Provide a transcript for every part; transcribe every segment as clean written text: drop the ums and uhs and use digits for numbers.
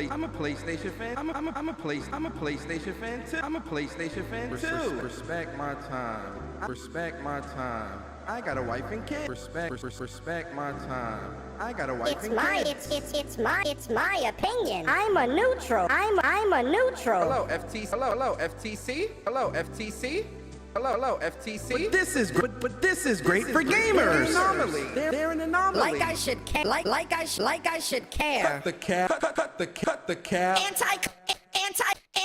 I'm a PlayStation fan. I'm a PlayStation fan too. I'm a PlayStation fan too. Respect my time. Respect my time. I got a wife and kid. Respect my time. I got a wife and kid. It's my opinion. I'm a neutral. I'm a neutral. Hello FTC. Hello FTC. Hello FTC. Hello FTC. But this is great for gamers. They're an anomaly. Like I should care. Like I should care. Cut the cap.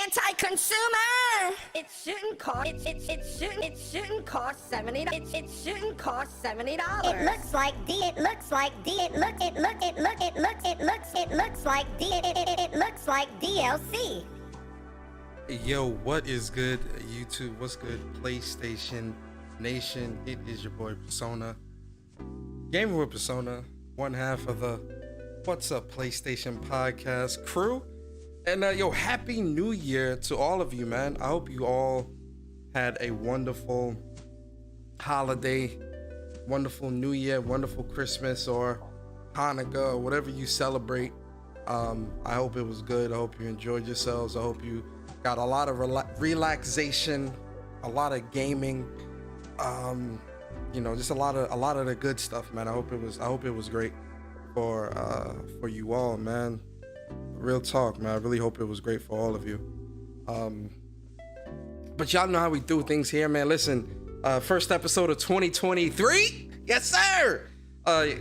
Anti-consumer. It shouldn't cost. It shouldn't cost $70. It shouldn't cost $70. It looks like DLC. Yo, what is good, YouTube? What's good, PlayStation Nation? It is your boy Persona, Gaming with Persona, one half of the What's Up PlayStation podcast crew. And yo, happy New Year to all of you, man. I hope you all had a wonderful holiday, wonderful New Year, wonderful Christmas or Hanukkah or whatever you celebrate. I hope it was good. I hope you enjoyed yourselves. I hope you got a lot of relaxation, a lot of gaming, just a lot of the good stuff, man. I hope it was great for you all, man. Real talk, man. I really hope it was great for all of you. But y'all know how we do things here, man. Listen, first episode of 2023. Yes, sir.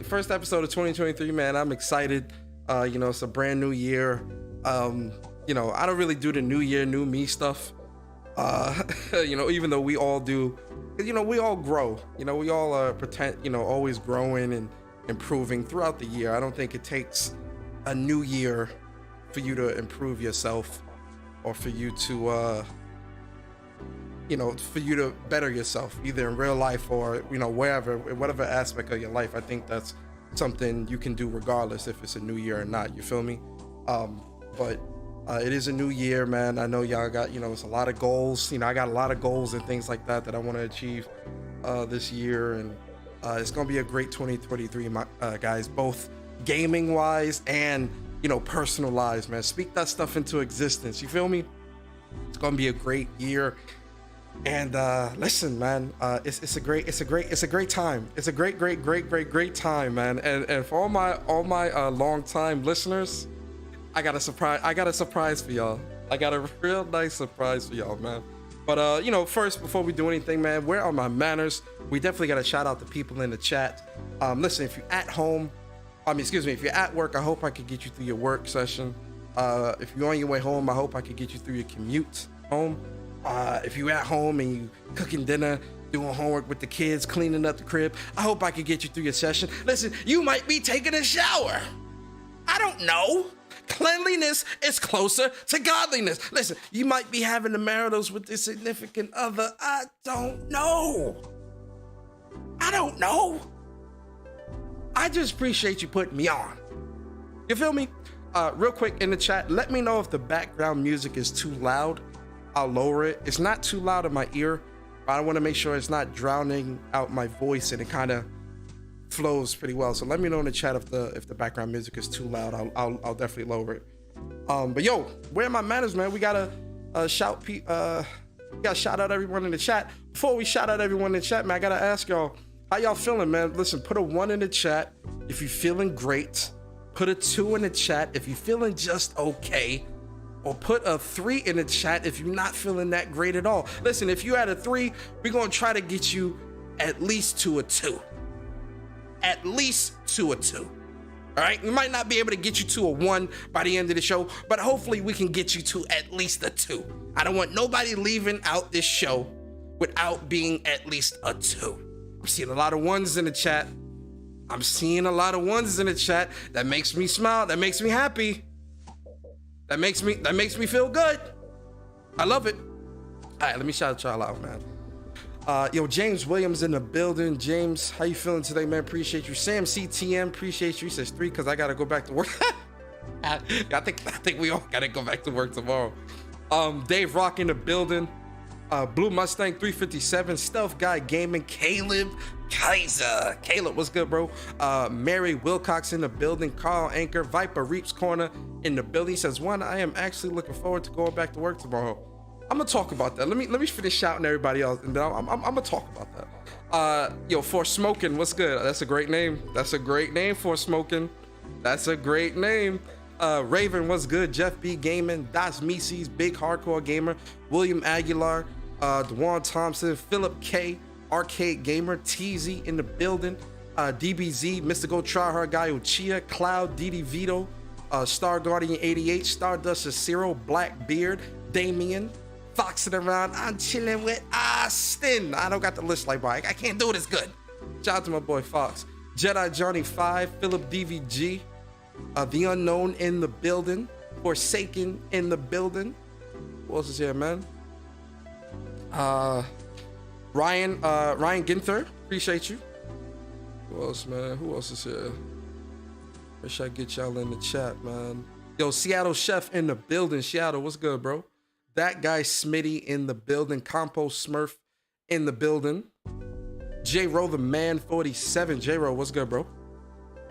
First episode of 2023, man. I'm excited. It's a brand new year. I don't really do the new year, new me stuff. Even though we all do, we all grow. We all always growing and improving throughout the year. I don't think it takes a new year for you to improve yourself or for you to, for you to better yourself, either in real life or, whatever aspect of your life. I think that's something you can do regardless if it's a new year or not. You feel me? But it is a new year, man. I know y'all got, it's a lot of goals. I got a lot of goals and things like that I want to achieve this year. And it's going to be a great 2023, guys, both gaming wise and, personalized, man. Speak that stuff into existence. You feel me? It's going to be a great year. And listen, man, it's a great time. It's a great time, man. And for all my long time listeners, I got a surprise for y'all. I got a real nice surprise for y'all, man. But first, before we do anything, man, where are my manners? We definitely got to shout out the people in the chat. Listen, if you're at home, if you're at work, I hope I could get you through your work session. If you're on your way home, I hope I could get you through your commute home. If you're at home and you cooking dinner, doing homework with the kids, cleaning up the crib, I hope I could get you through your session. Listen, you might be taking a shower. I don't know. Cleanliness is closer to godliness. Listen, you might be having the maritals with this significant other. I don't know. I just appreciate you putting me on. You feel me? Real quick in the chat, let me know if the background music is too loud. I'll lower it. It's not too loud in my ear, but I want to make sure it's not drowning out my voice and it kind of flows pretty well. So let me know in the chat if the background music is too loud. I'll definitely lower it. But yo, where are my manners, man? We gotta shout out everyone in the chat. Before we shout out everyone in the chat, man, I gotta ask y'all, how y'all feeling, man? Listen, put a 1 in the chat if you're feeling great. Put a 2 in the chat if you're feeling just okay. Or put a 3 in the chat if you're not feeling that great at all. Listen, if you had a 3, we're gonna try to get you at least to a 2. At least to a 2. All right, we might not be able to get you to a 1 by the end of the show, but hopefully we can get you to at least a 2. I don't want nobody leaving out this show without being at least a 2. I'm seeing a lot of 1s in the chat. I'm seeing a lot of 1s in the chat. That makes me smile. That makes me happy. That makes me feel good. I love it. All right, let me shout y'all out, man. Yo, James Williams in the building. James, how you feeling today, man? Appreciate you. Sam CTM, appreciate you. He says 3 because I gotta go back to work. I think we all gotta go back to work tomorrow. Dave Rock in the building. Blue Mustang 357, Stealth Guy Gaming, Caleb Kaiser. Caleb, what's good, bro? Mary Wilcox in the building. Carl Anchor, Viper Reaps Corner in the building. He says, I am actually looking forward to going back to work tomorrow. I'm gonna talk about that. Let me finish shouting everybody else, and then I'm gonna talk about that. Yo, For Smoking, what's good? That's a great name. That's a great name, For Smoking. That's a great name. Raven, what's good? Jeff B Gaming, Das Mises, Big Hardcore Gamer, William Aguilar, Dwan Thompson, Philip K, Arcade Gamer, TZ in the building, DBZ, Mystical Tryhard Guy Uchia, Cloud, DD Vito, Star Guardian 88, Stardust Zero, Blackbeard, Damien, Foxing Around, I'm chilling with Austin. I don't got the list like Mike. I can't do it as good. Shout out to my boy Fox. Jedi Johnny 5, Philip DVG, The Unknown in the building, Forsaken in the building. Who else is here, man? Ryan Ginther, appreciate you. Who else, man? Who else is here? Wish I get y'all in the chat, man. Yo, Seattle Chef in the building. Seattle, what's good, bro? That guy Smitty in the building. Compost Smurf in the building. J-Ro the Man 47. J-Ro, what's good, bro?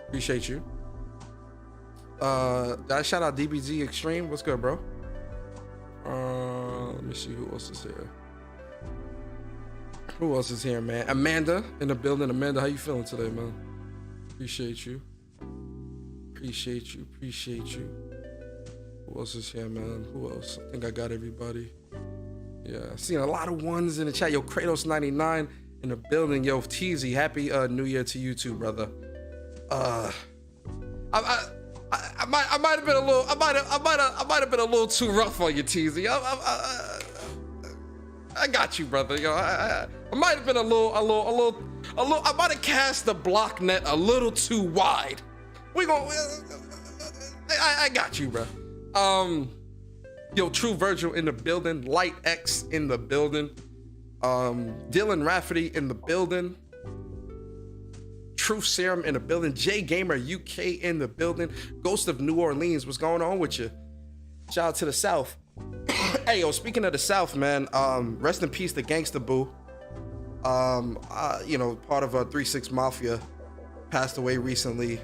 Appreciate you. Did I shout out DBZ Extreme? What's good, bro? Let me see who else is here. Who else is here, man? Amanda in the building. Amanda, how you feeling today, man? Appreciate you. Appreciate you. Who else is here, man? Who else? I think I got everybody. Yeah, seeing a lot of 1s in the chat. Yo, Kratos 99 in the building. Yo, Teasy, happy New Year to you too, brother. I might have been a little. I might have been a little too rough on you, Teasy. I got you, brother. Yo, I might have been a little. I might have cast the block net a little too wide. I got you, bro. Yo, True Virgil in the building. Light X in the building. Dylan Rafferty in the building. Truth Serum in the building. J Gamer UK in the building. Ghost of New Orleans, what's going on with you? Shout out to the South. Hey, yo, speaking of the South, man, rest in peace to Gangsta Boo. You know, part of 3-6 Mafia, passed away recently.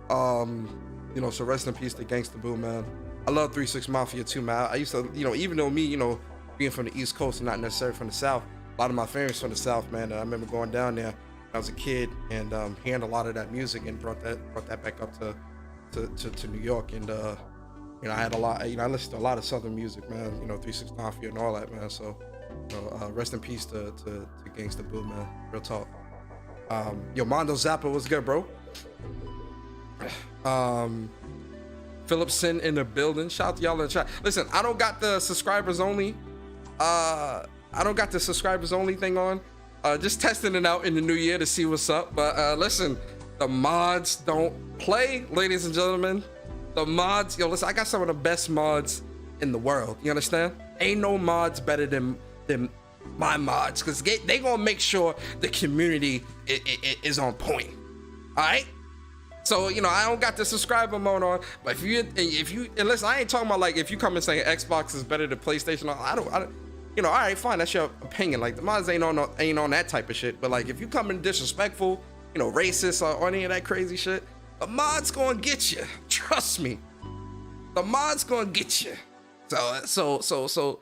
You know, so rest in peace to Gangsta Boo, man. I love 3-6 Mafia too, man. I used to, you know, even though me, you know, being from the East Coast and not necessarily from the South, a lot of my family's from the South, man. I remember going down there when I was a kid and hearing a lot of that music and brought that back up to New York. And you know, I had a lot, you know, I listened to a lot of Southern music, man. You know, 3-6 Mafia and all that, man. So, you know, rest in peace to Gangsta Boo, man. Real talk. Yo, Mondo Zappa, what's good, bro? Phillipson in the building. Shout out to y'all in the chat. Listen, I don't got the subscribers only. I don't got the subscribers only thing on. Just testing it out in the new year to see what's up. But listen, the mods don't play, ladies and gentlemen. The mods, yo, listen, I got some of the best mods in the world. You understand? Ain't no mods better than my mods, because they gonna make sure the community is on point. All right? So, you know, I don't got the subscriber mode on, but if you, and listen, I ain't talking about like if you come and say Xbox is better than PlayStation. I don't, you know, all right, fine, that's your opinion. Like the mods ain't on that type of shit. But like if you come in disrespectful, racist or any of that crazy shit, the mod's gonna get you. Trust me. The mod's gonna get you. So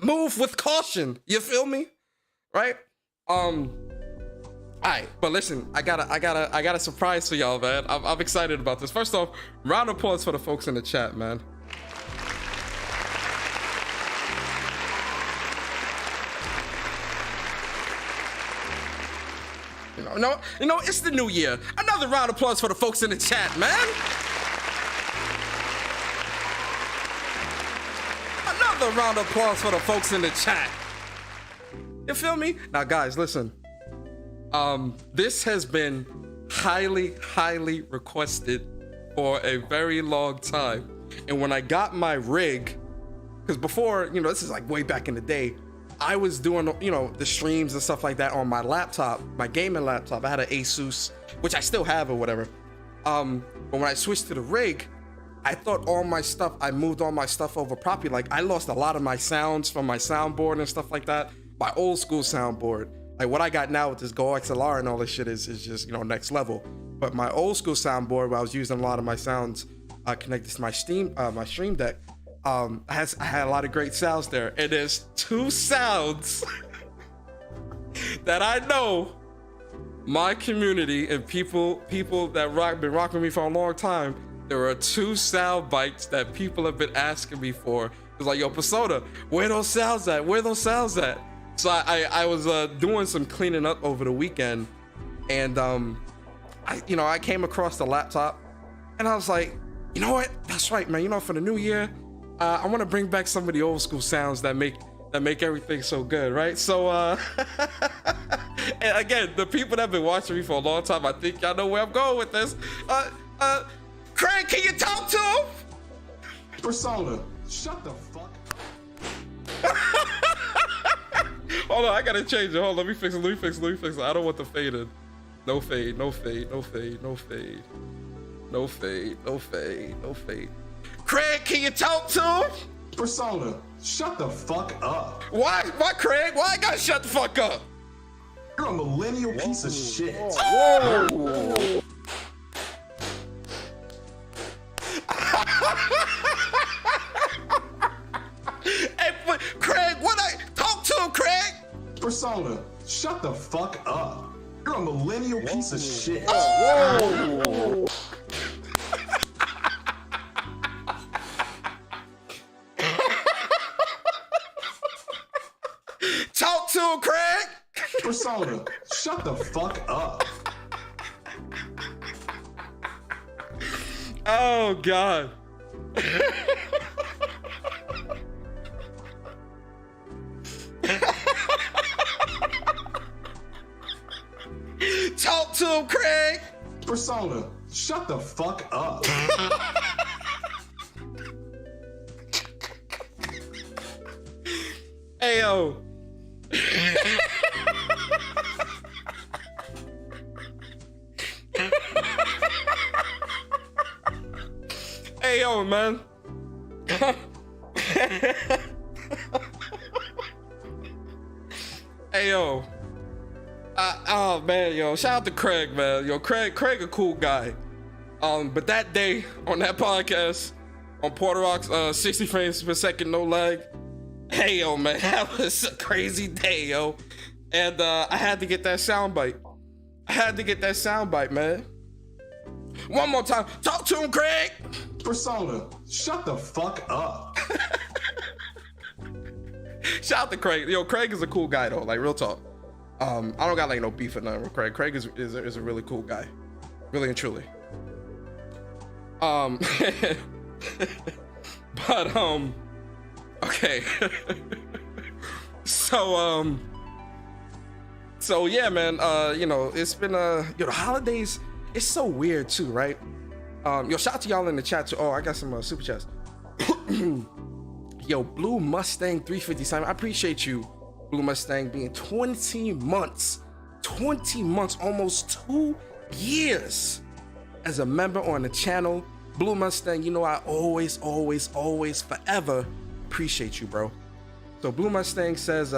move with caution. You feel me? Right? Alright, but listen, I got a surprise for y'all, man. I'm excited about this. First off, round of applause for the folks in the chat, man. It's the new year. Another round of applause for the folks in the chat, man. Another round of applause for the folks in the chat. You feel me? Now, guys, listen. This has been highly requested for a very long time. And when I got my rig, because before, this is like way back in the day, I was doing, the streams and stuff like that on my laptop, my gaming laptop. I had an Asus, which I still have or whatever. But when I switched to the rig, I thought I moved all my stuff over properly. Like, I lost a lot of my sounds from my soundboard and stuff like that. My old school soundboard. Like, what I got now with this Go XLR and all this shit is just, next level. But my old school soundboard, where I was using a lot of my sounds connected to my Stream Deck, I had a lot of great sounds there. And there's two sounds that I know my community and people that been rocking with me for a long time. There are two sound bites that people have been asking me for. It's like, yo, Persona, where those sounds at? Where those sounds at? So I was doing some cleaning up over the weekend, and I came across the laptop, and I was like, you know what? That's right, man. For the new year, I want to bring back some of the old school sounds that make everything so good, right? So and again, the people that have been watching me for a long time, I think y'all know where I'm going with this. Craig, can you talk to him? Persona, shut the fuck up. Hold on, I gotta change it. Hold on, let me fix it. I don't want the fade in. No fade. Craig, can you talk to him? Persona, shut the fuck up. Why, Craig? Why I gotta shut the fuck up? You're a millennial piece of shit. Whoa. Hey, but Craig, talk to him, Craig? Persona, shut the fuck up. You're a millennial piece of shit. Whoa. Talk to him, Craig. Persona, shut the fuck up. Oh, God. Talk to him, Craig. Persona, shut the fuck up. Hey, yo. Hey, yo, man. Hey, yo. Oh, man, yo. Shout out to Craig, man. Yo, Craig a cool guy. But that day on that podcast, on Porter Rock's 60 frames per second, no lag. Hey, yo, man, that was a crazy day, yo. And I had to get that soundbite. Man. One more time. Talk to him, Craig. Persona, shut the fuck up. Shout out to Craig. Yo, Craig is a cool guy, though. Like, real talk. I don't got, like, no beef or nothing with Craig. Craig is a really cool guy. Really and truly. But, okay. So yeah, man, it's been, the holidays, it's so weird too, right? Shout out to y'all in the chat too. Oh, I got some super chats. Yo, Blue Mustang 350 Simon, I appreciate you, Blue Mustang, being 20 months, almost 2 years as a member on the channel. Blue Mustang, I always, forever appreciate you, bro. So Blue Mustang says,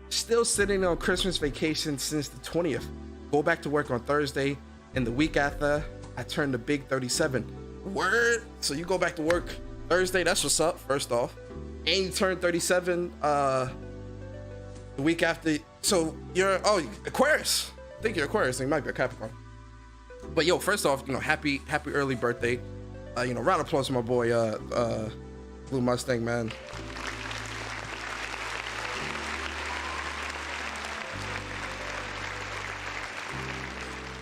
still sitting on Christmas vacation since the 20th. Go back to work on Thursday, and the week after, I turn the big 37. Word. So you go back to work Thursday. That's what's up. First off, and you turn 37 the week after. So you're Aquarius. I think you're Aquarius. You might be a Capricorn. But yo, first off, happy early birthday. Round of applause for my boy Blue Mustang, man.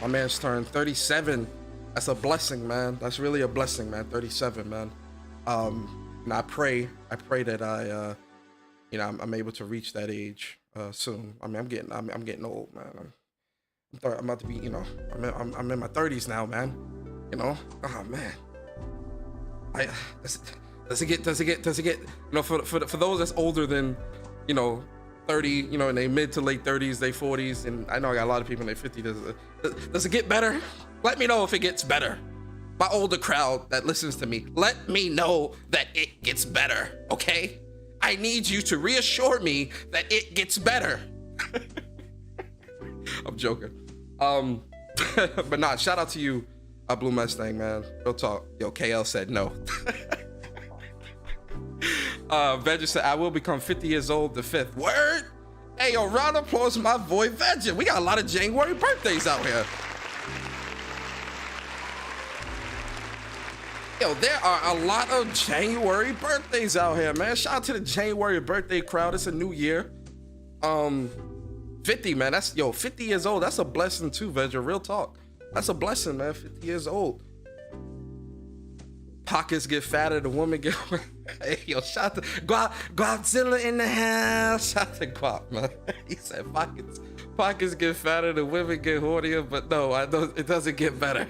My man's turned 37. That's a blessing, man. That's really a blessing, man. 37, man. And I pray that I'm able to reach that age soon. I mean, I'm getting old, man. I'm about to be, I'm in my 30s now, man. Oh man. Does it get, for those that's older than, 30, in their mid to late 30s, they 40s, and I know I got a lot of people in their 50s. Does it get better? Let me know if it gets better. My older crowd that listens to me, let me know that it gets better, okay? I need you to reassure me that it gets better. I'm joking. But nah, shout out to you, Blue Mustang, man. Real talk. Yo, KL said no. Veggie said, I will become 50 years old the 5th. Word? Hey, yo, round of applause for my boy Veggie. We got a lot of January birthdays out here. Yo, there are a lot of January birthdays out here, man. Shout out to the January birthday crowd. It's a new year. 50, man. 50 years old. That's a blessing too, Veggie. Real talk. That's a blessing, man. 50 years old. Pockets get fatter, the woman get. Hey, yo, shout to Guapzilla in the house. Shout to Guap, man. He said pockets get fatter, the women get hornier, but no, it doesn't get better.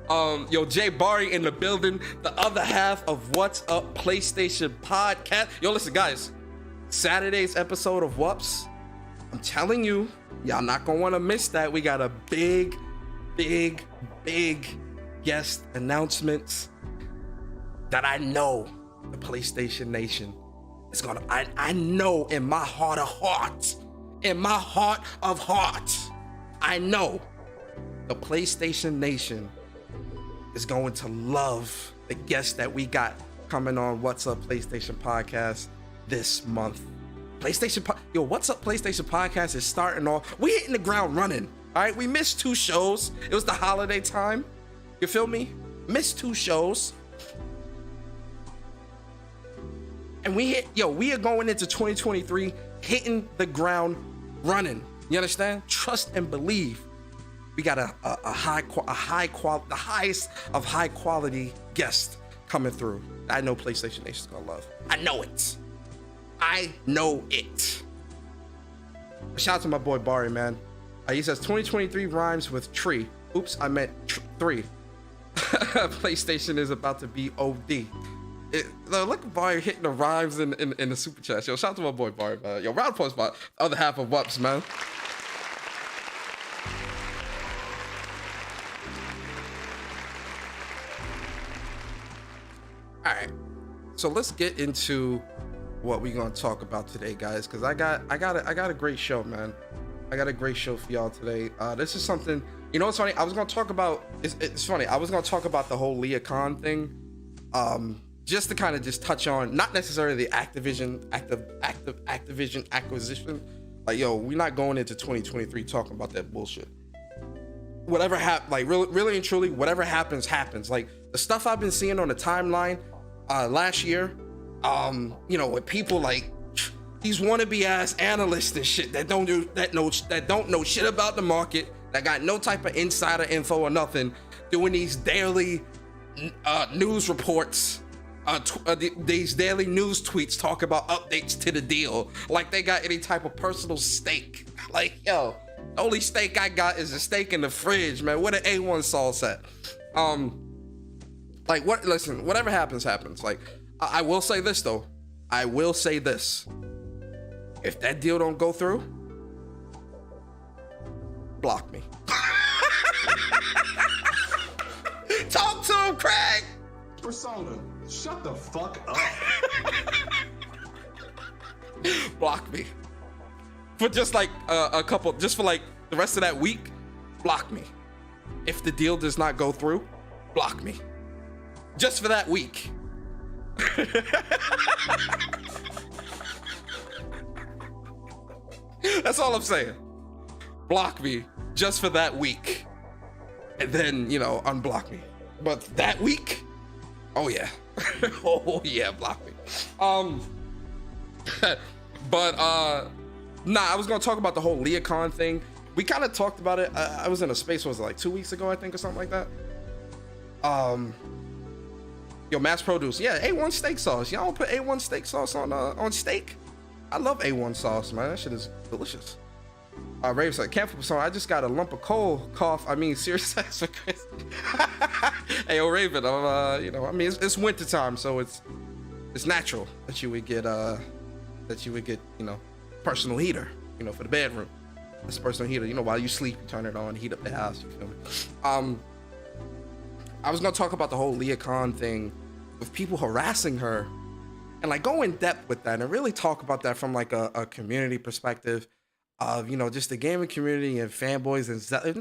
Yo, Jay Barry in the building, the other half of What's Up PlayStation podcast. Yo, listen, guys, Saturday's episode of Whoops, I'm telling you, y'all not gonna want to miss that. We got a big guest announcements that I know the PlayStation Nation is gonna. I know in my heart of hearts, I know the PlayStation Nation is going to love the guests that we got coming on What's Up PlayStation podcast this month. What's Up PlayStation podcast is starting off. We hitting the ground running. All right, we missed 2 shows. It was the holiday time. You feel me? Missed 2 shows. And we are going into 2023 hitting the ground running. You understand? Trust and believe. We got the highest of high quality guests coming through. I know PlayStation Nation's gonna love. I know it. Shout out to my boy Barry, man. He says 2023 rhymes with tree. Oops, I meant 3. PlayStation is about to be OD. Look at Barry hitting the rhymes in the super chat. Yo, shout out to my boy Barry, man. Yo, round of applause for the other half of Whoops, man. All right, so let's get into what we're gonna talk about today, guys, because I got a great show, man. I got a great show for y'all today. This is something, it's funny. I was gonna talk about. It's funny. I was gonna talk about the whole Leah Khan thing, just to kind of just touch on, not necessarily the Activision acquisition. Like, yo, we're not going into 2023 talking about that bullshit. Whatever happens, like really and truly, whatever happens. Like the stuff I've been seeing on the timeline last year, with people like these wannabe ass analysts and shit that don't know shit about the market, that got no type of insider info or nothing, doing these daily news reports, these daily news tweets talk about updates to the deal, like they got any type of personal stake. Like, yo, the only steak I got is a steak in the fridge, man. Where the A1 sauce at? Listen, whatever happens. Like, I will say this though. If that deal don't go through, block me. Talk to him, Craig. Persona, shut the fuck up. Block me. for just like a couple, just for like the rest of that week, block me. If the deal does not go through, block me. Just for that week. That's all I'm saying. Block me just for that week. And then, you know, unblock me. But that week, oh yeah. Oh yeah, block me. But nah, I was gonna talk about the whole Leocon thing. We kind of talked about it. I was in a space, was it like 2 weeks ago, I think, or something like that. Yo, mass produce. Yeah, A1 steak sauce. Y'all don't put A1 steak sauce on steak? I love A1 sauce, man. That shit is delicious. Raven said, careful, son. I just got a lump of coal cough. I mean, serious sex for Chris. Hey, yo, Raven. You know, I mean, it's winter time, so it's natural that you would get, you know, personal heater, you know, for the bedroom. This personal heater, you know, while you sleep, you turn it on, heat up the house. You feel me? I was gonna talk about the whole Leocon thing with people harassing her, and like go in depth with that and really talk about that from like a community perspective of, you know, just the gaming community and fanboys and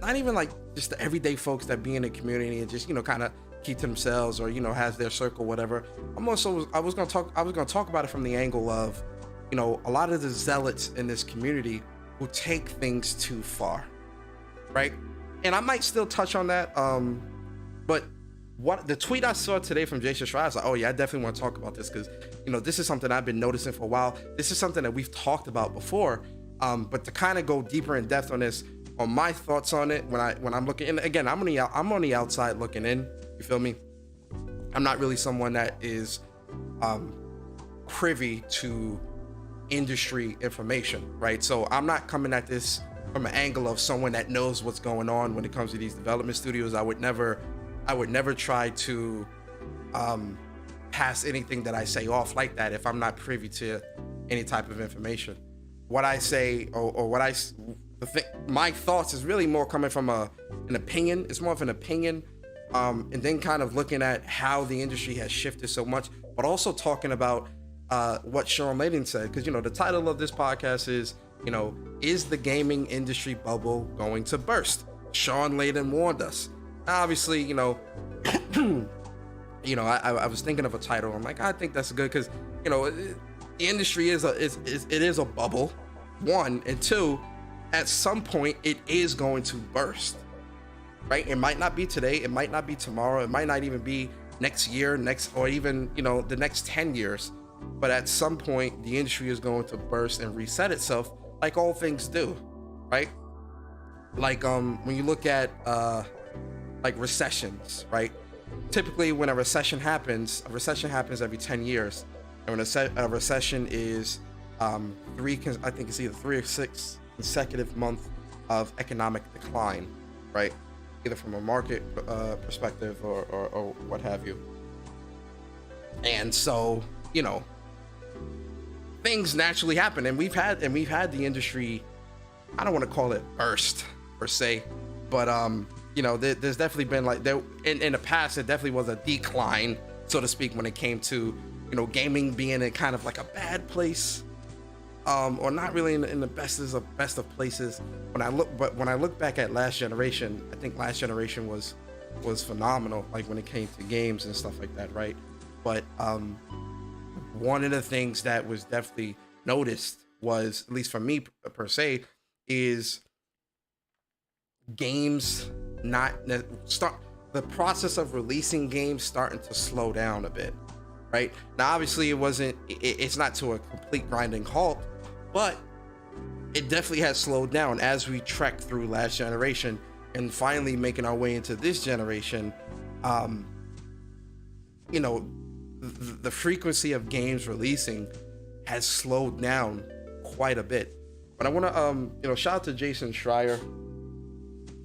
not even like just the everyday folks that be in the community and just, you know, kind of keep to themselves or, you know, has their circle, whatever. I was gonna talk about it from the angle of, you know, a lot of the zealots in this community who take things too far, right? And I might still touch on that, but what the tweet I saw today from Jason Schreier, I was like, oh yeah, I definitely want to talk about this because, you know, this is something I've been noticing for a while. This is something that we've talked about before, but to kind of go deeper in depth on this, on my thoughts on it, when I'm looking, and again, I'm on the outside looking in. You feel me? I'm not really someone that is privy to industry information, right? So I'm not coming at this from an angle of someone that knows what's going on when it comes to these development studios. I would never try to pass anything that I say off like that if I'm not privy to any type of information. What I say my thoughts is really more coming from an opinion. It's more of an opinion, and then kind of looking at how the industry has shifted so much, but also talking about what Shawn Layden said, because, you know, the title of this podcast is, you know, is the gaming industry bubble going to burst? Shawn Layden warned us. Obviously, you know, I was thinking of a title. I'm like, I think that's good because, you know, the industry is a bubble, one, and two, at some point it is going to burst, right? It might not be today, it might not be tomorrow, it might not even be next year, or even, you know, the next 10 years. But at some point, the industry is going to burst and reset itself, like all things do, right? Like when you look at like recessions, right? Typically, when a recession happens every 10 years, and when a recession is I think it's either 3 or 6 consecutive months of economic decline, right? Either from a market perspective or what have you. And so, you know, things naturally happen, and we've had the industry, I don't want to call it burst per se, but you know, there's definitely been like there in the past, it definitely was a decline, so to speak, when it came to, you know, gaming being in kind of like a bad place, or not really in the best of places. When I look back at last generation, I think last generation was phenomenal, like when it came to games and stuff like that, right? But one of the things that was definitely noticed was, at least for me per se, is games the process of releasing games starting to slow down a bit, right? Now, obviously, it's not to a complete grinding halt, but it definitely has slowed down as we trek through last generation and finally making our way into this generation. You know, the frequency of games releasing has slowed down quite a bit. But I want to, you know, shout out to Jason Schreier.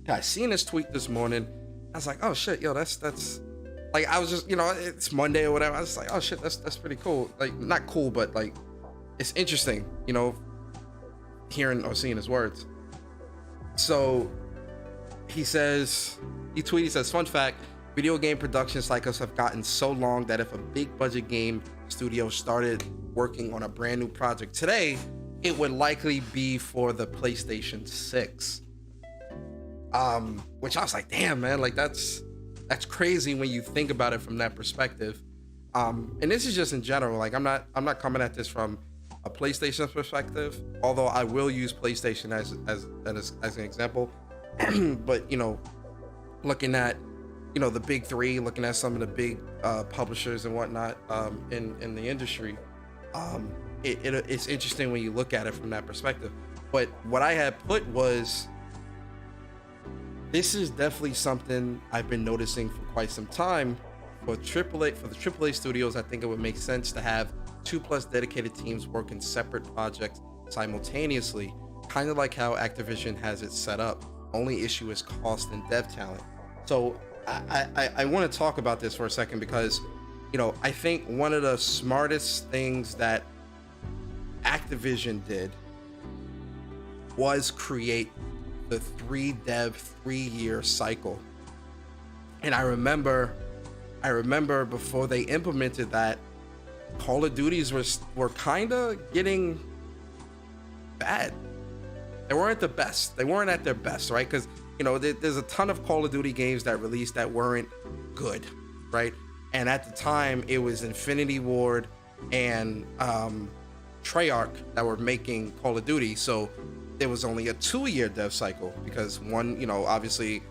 I seen his tweet this morning. I was like, oh shit, yo, that's like, I was just, you know, it's Monday or whatever. I was like, oh shit, that's pretty cool. Like, not cool, but like, it's interesting, you know, hearing or seeing his words. So he says, fun fact, video game production cycles have gotten so long that if a big budget game studio started working on a brand new project today, it would likely be for the PlayStation 6. Which I was like, damn, man, like that's crazy when you think about it from that perspective. And this is just in general. Like I'm not coming at this from a PlayStation perspective, although I will use PlayStation as an example. But you know, looking at, you know, the big three, looking at some of the big publishers and whatnot in the industry, it's interesting when you look at it from that perspective. But what I had put was, this is definitely something I've been noticing for quite some time. For the AAA studios, I think it would make sense to have 2+ dedicated teams working separate projects simultaneously, kind of like how Activision has it set up. Only issue is cost and dev talent. So I want to talk about this for a second because, you know, I think one of the smartest things that Activision did was create the 3-year cycle. And I remember before they implemented that, Call of Duties were kind of getting bad. They weren't the best. They weren't at their best, right? Because, you know, there's a ton of Call of Duty games that released that weren't good, right? And at the time, it was Infinity Ward and Treyarch that were making Call of Duty. So there was only a 2-year dev cycle because one, you know, obviously,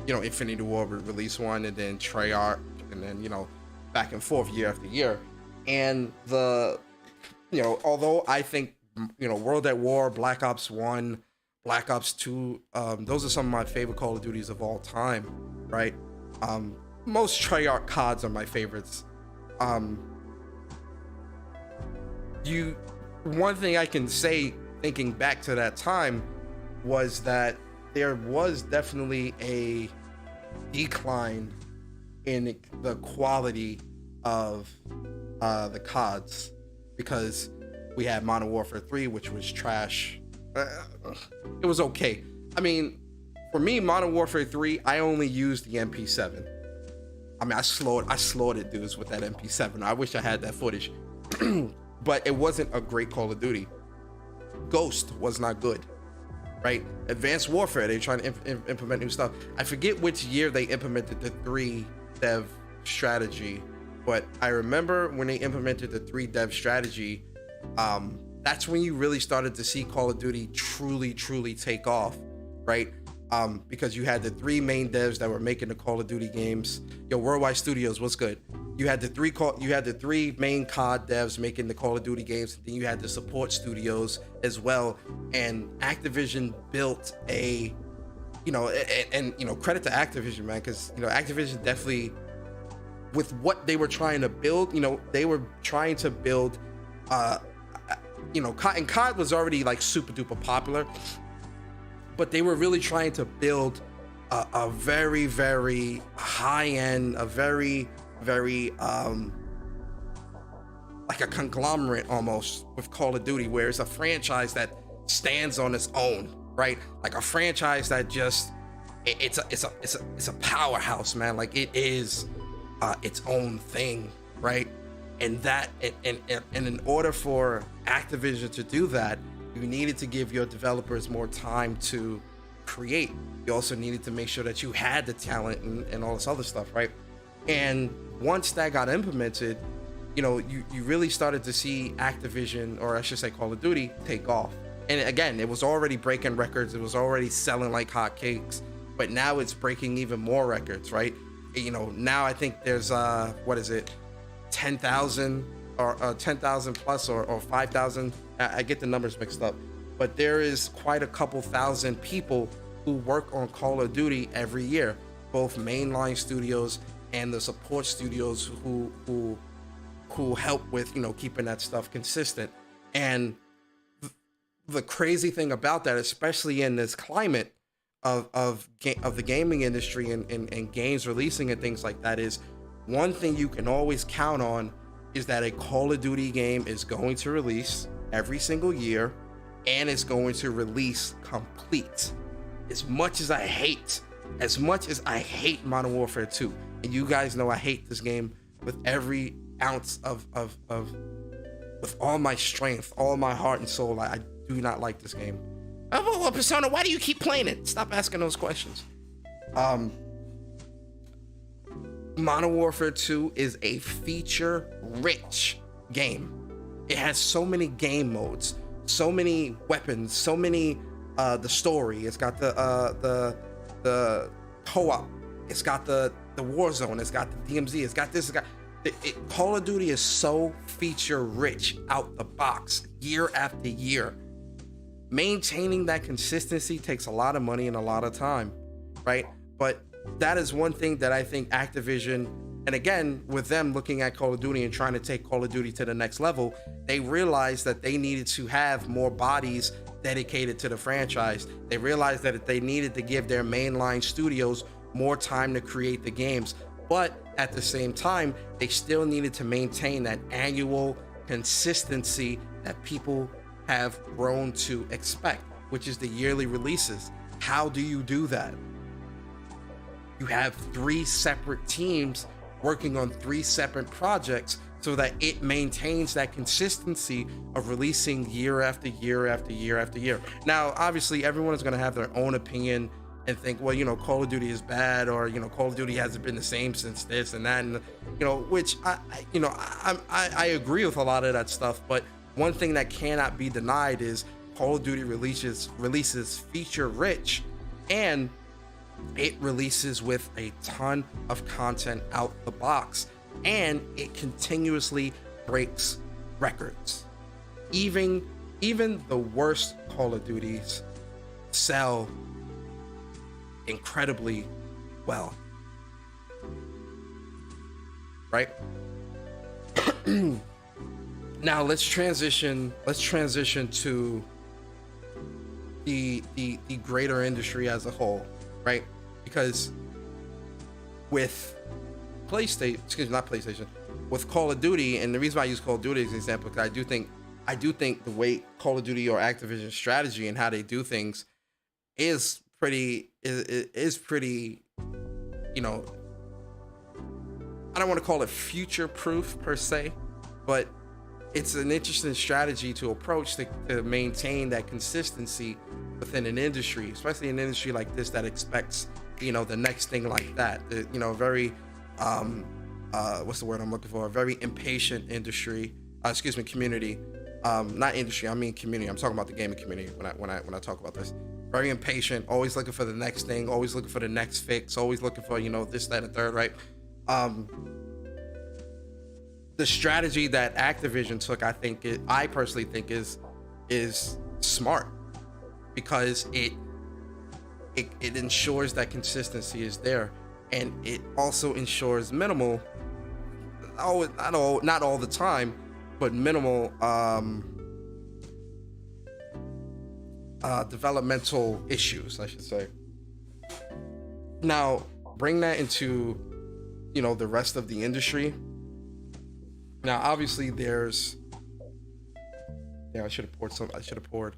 you know, Infinity Ward would release one, and then Treyarch, and then, you know, back and forth year after year. And you know, although I think, you know, World at War, Black Ops 1, Black Ops 2, those are some of my favorite Call of Duties of all time, right? Most Treyarch CODs are my favorites. One thing I can say, thinking back to that time, was that there was definitely a decline in the quality of the CODs, because we had Modern Warfare 3, which was trash. It was okay. I mean, for me, Modern Warfare 3, I only used the MP7. I mean, I slaughtered dudes with that MP7. I wish I had that footage. But it wasn't a great Call of Duty. Ghost was not good, right? Advanced Warfare, they're trying to implement new stuff. I forget which year they implemented the 3 dev strategy, but I remember when they implemented the 3 dev strategy, that's when you really started to see Call of Duty truly take off, right? Because you had the 3 main devs that were making the Call of Duty games. Yo, Worldwide Studios, what's good? You had the 3 main COD devs making the Call of Duty games. Then you had the support studios as well. And Activision built a, you know, and you know, credit to Activision, man, because, you know, Activision definitely, with what they were trying to build, you know, they were trying to build, you know, and COD was already like super duper popular, but they were really trying to build a very high end, a very like a conglomerate almost with Call of Duty, where it's a franchise that stands on its own, right? Like a franchise that just it's a powerhouse, man. Like it is its own thing, right? And that and in order for Activision to do that, you needed to give your developers more time to create. You also needed to make sure that you had the talent and all this other stuff, right? And once that got implemented, you know, you really started to see Activision, or I should say Call of Duty, take off. And again, it was already breaking records. It was already selling like hotcakes, but now it's breaking even more records, right? You know, now I think there's 10,000 or 10,000 plus or 5,000. I get the numbers mixed up, but there is quite a couple thousand people who work on Call of Duty every year, both mainline studios and the support studios who help with, you know, keeping that stuff consistent. And the crazy thing about that, especially in this climate of the gaming industry and games releasing and things like that, is one thing you can always count on is that a Call of Duty game is going to release every single year, and it's going to release complete. As much as I hate Modern Warfare 2, and you guys know I hate this game with every ounce of with all my strength, all my heart and soul, I do not like this game. Oh, well, Persona, why do you keep playing it? Stop asking those questions. Modern Warfare 2 is a feature-rich game. It has so many game modes, so many weapons, so many the story. It's got the co-op. It's got the Warzone. It's got the DMZ. It's got this. Call of Duty is so feature-rich out the box, year after year. Maintaining that consistency takes a lot of money and a lot of time, right? But that is one thing that I think Activision, and again, with them looking at Call of Duty and trying to take Call of Duty to the next level, they realized that they needed to have more bodies dedicated to the franchise. They realized that they needed to give their mainline studios more time to create the games. But at the same time, they still needed to maintain that annual consistency that people have grown to expect, which is the yearly releases. How do you do that? You have 3 separate teams working on 3 separate projects so that it maintains that consistency of releasing year after year after year after year. Now, obviously, everyone is going to have their own opinion and think, well, Call of Duty is bad, or Call of Duty hasn't been the same since this and that, and which I agree with a lot of that stuff. But one thing that cannot be denied is Call of Duty releases feature rich, and it releases with a ton of content out the box, and it continuously breaks records. Even the worst Call of Duties sell incredibly well, right? Now let's transition to the greater industry as a whole, right? Because with with Call of Duty, and the reason why I use Call of Duty as an example, because I do think the way Call of Duty or Activision's strategy and how they do things is pretty, I don't want to call it future proof per se, but it's an interesting strategy to approach to maintain that consistency within an industry, especially an industry like this that expects, the next thing like that. Very, what's the word I'm looking for? A very impatient industry, community. Not industry, I mean community. I'm talking about the gaming community when I talk about this. Very impatient, always looking for the next thing, always looking for the next fix, always looking for, this, that, and third, right? The strategy that Activision took, I personally think is smart, because it ensures that consistency is there, and it also ensures minimal, not all the time, but minimal developmental issues, I should say. Now, bring that into, the rest of the industry. Now, obviously, there's. I should have poured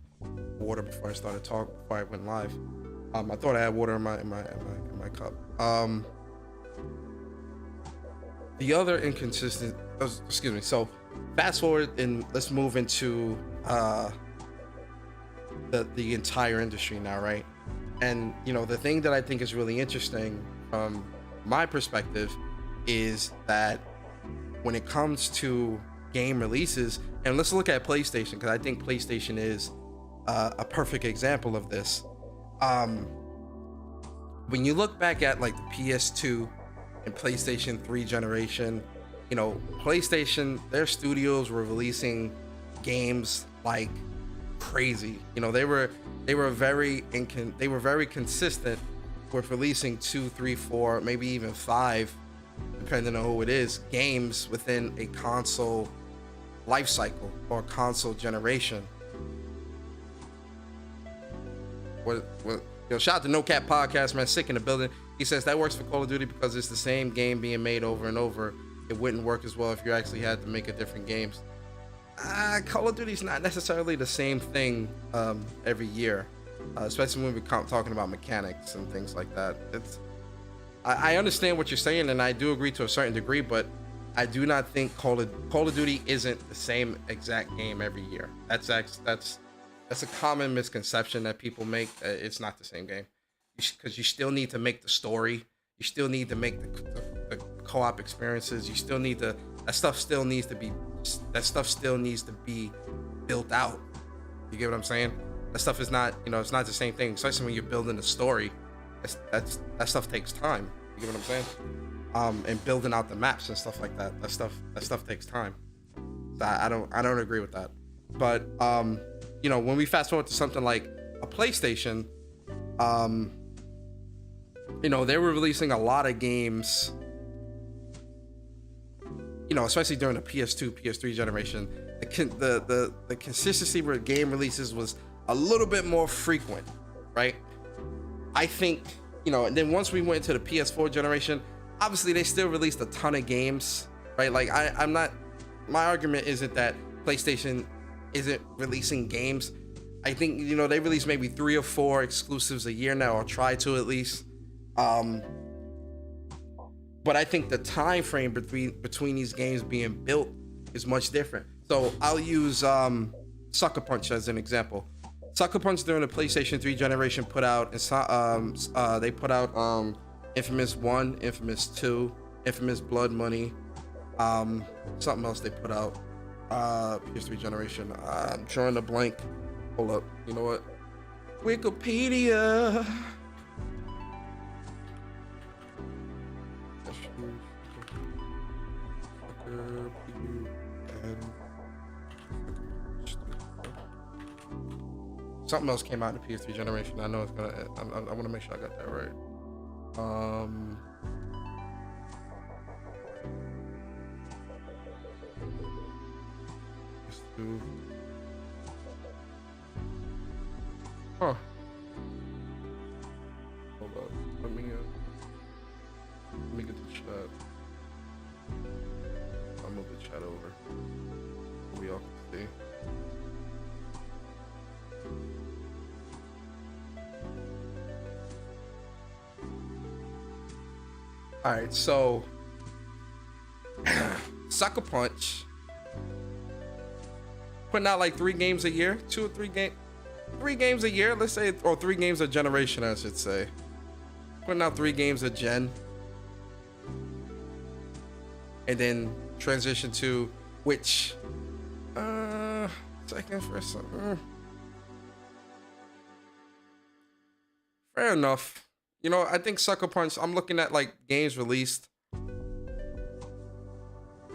water before I started talking. Before I went live. I thought I had water in my cup. The other inconsistent. So, fast forward and let's move into the entire industry now, right? And the thing that I think is really interesting from my perspective is that when it comes to game releases, and let's look at PlayStation, because I think PlayStation is a perfect example of this. When you look back at like the PS2 and PlayStation 3 generation, PlayStation, their studios were releasing games like crazy. They were very consistent with releasing 2, 3, 4, maybe even 5, depending on who it is, games within a console life cycle or console generation. Shout out to No Cap Podcast, man. Sick in the building. He says that works for Call of Duty because it's the same game being made over and over. It wouldn't work as well if you actually had to make a different games. Call of Duty is not necessarily the same thing every year, especially when we're talking about mechanics and things like that. I understand what you're saying, and I do agree to a certain degree, but I do not think Call of Duty isn't the same exact game every year. That's a common misconception that people make. It's not the same game, because you still need to make the story. You still need to make the co-op experiences. You still need to that stuff still needs to be built out. You get what I'm saying? That stuff is not, it's not the same thing, especially when you're building a story. That stuff takes time. You get what I'm saying? And building out the maps and stuff like that. That stuff takes time. So I don't agree with that. But when we fast forward to something like a PlayStation, they were releasing a lot of games, especially during the PS2, PS3 generation. The consistency with game releases was a little bit more frequent, right? I think, and then once we went to the PS4 generation, obviously they still released a ton of games, right? Like my argument isn't that PlayStation isn't releasing games. I think, they release maybe 3 or 4 exclusives a year now, or try to at least. But I think the time frame between these games being built is much different. So I'll use Sucker Punch as an example. Sucker Punch during the PlayStation 3 generation put out Infamous 1, Infamous 2, Infamous Blood Money, something else they put out PS3 generation. I'm drawing a blank. Hold up. You know what? Wikipedia. Something else came out in the PS3 generation. I know it's gonna. I want to make sure I got that right. Huh. Hold up. Let me get the chat. I'll move the chat over. We all can see. All right, so Sucker Punch putting out like 3 games a year, 2 or 3 games a year, let's say, or 3 games a generation, I should say. Putting out 3 games a gen, and then transition to which second, first. Fair enough. I think Sucker Punch, I'm looking at like games released.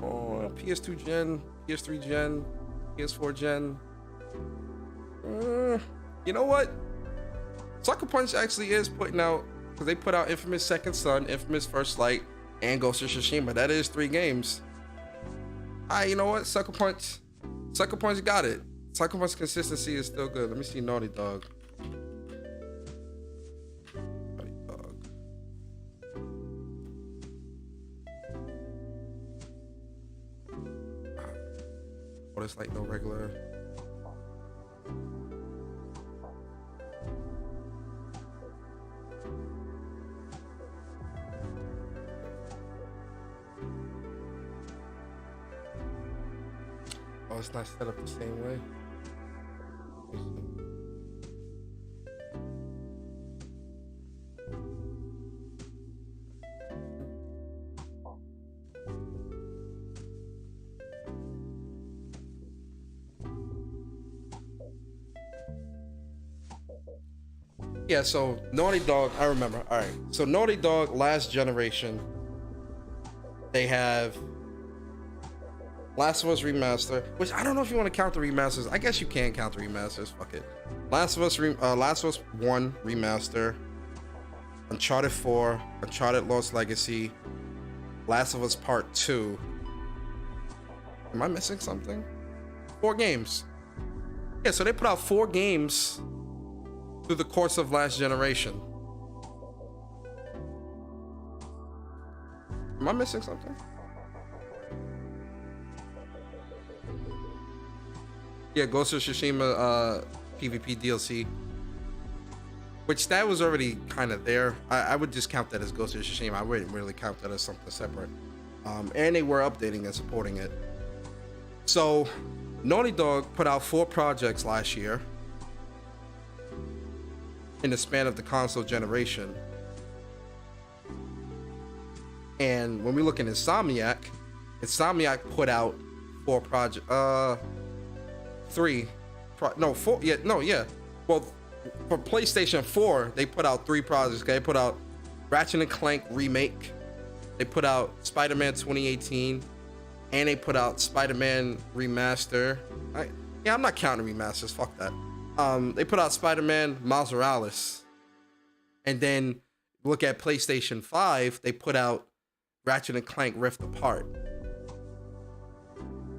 PS2 gen, PS3 gen, PS4 gen. You know what? Sucker Punch actually is putting out, because they put out Infamous Second Son, Infamous First Light, and Ghost of Tsushima. That is 3 games. You know what? Sucker Punch got it. Sucker Punch consistency is still good. Let me see Naughty Dog. It's like no regular. Oh, it's not set up the same way. Yeah, so Naughty Dog, I remember. All right, so Naughty Dog, last generation, they have Last of Us Remaster, which I don't know if you want to count the remasters. I guess you can count the remasters. Fuck it. Last of Us 1 Remaster, Uncharted 4, Uncharted Lost Legacy, Last of Us Part 2. Am I missing something? 4 games. Yeah, so they put out 4 games through the course of last generation. Am I missing something? Yeah, Ghost of Tsushima PvP DLC, which that was already kind of there. I would just count that as Ghost of Tsushima. I wouldn't really count that as something separate. and they were updating and supporting it. So Naughty Dog put out 4 projects last year in the span of the console generation. And when we look at Insomniac put out 4 projects, 4. Well, for PlayStation 4, they put out 3 projects. They put out Ratchet and Clank Remake, they put out Spider-Man 2018, and they put out Spider-Man Remaster. I'm not counting remasters, fuck that. They put out Spider-Man Miles Morales. And then look at PlayStation 5, they put out Ratchet and Clank Rift Apart.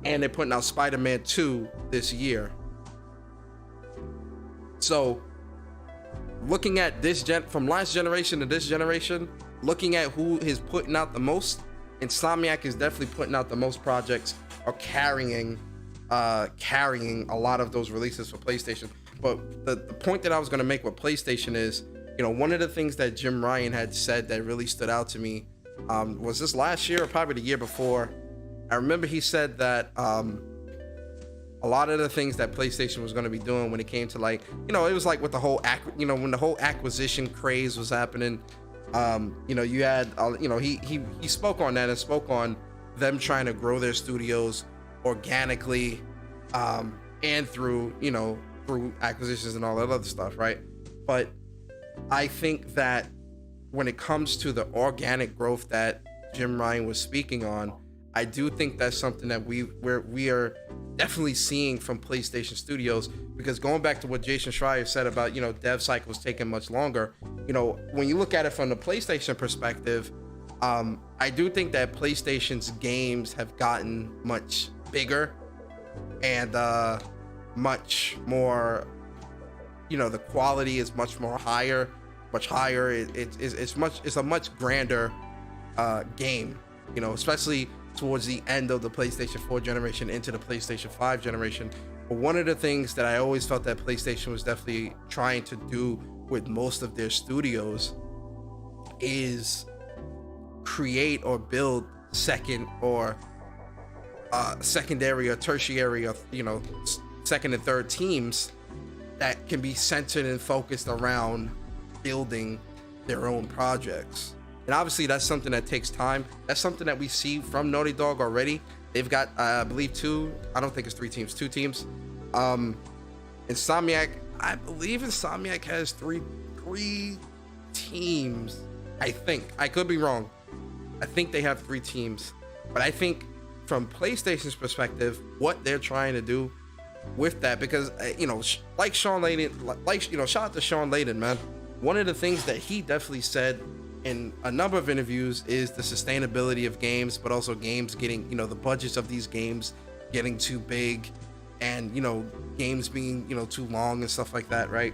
And they're putting out Spider-Man 2 this year. So looking at this from last generation to this generation, looking at who is putting out the most, Insomniac is definitely putting out the most projects, or carrying a lot of those releases for PlayStation. But the point that I was going to make with PlayStation is, one of the things that Jim Ryan had said that really stood out to me, was this last year or probably the year before. I remember he said that a lot of the things that PlayStation was going to be doing when it came to it was like with the whole when the whole acquisition craze was happening, you had he spoke on that and spoke on them trying to grow their studios organically, and through acquisitions and all that other stuff, right? But I think that when it comes to the organic growth that Jim Ryan was speaking on, I do think that's something that we are definitely seeing from PlayStation Studios, because going back to what Jason Schreier said about, dev cycles taking much longer, when you look at it from the PlayStation perspective, I do think that PlayStation's games have gotten much bigger and much more, the quality is much higher. It's a much grander game, especially towards the end of the PlayStation 4 generation into the PlayStation 5 generation. But one of the things that I always felt that PlayStation was definitely trying to do with most of their studios is create or build second or secondary or tertiary, or second and third teams that can be centered and focused around building their own projects. And obviously that's something that takes time. That's something that we see from Naughty Dog already. They've got, I believe 2, I don't think it's 3 teams, 2 teams. Insomniac, I believe Insomniac has three teams. I think, I could be wrong. I think they have 3 teams. But I think from PlayStation's perspective, what they're trying to do with that, because, like Shawn Layden, shout out to Shawn Layden, man. One of the things that he definitely said in a number of interviews is the sustainability of games, but also games getting, the budgets of these games getting too big, and games being too long and stuff like that, right?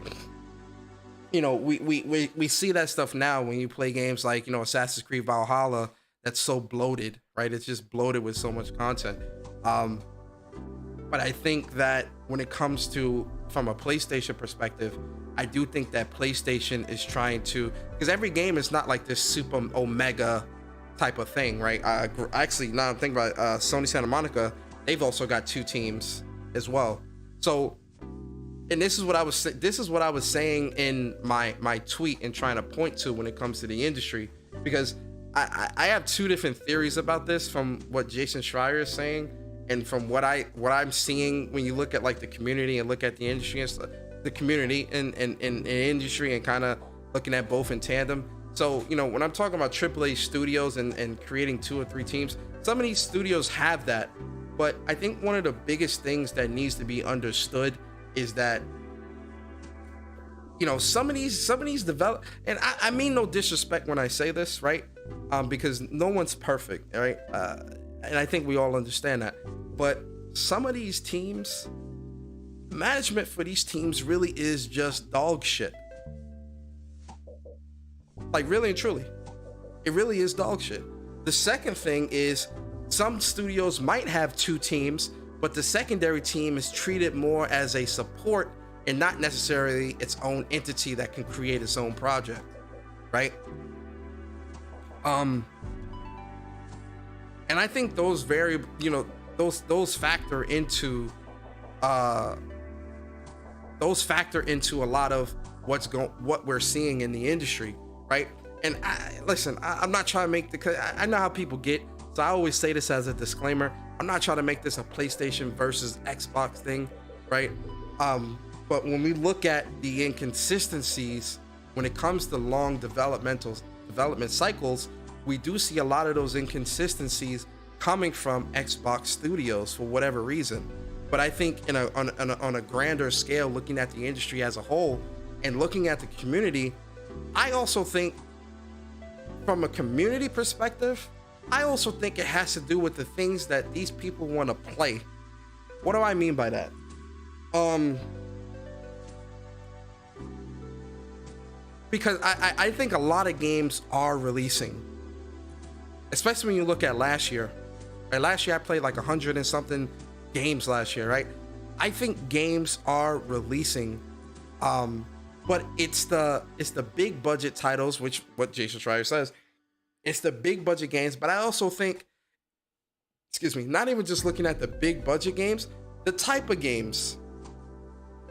We see that stuff now when you play games like Assassin's Creed Valhalla, that's so bloated, right? It's just bloated with so much content. But I think that when it comes to, from a PlayStation perspective, I do think that PlayStation is trying to, because every game is not like this super omega type of thing, right? Actually, now I'm thinking about Sony Santa Monica, they've also got 2 teams as well. So, and this is what I was saying in my tweet and trying to point to when it comes to the industry, because I have 2 different theories about this, from what Jason Schreier is saying and from what I'm seeing when you look at like the community and look at the industry and stuff. The community and industry, and kind of looking at both in tandem. So when I'm talking about AAA studios and creating 2 or 3 teams, some of these studios have that, but I think one of the biggest things that needs to be understood is that some of these develop, and I mean no disrespect when I say this, right? Because no one's perfect, right? And I think we all understand that, but some of these teams, management for these teams really is just dog shit. Like, really and truly, it really is dog shit. The second thing is, some studios might have 2 teams, but the secondary team is treated more as a support and not necessarily its own entity that can create its own project, right? And I think those those factor into a lot of what we're seeing in the industry, right? And I'm not trying to make I know how people get, so I always say this as a disclaimer. I'm not trying to make this a PlayStation versus Xbox thing, right? But when we look at the inconsistencies when it comes to long development cycles, we do see a lot of those inconsistencies coming from Xbox studios for whatever reason. But I think on a grander scale, looking at the industry as a whole and looking at the community, I also think from a community perspective, I also think it has to do with the things that these people want to play. What do I mean by that? Because I think a lot of games are releasing, especially when you look at last year. Right? Last year I played like 100 and something games last year, right? I think games are releasing, but it's the big budget titles, which what Jason Schreier says, it's the big budget games. But I also think, not even just looking at the big budget games, the type of games.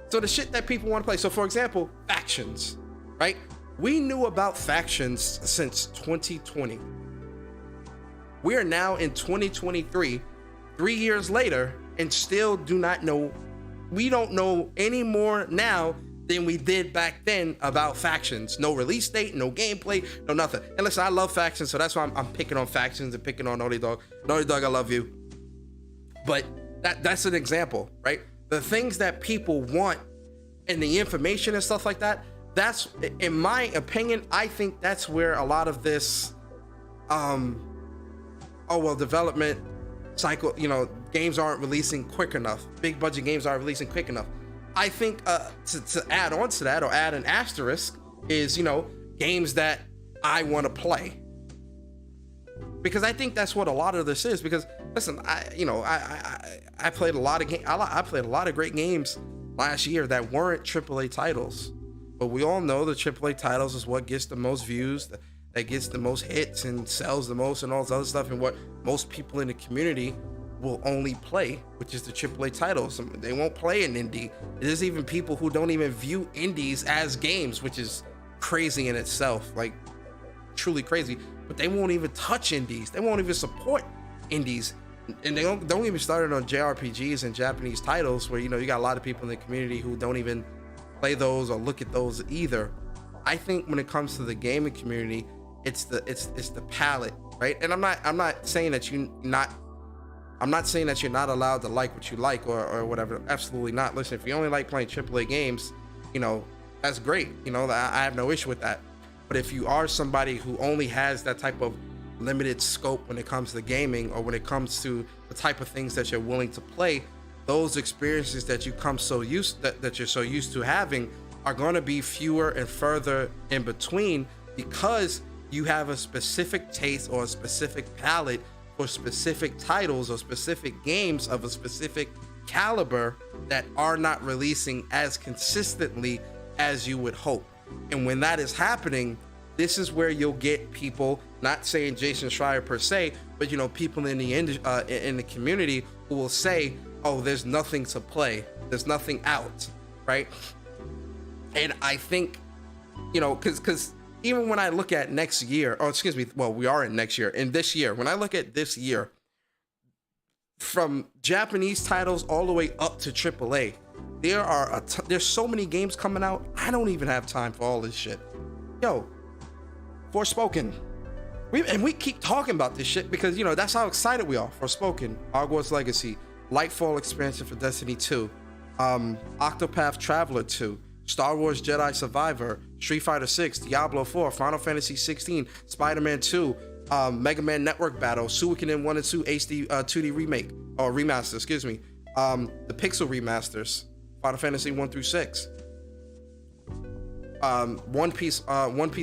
So the shit that people want to play. So for example, factions, right? We knew about factions since 2020. We are now in 2023, 3 years later, and still do not know. We don't know any more now than we did back then about factions. No release date, no gameplay, no nothing. And listen, I love factions, so that's why I'm picking on factions and picking on Naughty Dog. Naughty Dog, I love you. But that's an example, right? The things that people want and the information and stuff like that, that's, in my opinion, I think that's where a lot of this, development cycle, games aren't releasing quick enough. Big budget games aren't releasing quick enough. I think to add on to that, or add an asterisk, is games that I want to play, because I think that's what a lot of this is. Because listen, I played a lot of I played a lot of great games last year that weren't AAA titles, but we all know the AAA titles is what gets the most views, that gets the most hits and sells the most and all this other stuff, and what most people in the community will only play, which is the AAA titles. They won't play an indie. There's even people who don't even view indies as games, which is crazy in itself, like truly crazy. But they won't even touch indies. They won't even support indies, and they don't even start it on JRPGs and Japanese titles, where you got a lot of people in the community who don't even play those or look at those either. I think when it comes to the gaming community, it's the palette, right? And I'm not saying that I'm not saying that you're not allowed to like what you like or whatever. Absolutely not. Listen, if you only like playing AAA games, that's great. I have no issue with that. But if you are somebody who only has that type of limited scope when it comes to gaming, or when it comes to the type of things that you're willing to play, those experiences that you're so used to having are going to be fewer and further in between, because you have a specific taste or a specific palette for specific titles or specific games of a specific caliber that are not releasing as consistently as you would hope. And when that is happening, this is where you'll get people, not saying Jason Schreier per se, but people in the community who will say, oh, there's nothing to play, there's nothing out, right? And I think, because even when I look at next year, we are in next year, and this year, when I look at this year, from Japanese titles all the way up to AAA, there's so many games coming out. I don't even have time for all this shit. Forspoken. We keep talking about this shit because that's how excited we are. Forspoken, Hogwarts Legacy, Lightfall expansion for Destiny 2, Octopath Traveler 2, Star Wars Jedi Survivor, Street Fighter 6, Diablo 4, Final Fantasy 16, Spider-Man 2, Mega Man Network Battle, Suikoden 1 and 2 HD 2D remake or remaster, the Pixel remasters, Final Fantasy 1 through 6, One Piece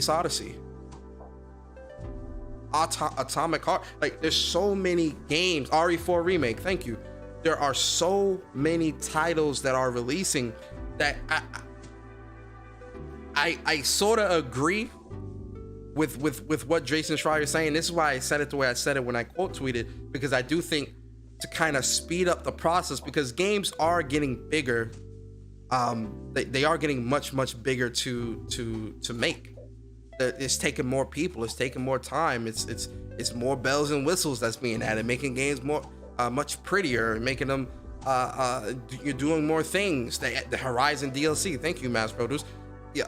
Odyssey, Atomic Heart. Like, there's so many games. RE4 remake, thank you. There are so many titles that are releasing that I sort of agree with what Jason Schreier is saying. This is why I said it the way I said it when I quote tweeted, because I do think to kind of speed up the process, because games are getting bigger. They are getting much bigger to make. It's taking more people. It's taking more time. It's more bells and whistles that's being added, making games more much prettier, making them you're doing more things. The Horizon DLC. Thank you, Mass Produce. Yeah,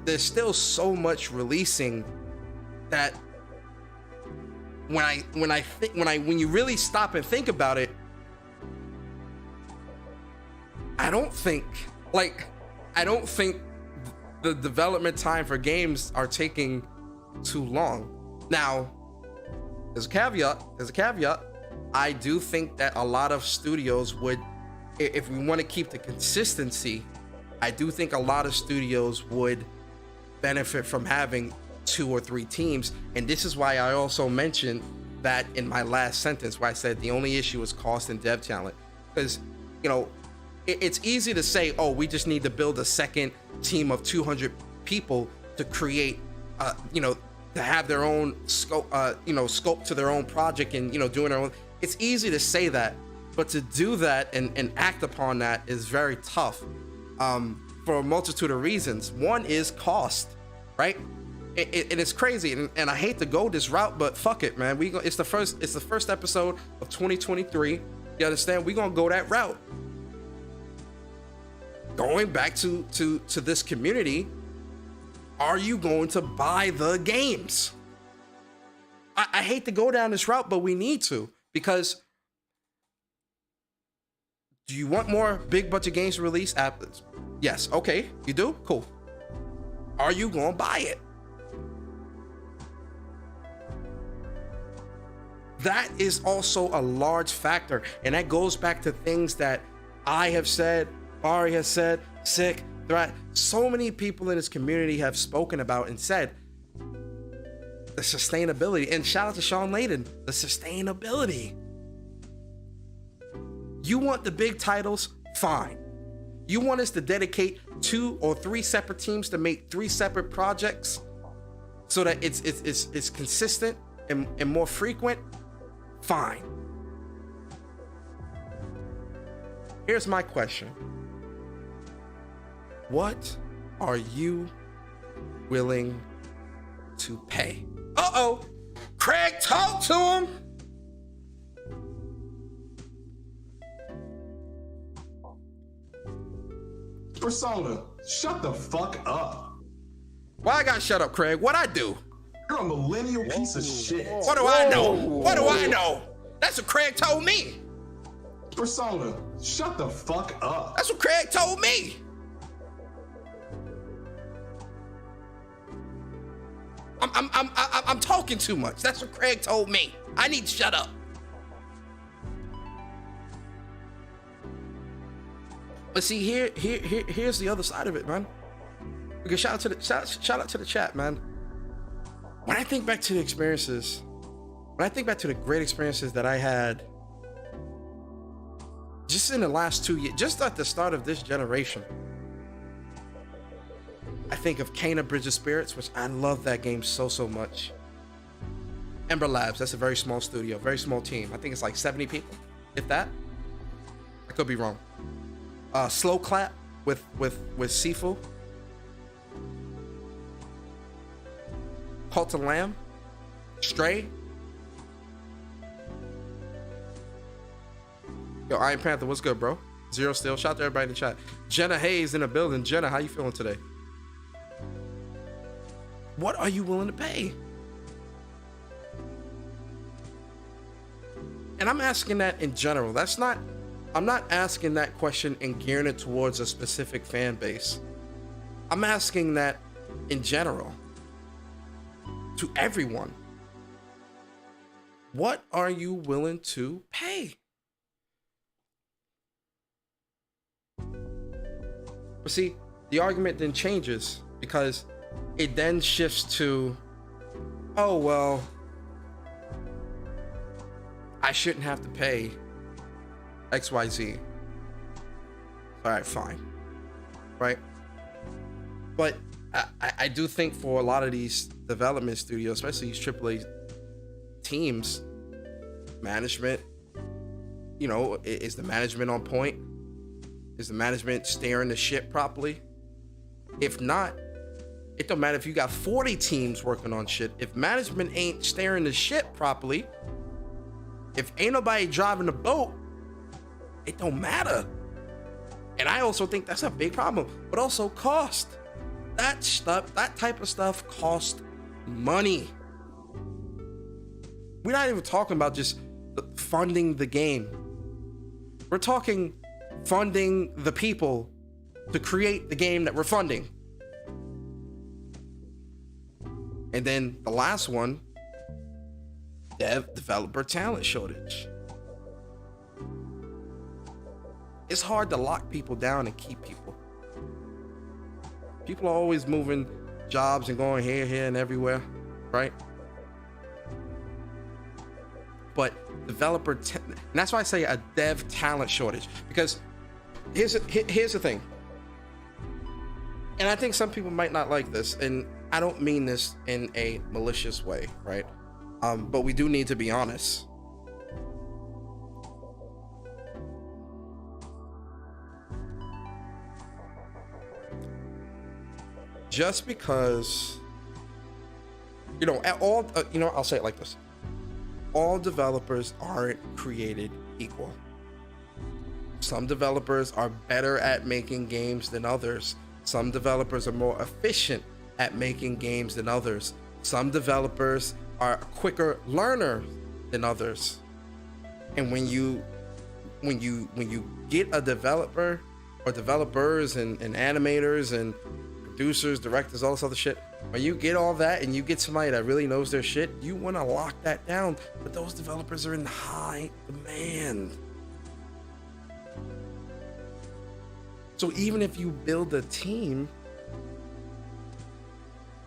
there's still so much releasing that when you really stop and think about it, I don't think the development time for games are taking too long. Now, there's a caveat. I do think that a lot of studios would, if we want to keep the consistency, I do think a lot of studios would benefit from having 2 or 3 teams. And this is why I also mentioned that in my last sentence, where I said the only issue is cost and dev talent. Because, you know, it's easy to say, oh, we just need to build a second team of 200 people to create, to have their own scope, scope to their own project and, doing their own. It's easy to say that, but to do that and act upon that is very tough for a multitude of reasons. One is cost, right? It's crazy, and I hate to go this route, but fuck it, man. It's the first episode of 2023. You understand? We're gonna go that route. Going back to this community, are you going to buy the games? I hate to go down this route, but we need to, because do you want more big budget games to release? Yes. Okay, you do? Cool. Are you going to buy it? That is also a large factor, and that goes back to things that I have said, Ari has said, Sick, Threat. So many people in this community have spoken about and said the sustainability. And shout out to Shawn Layden, the sustainability. You want the big titles? Fine. You want us to dedicate 2 or 3 separate teams to make 3 separate projects so that it's consistent and more frequent? Fine. Here's my question. What are you willing to pay? Uh-oh. Craig, talk to him. Persona, shut the fuck up. Why I gotta shut up, Craig? What I do? You're a millennial piece of shit. What do I know? What do I know? That's what Craig told me. Persona, shut the fuck up. That's what Craig told me. I'm talking too much. That's what Craig told me. I need to shut up. But see, here's the other side of it, man. Because shout out to the chat, man. When I think back to the experiences, when I think back to the great experiences that I had just in the last 2 years, just at the start of this generation, I think of Kena Bridge of Spirits, which I love that game so much. Ember Labs, that's a very small studio, very small team. I think it's like 70 people, if that. I could be wrong. Slow Clap with Sifu. Cult of Lamb. Stray. Yo, Iron Panther, what's good, bro? Zero Still. Shout out to everybody in the chat. Jenna Hayes in the building. Jenna, how you feeling today? What are you willing to pay? And I'm asking that in general. I'm not asking that question and gearing it towards a specific fan base. I'm asking that in general to everyone. What are you willing to pay? But see, the argument then changes because it then shifts to, oh, well, I shouldn't have to pay XYZ. All right, fine. Right? But I do think for a lot of these development studios, especially these AAA teams, management, you know, is the management on point? Is the management steering the ship properly? If not, it don't matter if you got 40 teams working on shit. If management ain't steering the ship properly, if ain't nobody driving the boat, it don't matter. And I also think that's a big problem, but also cost. That stuff, that type of stuff costs money. We're not even talking about just funding the game. We're talking funding the people to create the game that we're funding. And then the last one, developer talent shortage. It's hard to lock people down and keep people. People are always moving jobs and going here, and everywhere, right? But and that's why I say a dev talent shortage, because here's the thing. And I think some people might not like this, and I don't mean this in a malicious way, right? But we do need to be honest. Just because, you know, I'll say it like this. All developers aren't created equal. Some developers are better at making games than others. Some developers are more efficient at making games than others. Some developers are a quicker learner than others. And when you get a developer or developers and animators and producers, directors, all this other shit, when you get all that and you get somebody that really knows their shit, you want to lock that down. But those developers are in high demand. So even if you build a team,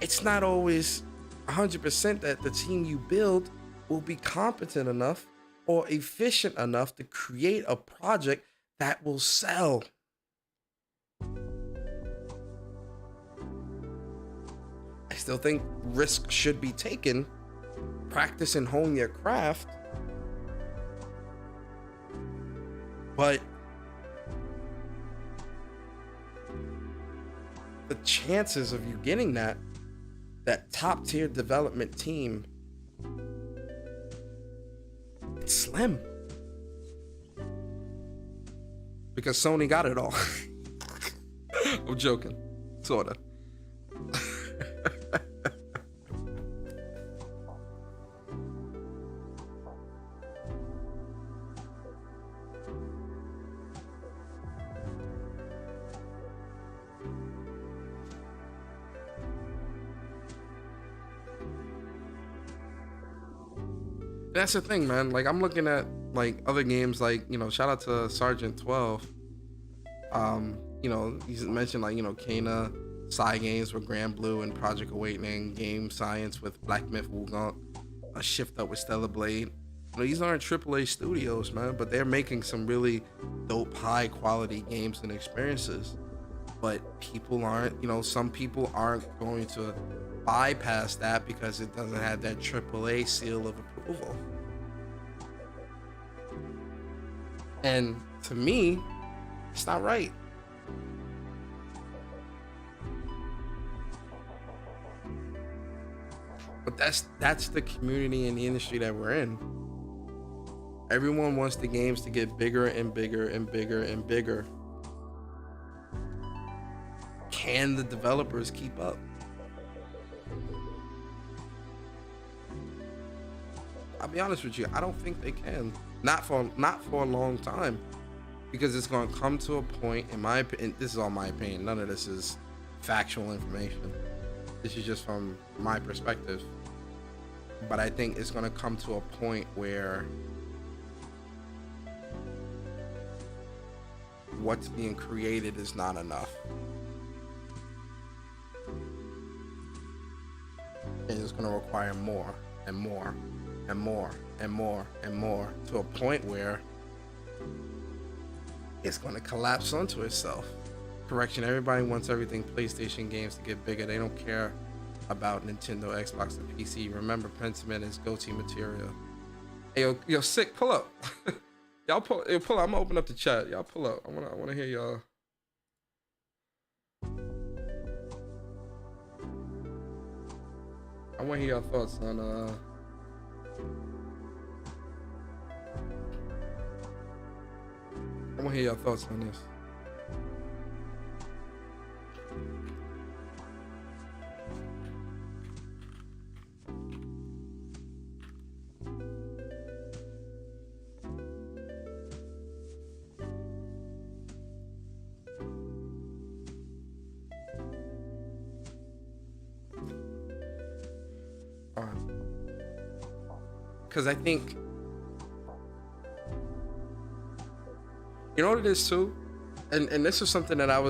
it's not always 100% that the team you build will be competent enough or efficient enough to create a project that will sell. I still think risk should be taken. Practice and hone your craft. But the chances of you getting that top tier development team, it's slim. Because Sony got it all. I'm joking. Sorta. That's the thing, man. Like, I'm looking at like other games, like, you know, shout out to Sergeant 12. You know, he's mentioned like, you know, Kana, Psy Games with Grand Blue and Project Awakening, Game Science with Black Myth Wukong, a Shift Up with Stellar Blade. You know, these aren't AAA studios, man, but they're making some really dope, high quality games and experiences. But people aren't, you know, some people aren't going to bypass that because it doesn't have that AAA seal of approval. And to me, it's not right. But that's the community and the industry that we're in. Everyone wants the games to get bigger and bigger and bigger and bigger. Can the developers keep up? I'll be honest with you, I don't think they can. Not for a long time. Because it's going to come to a point, in my opinion, this is all my opinion, none of this is factual information. This is just from my perspective. But I think it's going to come to a point where what's being created is not enough. And it's going to require more and more and more and more and more, to a point where it's going to collapse onto itself. Correction, everybody wants everything PlayStation games to get bigger. They don't care about Nintendo, Xbox, and PC. Remember, Pentiment is go-to material. Hey, yo, sick, pull up. Y'all pull up. I'm gonna open up the chat. Y'all pull up. I wanna hear y'all. I wanna hear your thoughts on I wanna hear your thoughts on this. Because I think, you know what it is too, and this is something that I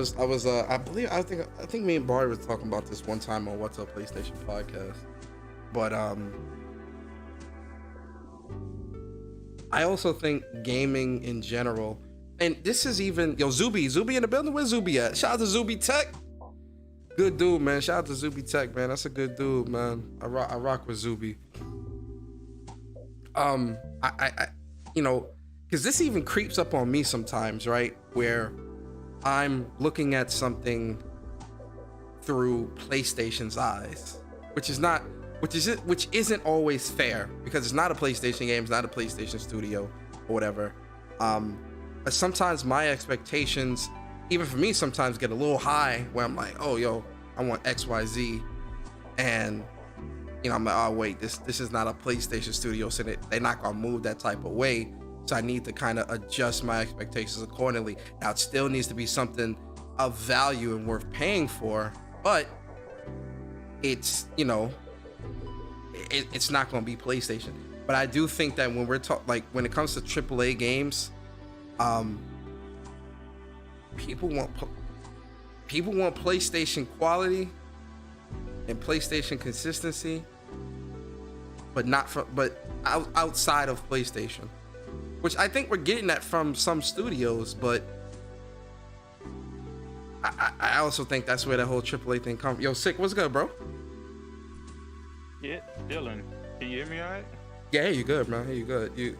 think me and Barry was talking about this one time on What's Up PlayStation podcast, but I also think gaming in general, and this is even Zuby in the building. Where's Zuby at? Shout out to Zuby Tech. Good dude, man. Shout out to Zuby Tech, man. That's a good dude, man. I rock with Zuby. I you know, because this even creeps up on me sometimes, right? Where I'm looking at something through PlayStation's eyes, which isn't always fair, because it's not a PlayStation game, it's not a PlayStation studio or whatever. But sometimes my expectations, even for me, sometimes get a little high, where I'm like, oh, yo, I want XYZ, and you know, I'm like, oh wait, this is not a PlayStation studio, so they're not gonna move that type of way. So I need to kind of adjust my expectations accordingly. Now it still needs to be something of value and worth paying for, but it's, you know, it's not gonna be PlayStation. But I do think that when we're when it comes to AAA games, people want PlayStation quality and PlayStation consistency, but outside of PlayStation, which I think we're getting that from some studios. But I also think that's where that whole AAA thing comes. Yo, sick, what's good, bro? Yeah, Dylan, can you hear me all right? Yeah, hey, you good, man? Hey, you good?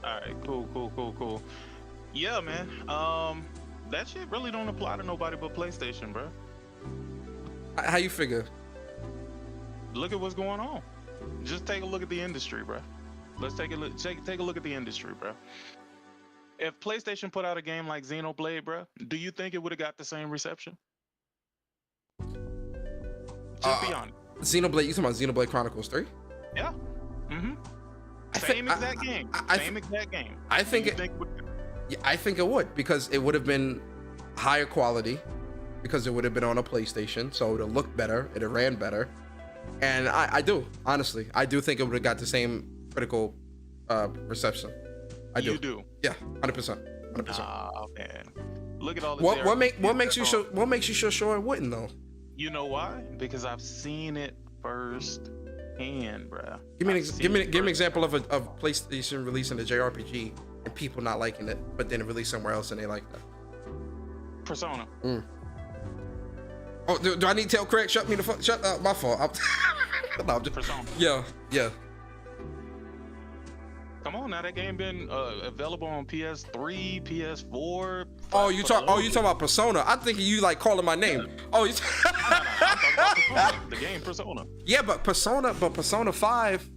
All right, cool. Yeah, man. That shit really don't apply to nobody but PlayStation, bro. How you figure? Look at what's going on. Just take a look at the industry, bro. Let's take a look at the industry, bro. If PlayStation put out a game like Xenoblade, bro, do you think it would have got the same reception? Just be honest. Xenoblade, you talking about Xenoblade Chronicles 3? Yeah. Same exact game. I think it would, because it would have been higher quality, because it would have been on a PlayStation, so it'll look better, it'll ran better. And I do think it would have got the same critical reception. You do? Yeah, 100%. Oh man, look at all this. What makes you sure it wouldn't though? You know why? Because I've seen it firsthand, bro. Give me an example of PlayStation releasing a JRPG and people not liking it, but then it released somewhere else and they like that. Persona. Oh, do I need to tell Craig? Shut up, my fault. No, Persona. Yeah. Come on, now that game been available on PS3, PS4. Oh, you talking about Persona? I'm thinking you like calling my name. Yeah. Oh, you. I'm talking about Persona, the game Persona. Yeah, but Persona 5,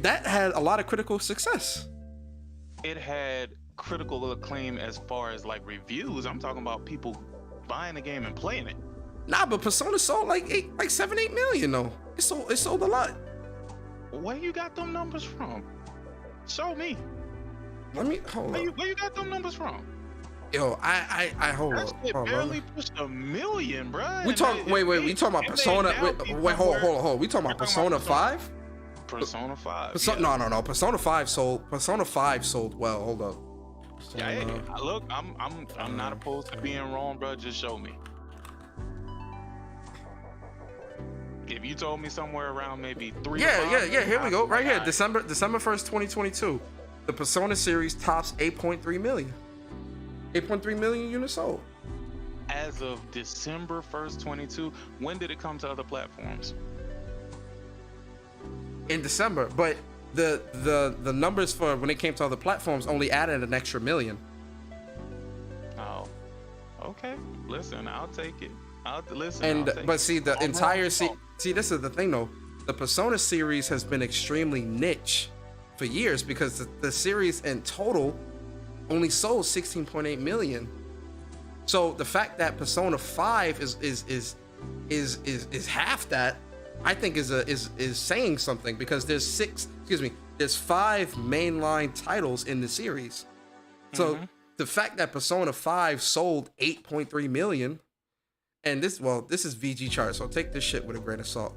that had a lot of critical success. It had critical acclaim as far as like reviews. I'm talking about people buying the game and playing it. Nah, but Persona sold like 7-8 million though. It sold a lot. Where you got them numbers from? Show me. Let me hold up. Where you got them numbers from? Yo, I hold up. It barely pushed 1 million, bro. We talking about Persona. Wait, hold. We talking about Persona 5? Persona 5. No. Persona 5 sold well. Hold up. Yeah, look, I'm not opposed to being wrong, bro. Just show me. If you told me somewhere around maybe 3. Yeah. Here we go. Right here, December 1st, 2022. The Persona series tops 8.3 million. 8.3 million units sold. as of December 1st, 22. When did it come to other platforms? In December, but the numbers for when it came to other platforms only added an extra million. Oh, okay. Listen, I'll take it. Listen. And I'll take but see, the it. entire see, this is the thing though. The Persona series has been extremely niche for years because the series in total only sold 16.8 million. So the fact that Persona 5 is half that, I think is saying something, because there's there's 5 mainline titles in the series. So the fact that Persona 5 sold 8.3 million, and this is VG chart, so take this shit with a grain of salt.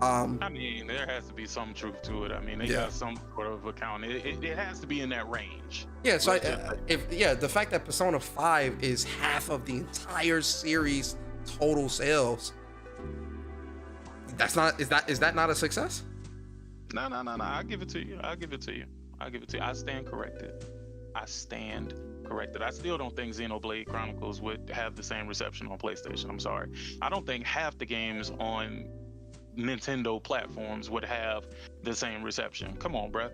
I mean, there has to be some truth to it. I mean, they got some sort of account. It has to be in that range. Yeah, so the fact that Persona 5 is half of the entire series total sales, is that not a success? No. I'll give it to you. I stand corrected. I still don't think Xenoblade Chronicles would have the same reception on PlayStation. I'm sorry. I don't think half the games on Nintendo platforms would have the same reception. Come on, bruh.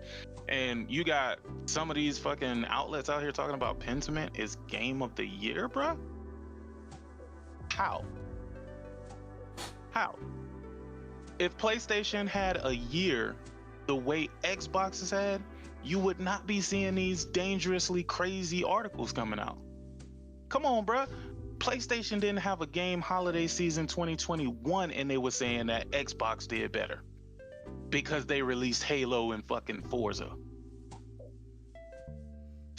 And you got some of these fucking outlets out here talking about Pentiment is game of the year, bruh. How? If PlayStation had a year the way Xbox has had, you would not be seeing these dangerously crazy articles coming out. Come on, bruh. PlayStation didn't have a game holiday season 2021 and they were saying that Xbox did better because they released Halo and fucking Forza.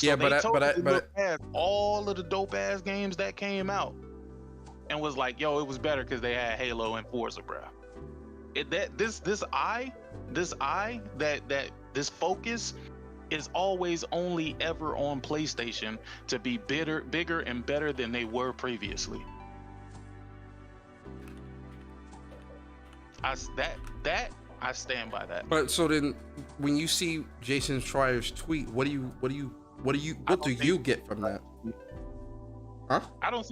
Yeah, so but all of the dope ass games that came out and was like, yo, it was better because they had Halo and Forza, bruh. This focus is always only ever on PlayStation to be bigger and better than they were previously. I stand by that. But so then, when you see Jason Schreier's tweet, what do you get from that? Huh? I don't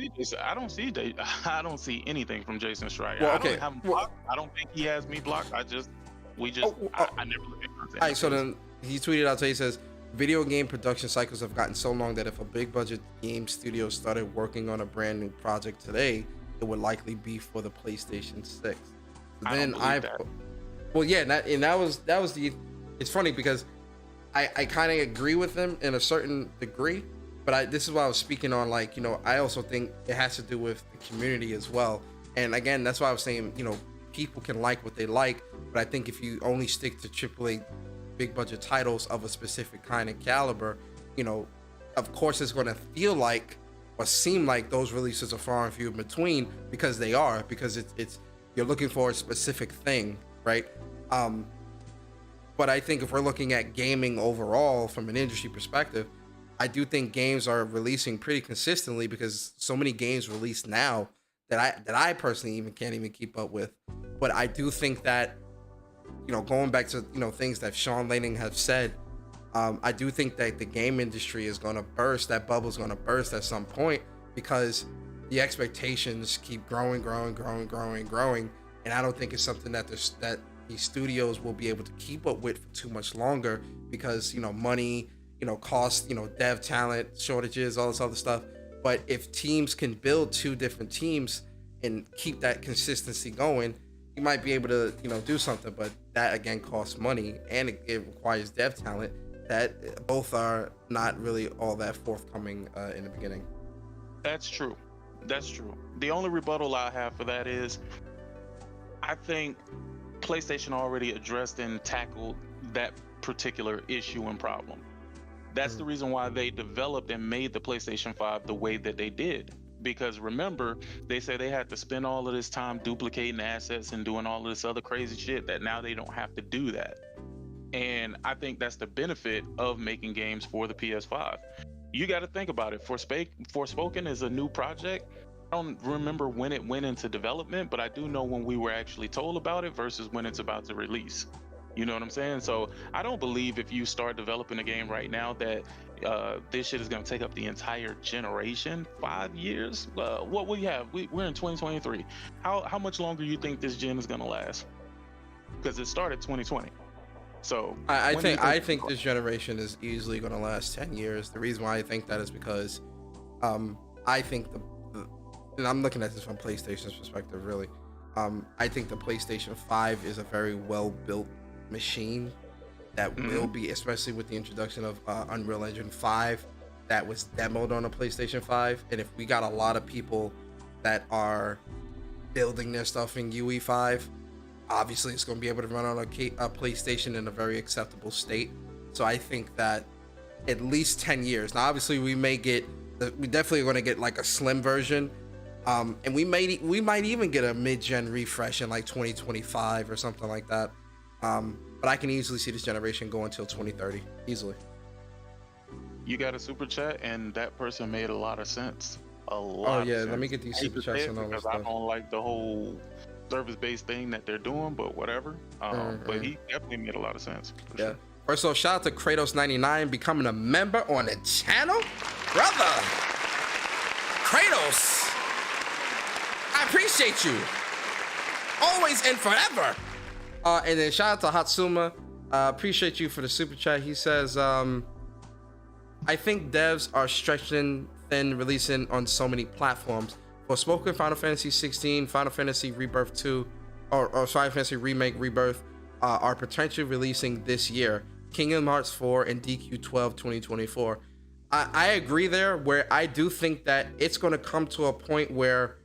see anything from Jason Schreier. Well, I okay. don't have him blocked. I don't think he has me blocked. I never look at content. All right, so then he tweeted out, so he says, video game production cycles have gotten so long that if a big budget game studio started working on a brand new project today, it would likely be for the PlayStation 6. So then that was the, it's funny because I kind of agree with him in a certain degree, but this is why I was speaking on, like, you know, I also think it has to do with the community as well. And again, that's why I was saying, you know, people can like what they like, but I think if you only stick to AAA big budget titles of a specific kind of caliber, you know, of course it's going to feel like or seem like those releases are far and few in between, because they are, because it's you're looking for a specific thing, right? But I think if we're looking at gaming overall from an industry perspective, I do think games are releasing pretty consistently, because so many games release now that I personally can't even keep up with. But I do think that, you know, going back to, you know, things that Shawn Layden have said, I do think that the game industry is going to burst. That bubble's going to burst at some point, because the expectations keep growing, and I don't think it's something that these studios will be able to keep up with for too much longer, because, you know, money, you know, cost, you know, dev talent shortages, all this other stuff. But if teams can build 2 different teams and keep that consistency going, you might be able to, you know, do something. But that again costs money, and it requires dev talent that both are not really all that forthcoming in the beginning. That's true. The only rebuttal I have for that is, I think PlayStation already addressed and tackled that particular issue and problem. That's the reason why they developed and made the PlayStation 5 the way that they did. Because remember, they said they had to spend all of this time duplicating assets and doing all of this other crazy shit, that now they don't have to do that. And I think that's the benefit of making games for the PS5. You got to think about it. Forspoken is a new project. I don't remember when it went into development, but I do know when we were actually told about it versus when it's about to release. You know what I'm saying? So I don't believe if you start developing a game right now that this shit is going to take up the entire generation. 5 years. What we have? We're in 2023. How much longer you think this gen is going to last? Because it started 2020. So I think this generation is easily going to last 10 years. The reason why I think that is because I think and I'm looking at this from PlayStation's perspective, really. I think the PlayStation 5 is a very well built machine that will be, especially with the introduction of Unreal Engine 5 that was demoed on a PlayStation 5. And if we got a lot of people that are building their stuff in UE5, obviously it's going to be able to run on a PlayStation in a very acceptable state. So I think that at least 10 years. Now, obviously we definitely going to get like a slim version. And we might even get a mid-gen refresh in like 2025 or something like that. But I can easily see this generation go until 2030 easily. You got a super chat, and that person made a lot of sense. Let me get these super chats and all this stuff. I don't like the whole service-based thing that they're doing, but whatever. But he definitely made a lot of sense. Yeah. Sure. First of all, shout out to Kratos99 becoming a member on the channel, brother. Kratos, I appreciate you. Always and forever. And then shout out to Hatsuma. Appreciate you for the super chat. He says, I think devs are stretching thin, releasing on so many platforms. For spoken Final Fantasy 16, Final Fantasy Rebirth 2, or Final Fantasy Remake Rebirth are potentially releasing this year. Kingdom Hearts 4 and DQ12 2024. I agree there, where I do think that it's going to come to a point where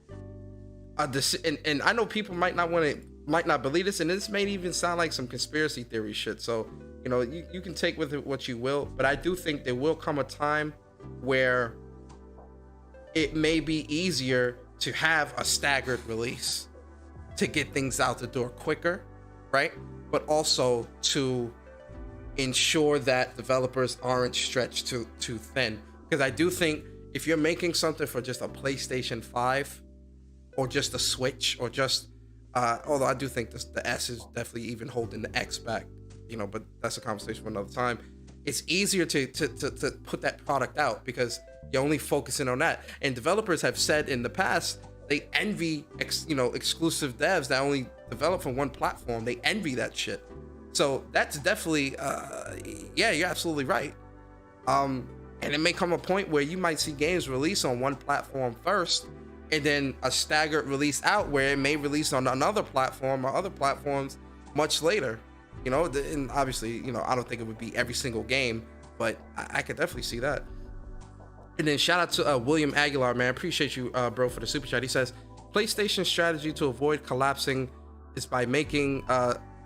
and I know people might not believe this, and this may even sound like some conspiracy theory shit. So, you know, you can take with it what you will, but I do think there will come a time where it may be easier to have a staggered release to get things out the door quicker, right? But also to ensure that developers aren't stretched too thin. Because I do think if you're making something for just a PlayStation 5 or just a Switch or just although I do think the S is definitely even holding the X back, you know, but that's a conversation for another time. It's easier to put that product out because you're only focusing on that. And developers have said in the past they envy exclusive devs that only develop for one platform. They envy that shit. So that's definitely you're absolutely right. And it may come a point where you might see games release on one platform first, and then a staggered release out where it may release on another platform or other platforms much later. You know, and obviously, you know, I don't think it would be every single game, but I could definitely see that. And then shout out to William Aguilar, man. Appreciate you, bro, for the super chat. He says, PlayStation's strategy to avoid collapsing is by making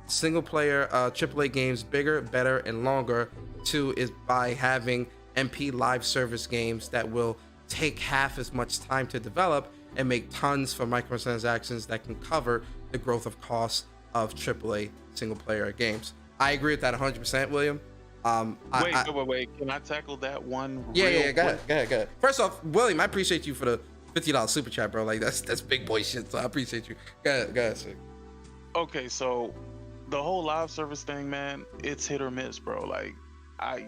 single player AAA games bigger, better, and longer. 2 is by having MP live service games that will take half as much time to develop and make tons for microtransactions that can cover the growth of costs of AAA single player games. I agree with that 100%, William. Wait. Can I tackle that one? Yeah. Go ahead. First off, William, I appreciate you for the $50 super chat, bro. Like that's big boy shit. So I appreciate you. Go ahead, sir. Okay, so the whole live service thing, man, it's hit or miss, bro. Like,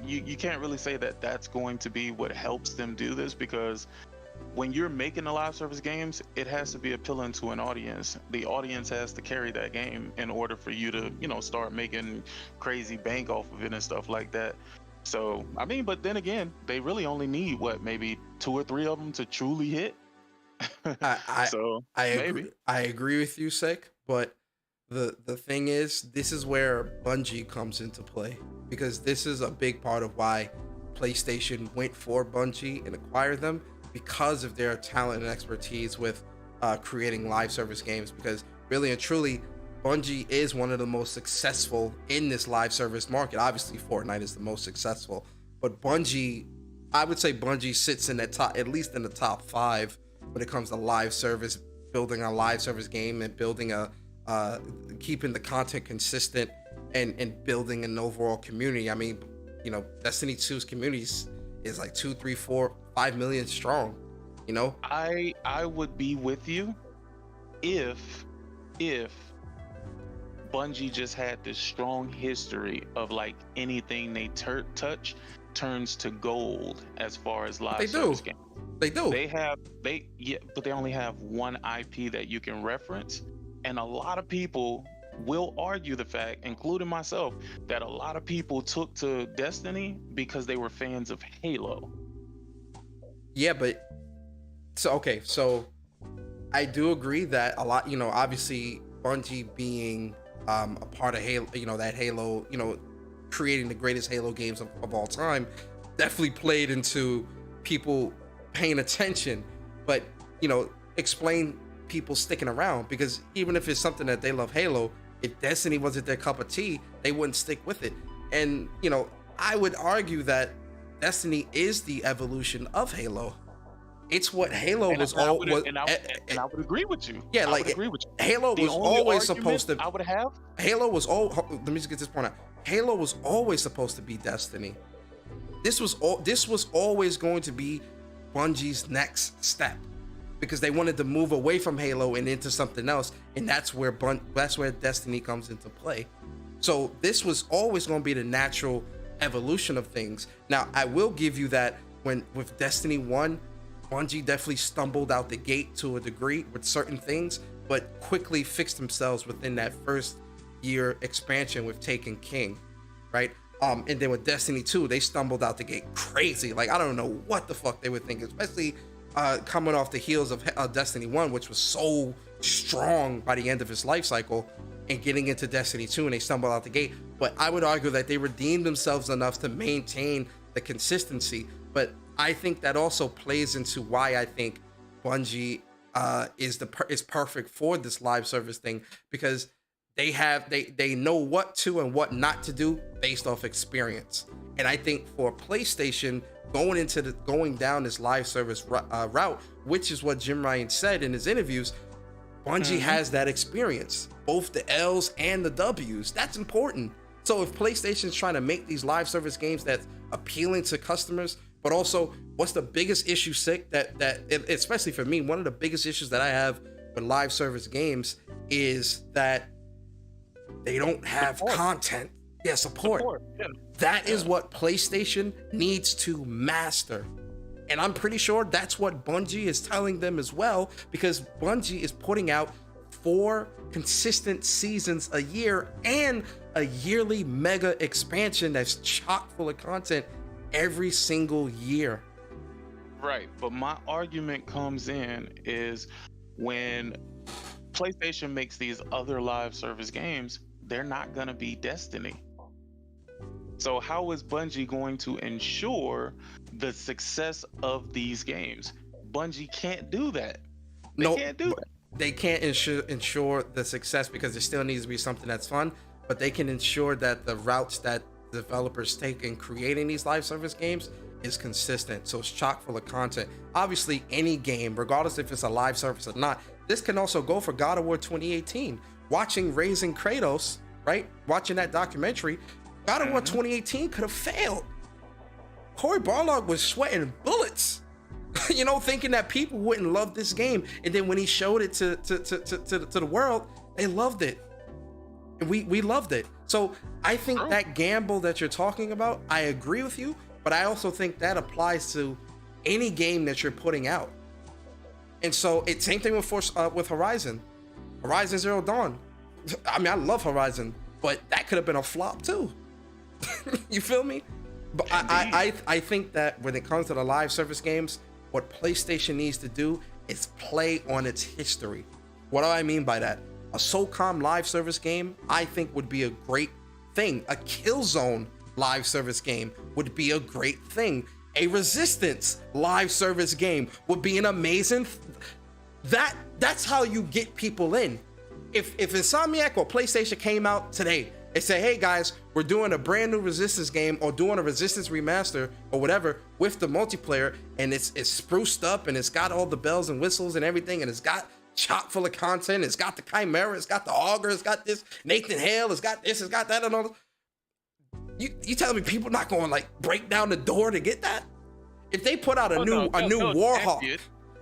you can't really say that that's going to be what helps them do this, because when you're making the live service games, it has to be appealing to an audience. The audience has to carry that game in order for you to, you know, start making crazy bank off of it and stuff like that. So, I mean, but then again, they really only need maybe 2 or 3 of them to truly hit. I agree with you, Sek, but the thing is, this is where Bungie comes into play, because this is a big part of why PlayStation went for Bungie and acquired them, because of their talent and expertise with creating live service games. Because really and truly, Bungie is one of the most successful in this live service market. Obviously, Fortnite is the most successful, but I would say Bungie sits in that top, at least in the top 5 when it comes to live service, building a live service game and building keeping the content consistent and building an overall community. I mean, you know, Destiny 2's communities is like 2, 3, 4, 5 million strong, you know? I would be with you if Bungie just had this strong history of like anything they touch turns to gold as far as live service games. They do. But they only have one IP that you can reference, and a lot of people will argue the fact, including myself, that a lot of people took to Destiny because they were fans of Halo. Yeah, but so I do agree that a lot, obviously Bungie being a part of Halo, that Halo, creating the greatest Halo games of all time, definitely played into people paying attention. But explain people sticking around, because even if it's something that they love Halo, if Destiny wasn't their cup of tea, they wouldn't stick with it. And I would argue that Destiny is the evolution of Halo. It's what Halo was all. And I would agree with you. Yeah, I would agree with you. Halo was always supposed to. I would have. Halo was all. Let me just get this point out. Halo was always supposed to be Destiny. This was always going to be Bungie's next step, because they wanted to move away from Halo and into something else, and that's where Destiny comes into play. So this was always going to be the natural evolution of things. Now, I will give you that with Destiny 1, Bungie definitely stumbled out the gate to a degree with certain things, but quickly fixed themselves within that first year expansion with Taken King, right? And then with Destiny 2, they stumbled out the gate crazy. Like, I don't know what the fuck they were thinking, especially coming off the heels of Destiny 1, which was so strong by the end of its life cycle, and getting into Destiny 2, and they stumbled out the gate. But I would argue that they redeemed themselves enough to maintain the consistency. But I think that also plays into why I think Bungie is perfect for this live service thing, because they know what to and what not to do based off experience. And I think for PlayStation, going down this live service route, which is what Jim Ryan said in his interviews, Bungie has that experience, both the L's and the W's. That's important. So if PlayStation's trying to make these live service games that's appealing to customers, but also, what's the biggest issue, especially for me, one of the biggest issues that I have with live service games is that they don't have content. Yeah, support. Yeah. That is what PlayStation needs to master. And I'm pretty sure that's what Bungie is telling them as well, because Bungie is putting out 4 consistent seasons a year and a yearly mega expansion that's chock full of content every single year. Right, but my argument comes in is when PlayStation makes these other live service games, they're not going to be Destiny. So how is Bungie going to ensure the success of these games? Bungie can't do that. They can't do that. They can't ensure the success, because there still needs to be something that's fun, but they can ensure that the routes that developers take in creating these live service games is consistent, so it's chock full of content. Obviously, any game, regardless if it's a live service or not, this can also go for God of War 2018. Watching Raising Kratos, right? Watching that documentary, God of War 2018 could have failed. Cory Barlog was sweating bullets, thinking that people wouldn't love this game, and then when he showed it to the world, they loved it. And we loved it. So I think that gamble that you're talking about, I agree with you, but I also think that applies to any game that you're putting out. And so it's same thing with Horizon Zero Dawn. I mean, I love Horizon, but that could have been a flop too. You feel me? But I think that when it comes to the live service games, what PlayStation needs to do is play on its history. What do I mean by that? A SOCOM live service game, I think, would be a great thing. A Killzone live service game would be a great thing. A Resistance live service game would be an amazing. That's how you get people in. If Insomniac or PlayStation came out today and say, "Hey guys, we're doing a brand new Resistance game, or doing a Resistance remaster or whatever with the multiplayer, and it's spruced up and it's got all the bells and whistles and everything, and it's got chock full of content. It's got the Chimera, it's got the Augur, it's got this Nathan Hale, it's got this, it's got that, and all. You telling me people not going to like break down the door to get that? If they put out a new Warhawk,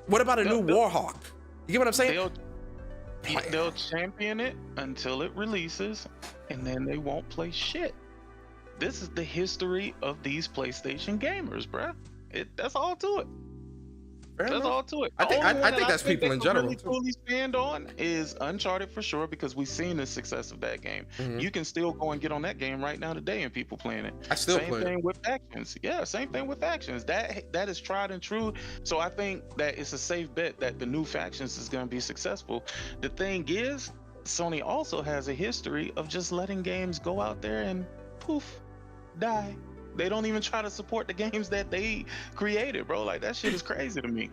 what about a new Warhawk? You get what I'm saying? They'll champion it until it releases, and then they won't play shit. This is the history of these PlayStation gamers, bruh. That's all to it. That's all to it. I think that's people in general. Really truly stand on is Uncharted for sure, because we've seen the success of that game. You can still go and get on that game right now today, and people playing it. I still play it. Same thing with Factions. Yeah, same thing with Factions. That is tried and true. So I think that it's a safe bet that the new Factions is going to be successful. The thing is, Sony also has a history of just letting games go out there and poof, die. They don't even try to support the games that they created, bro. Like, that shit is crazy to me.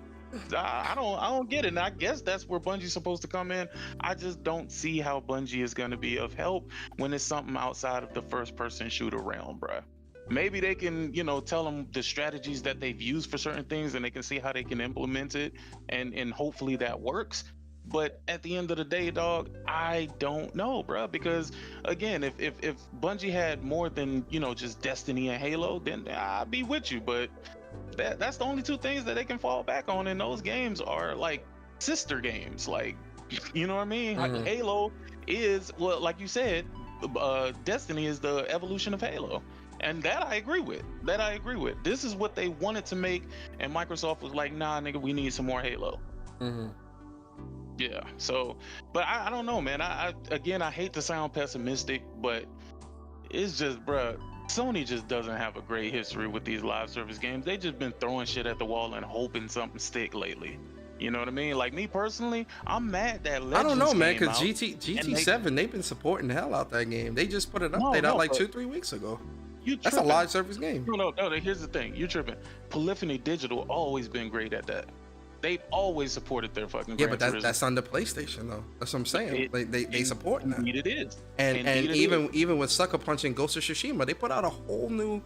I don't get it. And I guess that's where Bungie's supposed to come in. I just don't see how Bungie is going to be of help when it's something outside of the first-person shooter realm, bro. Maybe they can, tell them the strategies that they've used for certain things, and they can see how they can implement it, and hopefully that works. But at the end of the day, dog, I don't know, bro. Because again, if Bungie had more than just Destiny and Halo, then I'd be with you. But that's the only two things that they can fall back on, and those games are like sister games. Like, you know what I mean? Like, Halo is, well, like you said, Destiny is the evolution of Halo. And that I agree with. This is what they wanted to make, and Microsoft was like, nah, nigga, we need some more Halo. Yeah, so, but I don't know, man. I hate to sound pessimistic, but it's just, bruh, Sony just doesn't have a great history with these live service games. They just been throwing shit at the wall and hoping something stick lately. You know what I mean? Like, me personally, I'm mad that Legends I don't know, man, because out, GT7, they've been supporting the hell out that game. They just put an update out like 2-3 weeks ago. That's a live service game. No, here's the thing. You're tripping. Polyphony Digital always been great at that. They've always supported their fucking But that's on the PlayStation though. That's what I'm saying. They support that. Indeed it is. And even with Sucker Punch and Ghost of Tsushima, they put out a whole new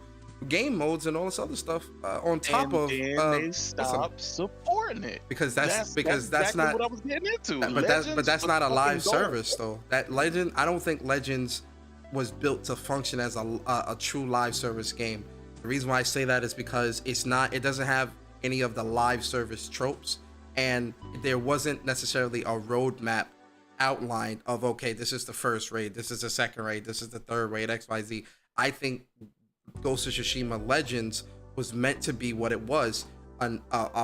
game modes and all this other stuff on top of. They stop supporting it because that's exactly not what I was getting into. But that's not a live service though. That Legend, I don't think Legends was built to function as a true live service game. The reason why I say that is because it doesn't have any of the live service tropes, and there wasn't necessarily a roadmap outlined of, okay, this is the first raid, this is the second raid, this is the third raid, XYZ. I think Ghost of Tsushima Legends was meant to be what it was, a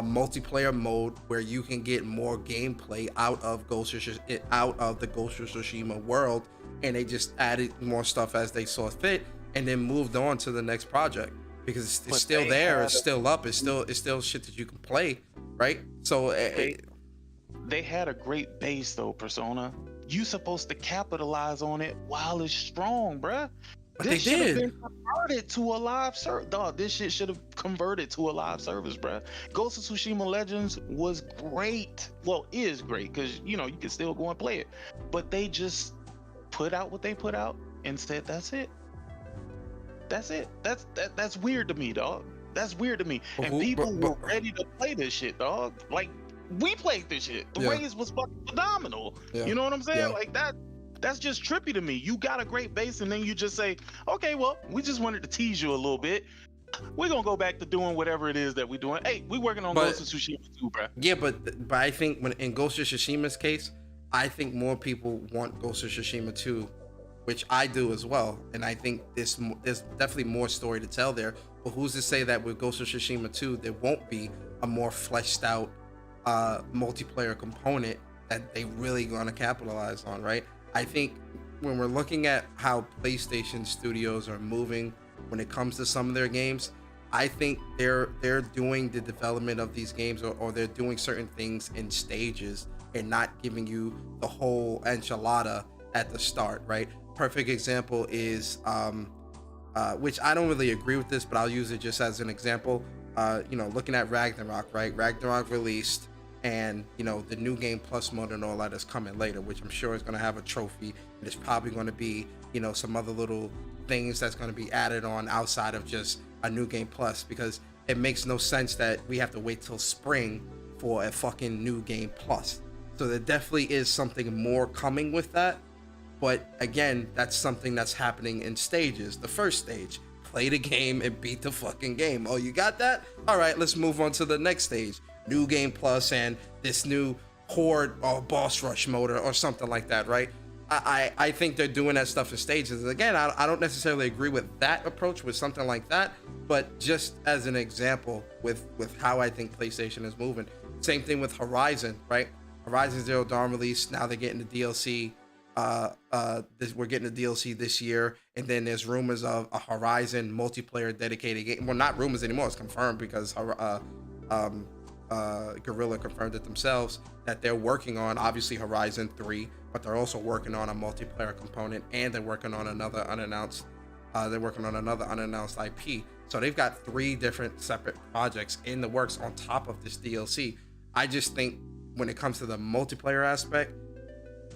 multiplayer mode where you can get more gameplay out of the Ghost of Tsushima world, and they just added more stuff as they saw fit, and then moved on to the next project. Because it's still there, it's still up, it's still shit that you can play, right? So they had a great base though, Persona. You supposed to capitalize on it while it's strong, bruh. But this they did. Been converted to a live service, dog. This shit should have converted to a live service, bruh. Ghost of Tsushima Legends was great. Well, is great because you can still go and play it. But they just put out what they put out and said that's it. That's it. That's weird to me, dog. That's weird to me. And people were ready to play this shit, dog. Like, we played this shit. The raise was fucking phenomenal. Yeah. You know what I'm saying? Like that's just trippy to me. You got a great base, and then you just say, okay, well, we just wanted to tease you a little bit. We're gonna go back to doing whatever it is that we're doing. Hey, we working on Ghost of Tsushima too, bro. Yeah, but I think in Ghost of Tsushima's case, I think more people want Ghost of Tsushima 2, which I do as well, and I think there's definitely more story to tell there. But who's to say that with Ghost of Tsushima 2 there won't be a more fleshed out multiplayer component that they really gonna capitalize on, right? I think when we're looking at how PlayStation studios are moving when it comes to some of their games, I think they're doing the development of these games, or they're doing certain things in stages and not giving you the whole enchilada at the start, right? Perfect example is which I don't really agree with this, but I'll use it just as an example. Looking at Ragnarok, right? Ragnarok released, and the new game plus mode and all that is coming later, which I'm sure is going to have a trophy, and it's probably going to be some other little things that's going to be added on outside of just a new game plus, because it makes no sense that we have to wait till spring for a fucking new game plus. So there definitely is something more coming with that. But again, that's something that's happening in stages. The first stage, play the game and beat the fucking game. Oh, you got that? All right, let's move on to the next stage. New game plus and this new horde or boss rush mode or something like that, right? I think they're doing that stuff in stages. Again, I don't necessarily agree with that approach with something like that, but just as an example with how I think PlayStation is moving. Same thing with Horizon, right? Horizon Zero Dawn release. Now they're getting the DLC. We're getting the DLC this year, and then there's rumors of a Horizon multiplayer dedicated game. Well, not rumors anymore. It's confirmed because Guerrilla confirmed it themselves that they're working on obviously Horizon 3, but they're also working on a multiplayer component, and they're working on another unannounced IP. So they've got 3 different separate projects in the works on top of this DLC. I just think when it comes to the multiplayer aspect,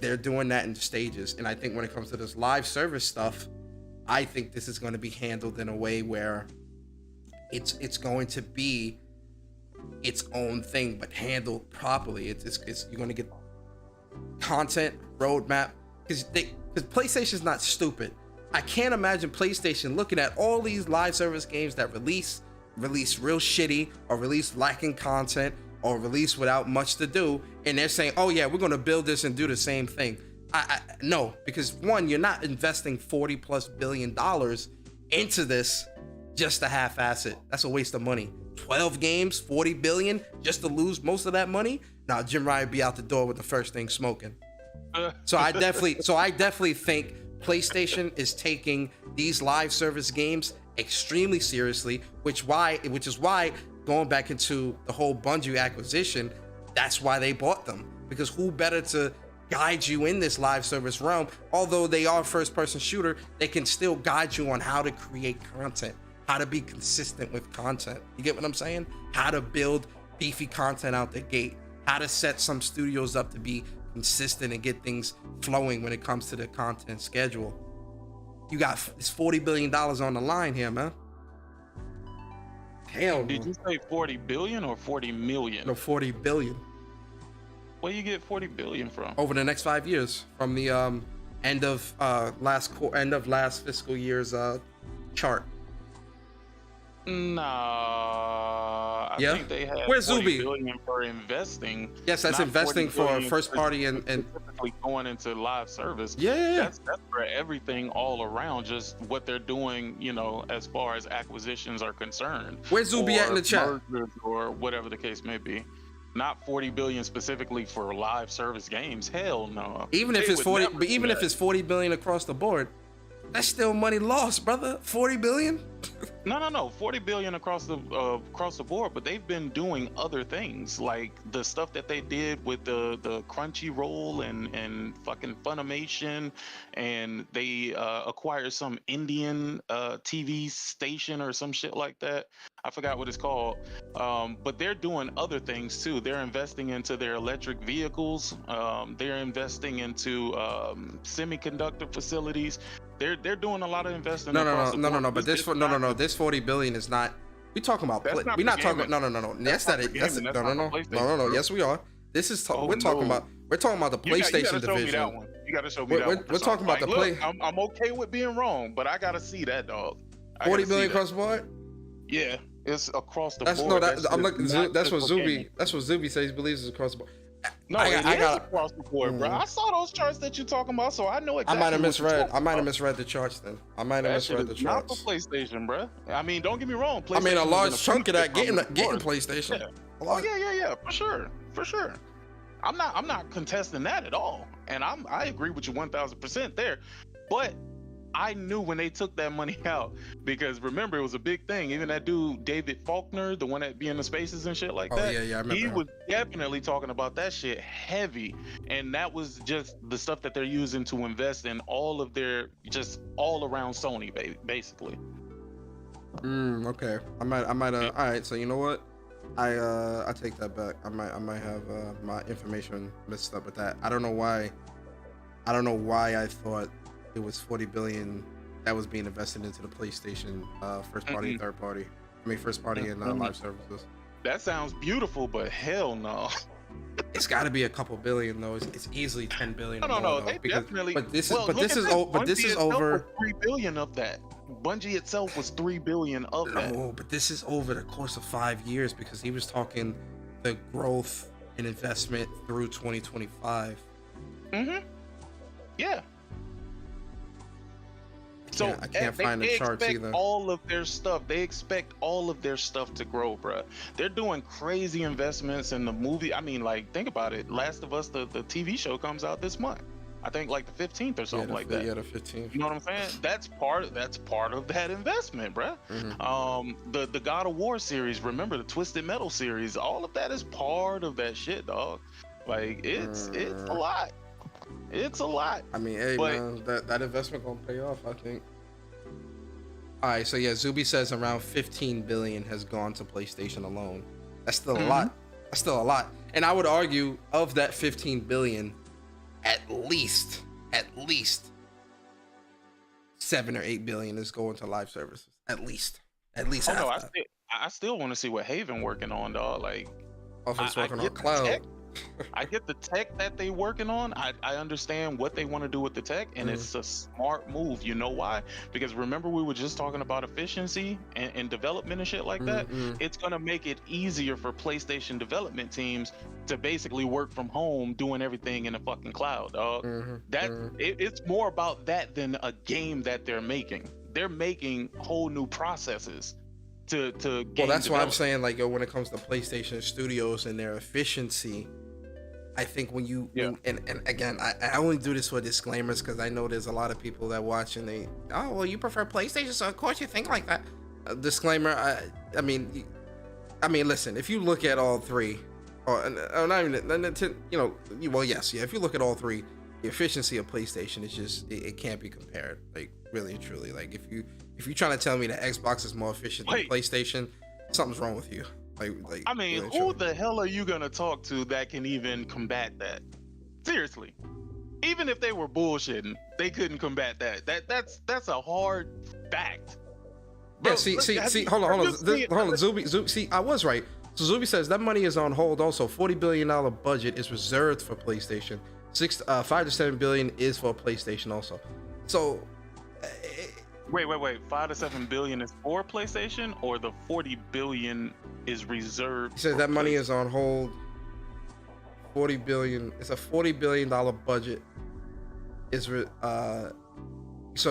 they're doing that in stages. And I think when it comes to this live service stuff, I think this is going to be handled in a way where it's going to be its own thing, but handled properly. It's you're going to get content roadmap because PlayStation's not stupid. I can't imagine PlayStation looking at all these live service games that release real shitty or release lacking content or release without much to do, and they're saying, oh yeah, we're going to build this and do the same thing. No, because one, you're not investing $40+ billion into this just to half-ass it. That's a waste of money. 12 games, 40 billion just to lose most of that money. Now Jim Ryan would be out the door with the first thing smoking. So I definitely think PlayStation is taking these live service games extremely seriously, which is why going back into the whole Bungie acquisition, that's why they bought them, because who better to guide you in this live service realm? Although they are first-person shooter, they can still guide you on how to create content, how to be consistent with content. You get what I'm saying? How to build beefy content out the gate, how to set some studios up to be consistent and get things flowing when it comes to the content schedule. You got this $40 billion on the line here, man. Hell no. Did you say 40 billion or 40 million? No, 40 billion. Where you get 40 billion from? Over the next 5 years, from the end of last fiscal year's chart. Nah, I think they had Where's 40 Zuby? billion for investing. Yes, that's investing for first party and specifically going into live service. Yeah. That's for everything all around, just what they're doing, as far as acquisitions are concerned. Where's Zuby at in the chat? Mergers or whatever the case may be. Not 40 billion specifically for live service games. Hell no. Even if it's 40, but even if it's 40 billion across the board, that's still money lost, brother. 40 billion? No. 40 billion across the board, but they've been doing other things, like the stuff that they did with the Crunchyroll and fucking Funimation, and they acquired some Indian TV station or some shit like that. I forgot what it's called. But they're doing other things too. They're investing into their electric vehicles. They're investing into semiconductor facilities. They're doing a lot of investing. No. But this 40 billion is not. We talking about. We're not talking about. No. Yes, that is. No. Yes, we are. This is. We're talking about the PlayStation division. You gotta show me that one. We're talking about the play. I'm okay with being wrong, but I gotta see that, dog. 40 billion across the board. Yeah, it's across the board. No, I'm looking. That's what Zuby. That's what Zuby says. He believes it's across the board. No, it is across the board, bro. I saw those charts that you're talking about, so I know exactly. I might have misread the charts then. I might have misread the charts. Not for PlayStation, bro. I mean, don't get me wrong. I mean, a large chunk of that getting PlayStation. Yeah. Oh yeah, for sure. I'm not contesting that at all, and I agree with you 1,000% there. But I knew when they took that money out, because remember, it was a big thing. Even that dude David Faulkner, the one that be in the spaces and shit like that. Yeah, I remember. He was definitely talking about that shit heavy, and that was just the stuff that they're using to invest in all of their just all around Sony, basically. Okay. I might. All right. So you know what? I take that back. I might have my information mixed up with that. I don't know why I thought it was 40 billion that was being invested into the PlayStation first party and third party. I mean, first party and live services. That sounds beautiful, but hell no. It's got to be a couple billion though. It's easily 10 billion. No. They definitely. But this is over 3 billion of that. Bungie itself was 3 billion of that. No, but this is over the course of 5 years, because he was talking the growth an investment through 2025. Yeah. I can't find the charts expect either. all of their stuff. They expect all of their stuff to grow, bruh. They're doing crazy investments in the movie. I mean, like, think about it. Last of Us, the TV show comes out this month. I think like the 15th or something like that. Yeah, the 15th. You know what I'm saying? That's part of that investment, bruh. The God of War series, remember the Twisted Metal series, all of that is part of that shit, dog. Like it's a lot. It's a lot. I mean, hey, man, that investment gonna pay off, I think. All right, so yeah, Zuby says around 15 billion has gone to PlayStation alone. That's still a lot. That's still a lot. And I would argue of that 15 billion, at least 7 or 8 billion is going to live services. At least Oh half no, that. I still want to see what Haven working on, dog. Like, Also, it's working on get the cloud. tech. I get the tech that they working on. I understand what they want to do with the tech, and it's a smart move. You know why? Because remember, we were just talking about efficiency and development and shit like that. It's gonna make it easier for PlayStation development teams to basically work from home, doing everything in the fucking cloud, dog. It's more about that than a game that they're making. They're making whole new processes to game. Well, that's why I'm saying, like, yo, when it comes to PlayStation Studios and their efficiency, I think when you and again, I only do this for disclaimers because I know there's a lot of people that watch and they, oh, well, you prefer PlayStation, so of course you think like that. Disclaimer, I mean, listen, if you look at all three, or not even, you know, well, yes, yeah, if you look at all three, the efficiency of PlayStation is just, it can't be compared, like, really and truly. Like, if you're trying to tell me that Xbox is more efficient than PlayStation, something's wrong with you. Like I mean, really who the hell are you gonna talk to that can even combat that? Seriously, even if they were bullshitting, they couldn't combat that. That's a hard fact. Bro, yeah, see, hold on, Zuby, see, I was right. So Zuby says that money is on hold. Also, $40 billion budget is reserved for PlayStation. 5 to 7 billion is for PlayStation also. So. Wait. 5 to 7 billion is for PlayStation, or the 40 billion is reserved? He says that money is on hold. 40 billion. It's a $40 billion budget. So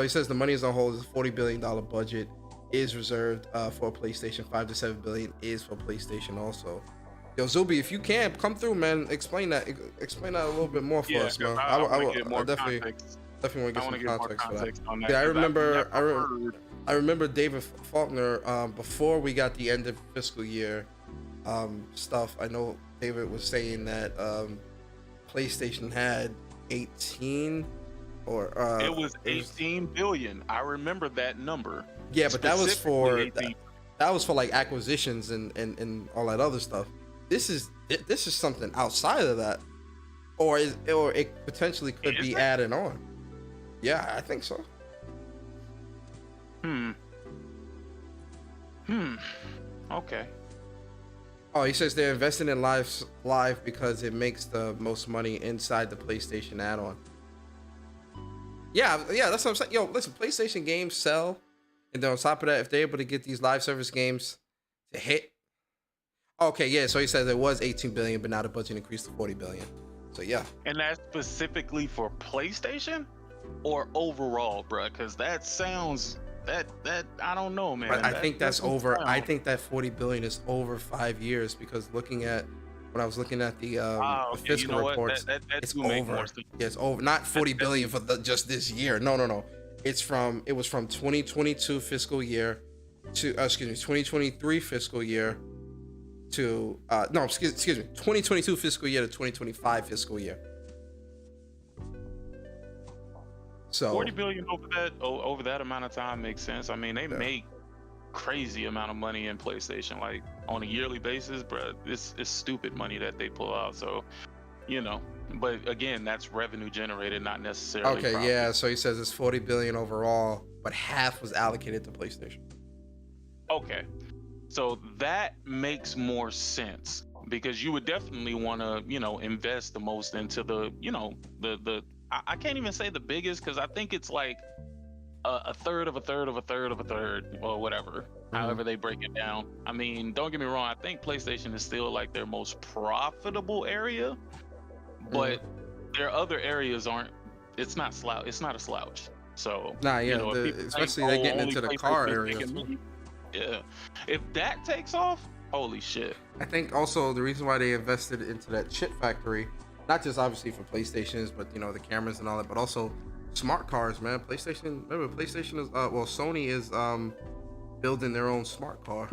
he says the money is on hold. It's a $40 billion budget is reserved for PlayStation. 5 to 7 billion is for PlayStation also. Yo, Zuby, if you can come through, man, explain that a little bit more for us, man. I definitely want to get some context for that. Yeah, I remember David Faulkner before we got the end of fiscal year stuff. I know David was saying that PlayStation had 18 or it was 18 billion. I remember that number. Yeah, but that was for like acquisitions and all that other stuff. This is something outside of that, or it potentially could be added on. Yeah, I think so. Okay. Oh, he says they're investing in live because it makes the most money inside the PlayStation add-on. Yeah, that's what I'm saying. Yo, listen, PlayStation games sell, and then on top of that, if they're able to get these live service games to hit. Okay, yeah. So he says it was 18 billion, but now the budget increased to 40 billion. So yeah. And that's specifically for PlayStation, or overall, bro? Because that sounds that I don't know, man. But I think that's over. I think that 40 billion is over 5 years, because when I was looking at the fiscal reports, it's over. Yeah, it's over. Not 40 billion for just this year. No. It was from 2022 fiscal year to 2023 fiscal year to 2022 fiscal year to 2025 fiscal year. So 40 billion over that amount of time makes sense. I mean, they make crazy amount of money in PlayStation, like on a yearly basis, bro. This is stupid money that they pull out. So, you know, but again, that's revenue generated, not necessarily okay profit. Yeah, so he says it's 40 billion overall, but half was allocated to PlayStation. Okay, so that makes more sense, because you would definitely want to, you know, invest the most into the, you know, the I can't even say the biggest, because I think it's like a third of a third of a third of a third, or whatever, however they break it down. I mean, don't get me wrong. I think PlayStation is still like their most profitable area, but their other areas aren't. It's not a slouch. So Nah, you yeah, know, if people especially think, they're "Oh, getting only into the PlayStation car is area. making money," yeah, if that takes off, holy shit. I think also the reason why they invested into that chip factory, not just obviously for PlayStations, but you know the cameras and all that, but also smart cars, man. Remember PlayStation is Sony is building their own smart car.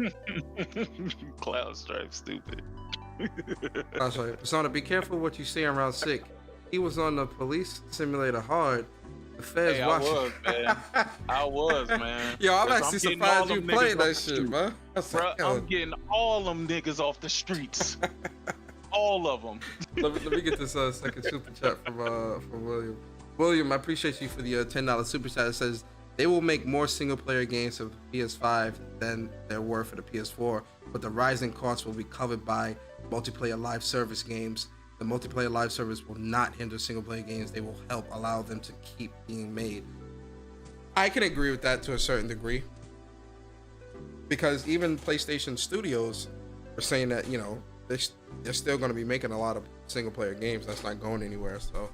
Cloud Stripe, stupid. I'm sorry, Persona, be careful what you say around Sick. He was on the police simulator hard. The feds Hey, I watching. was, man. I was, man. Yo, I'm 'Cause actually getting surprised all you them played niggas that off the shit, street. man. I was like, Bruh, yo, I'm getting all them niggas off the streets. All of them. let me get this second super chat from William. William, I appreciate you for the $10 super chat. It says they will make more single player games for the PS5 than there were for the PS4, but the rising costs will be covered by multiplayer live service games. The multiplayer live service will not hinder single player games. They will help allow them to keep being made. I can agree with that to a certain degree, because even PlayStation Studios are saying that, you know, they're still going to be making a lot of single player games. That's not going anywhere. So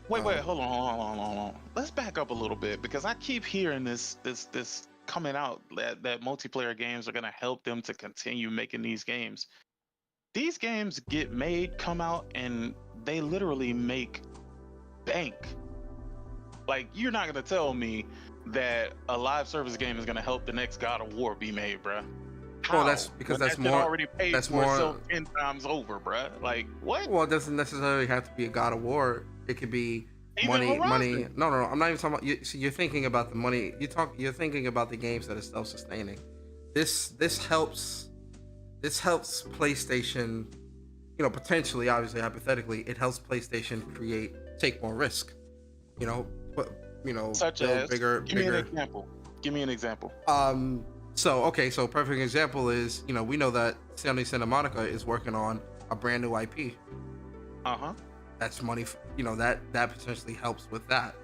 Wait, hold on. Let's back up a little bit, because I keep hearing this coming out that multiplayer games are gonna help them to continue making these games. These games get made, come out, and they literally make bank. Like, you're not gonna tell me that a live service game is gonna help the next God of War be made, bruh. How? Well, that's because When that's that shit more. already paid That's for more. itself 10 times over, bruh. Like, what? Well, it doesn't necessarily have to be a God of War. It could be Even money. Horizon. No. I'm not even talking about. You're thinking about the money. You're thinking about the games that are self-sustaining. This helps PlayStation. You know, potentially, obviously, hypothetically, it helps PlayStation take more risk. You know, Such build as, bigger. Give me an example. So perfect example is, you know, we know that Sony Santa Monica is working on a brand new IP. That's money, that potentially helps with that.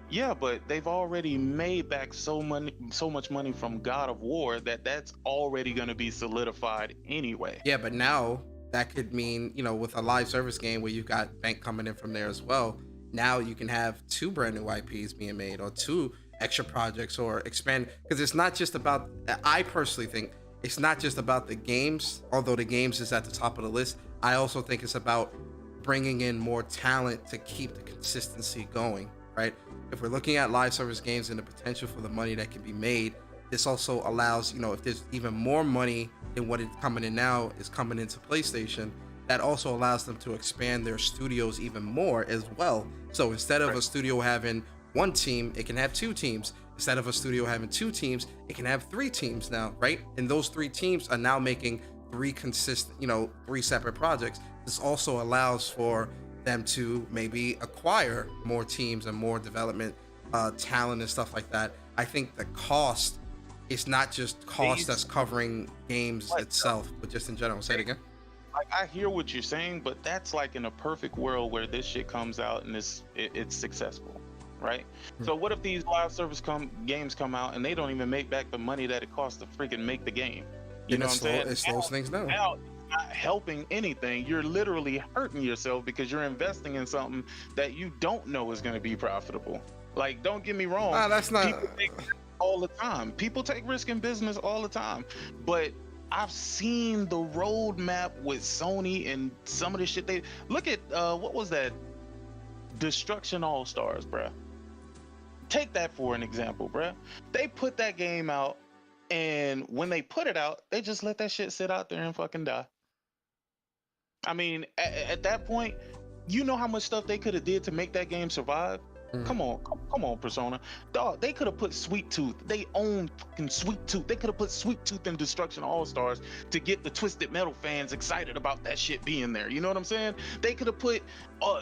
Yeah, but they've already made back so much money from God of War that's already going to be solidified anyway. Yeah, but now that could mean, you know, with a live service game where you've got bank coming in from there as well, now you can have 2 brand new IPs being made, or 2 extra projects, or expand, because it's not just about, I personally think it's not just about the games, although the games is at the top of the list. I also think it's about bringing in more talent to keep the consistency going, right? If we're looking at live service games and the potential for the money that can be made, this also allows, you know, if there's even more money than what is coming in now is coming into PlayStation, that also allows them to expand their studios even more as well. So instead of a studio having 1 team, it can have 2 teams. Instead of a studio having 2 teams, it can have 3 teams now, right? And those 3 teams are now making 3 separate projects. This also allows for them to maybe acquire more teams and more development talent and stuff like that. I think the cost is not just cost that's covering games itself, but just in general. Say it again. Like, I hear what you're saying, but that's like in a perfect world where this shit comes out and it's successful, right? So what if these live service games come out and they don't even make back the money that it costs to freaking make the game? You know what I'm saying? It slows things down. Now it's not helping anything. You're literally hurting yourself because you're investing in something that you don't know is going to be profitable. Like, don't get me wrong. That's not. People take risks all the time. People take risk in business all the time. But I've seen the roadmap with Sony and some of the shit they look at. What was that? Destruction All Stars, bruh. Take that for an example, bruh. They put that game out, and when they put it out, they just let that shit sit out there and fucking die. I mean, at that point, you know how much stuff they could have did to make that game survive? Come on, Persona. Dog, they could have put Sweet Tooth. They own fucking Sweet Tooth. They could have put Sweet Tooth in Destruction All-Stars to get the Twisted Metal fans excited about that shit being there. You know what I'm saying? They could have put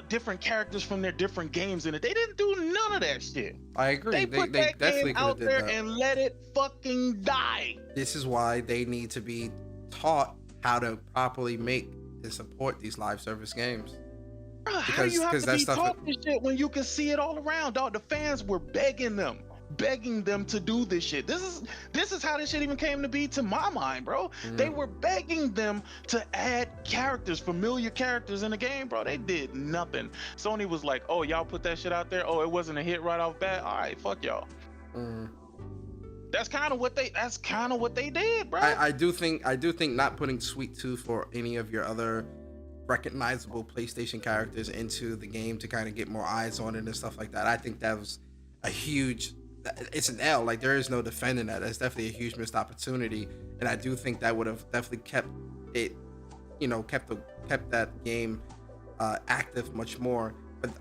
different characters from their different games in it. They didn't do none of that shit. I agree. They put that definitely game could have out did there that. and let it fucking die. This is why they need to be taught how to properly make and support these live service games. How do you have to be taught this shit when you can see it all around, dog? The fans were begging them. begging them to do this shit. This is how this shit even came to be to my mind, bro. They were begging them to add characters, familiar characters in the game, bro. They did nothing. Sony was like, oh, y'all put that shit out there. Oh, it wasn't a hit right off bat. All right, fuck y'all. That's kind of what they did, bro. I do think not putting Sweet Tooth or any of your other recognizable PlayStation characters into the game to kind of get more eyes on it and stuff like that. I think that was a huge, it's an L. Like, there is no defending that. That's definitely a huge missed opportunity, and I do think that would have definitely kept it, kept that game active much more. But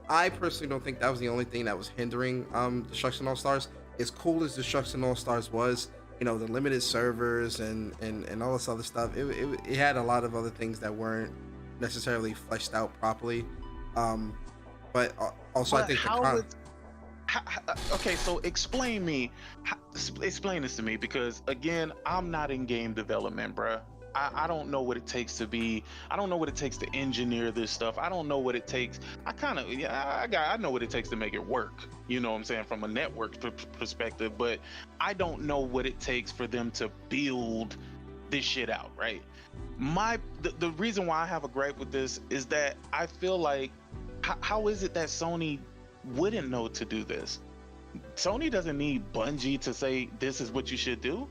I personally don't think that was the only thing that was hindering Destruction All Stars. As cool as Destruction All Stars was, the limited servers and all this other stuff, it had a lot of other things that weren't necessarily fleshed out properly. But also, I think okay, so explain this to me, because again, I'm not in game development, bruh. I don't know what it takes to engineer this stuff. I don't know what it takes. I know what it takes to make it work. You know what I'm saying? From a network perspective, but I don't know what it takes for them to build this shit out, right? The reason why I have a gripe with this is that I feel like, how is it that Sony wouldn't know to do this? Sony doesn't need Bungie to say this is what you should do.